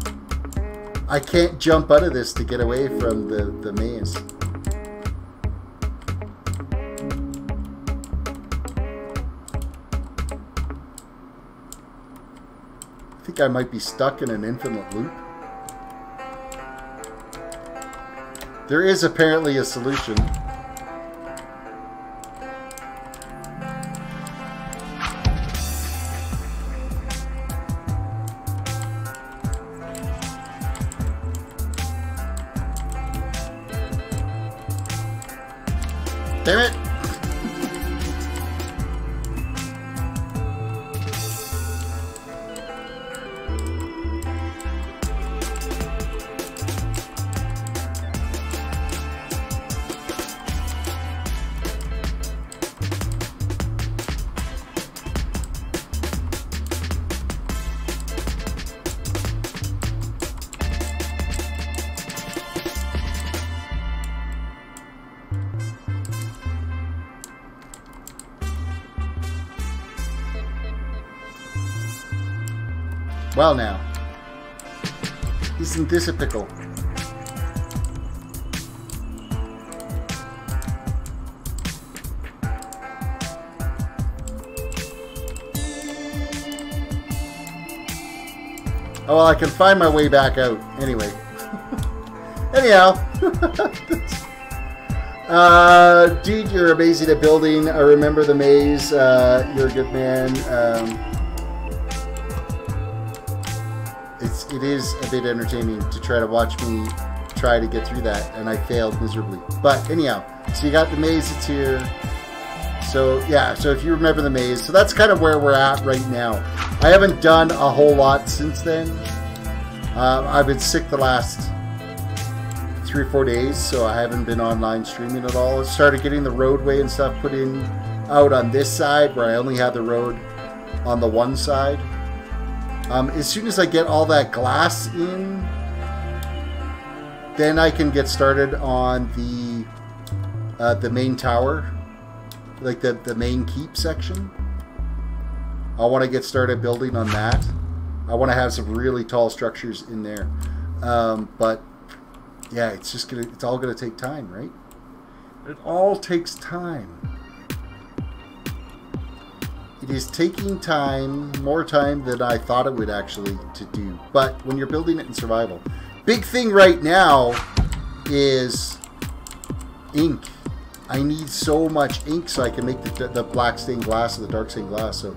I can't jump out of this to get away from the maze. I think I might be stuck in an infinite loop. There is apparently a solution. Damn it! Well now, isn't this a pickle? Oh well, I can find my way back out. Anyway. Anyhow. Dude, you're amazing at building. I remember the maze. You're a good man. It is a bit entertaining to try to watch me try to get through that, and I failed miserably. But anyhow, so you got the maze that's here. So yeah, so if you remember the maze, so that's kind of where we're at right now. I haven't done a whole lot since then. I've been sick the last 3 or 4 days, so I haven't been online streaming at all. I started getting the roadway and stuff put in out on this side where I only had the road on the one side. As soon as I get all that glass in, then I can get started on the main tower, like the main keep section. I want to get started building on that. I want to have some really tall structures in there, but yeah, it's all gonna take time, right? It all takes time. It is taking time, more time than I thought it would actually to do. But when you're building it in survival, big thing right now is ink. I need so much ink so I can make the black stained glass and the dark stained glass. So,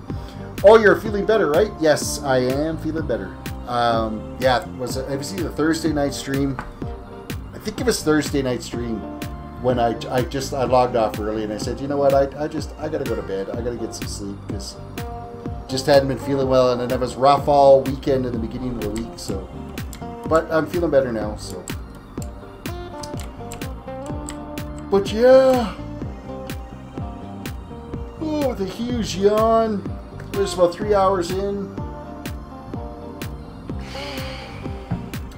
oh, you're feeling better, right? Yes, I am feeling better. Yeah, have you seen the Thursday night stream? I think it was Thursday night stream when I logged off early and I said, you know what, I gotta go to bed. I gotta get some sleep because just hadn't been feeling well, and it was rough all weekend and the beginning of the week. So, but I'm feeling better now. So, but yeah, oh, with a huge yawn. We're just about 3 hours in.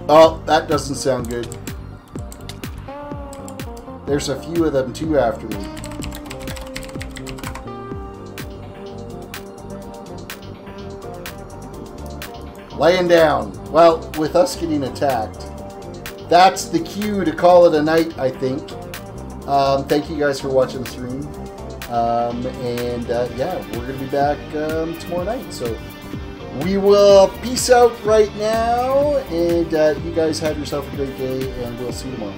Oh, that doesn't sound good. There's a few of them too after me. Laying down. Well, with us getting attacked, that's the cue to call it a night, I think. Thank you guys for watching the stream. Yeah, we're going to be back tomorrow night. So we will peace out right now. And you guys have yourself a great day, and we'll see you tomorrow.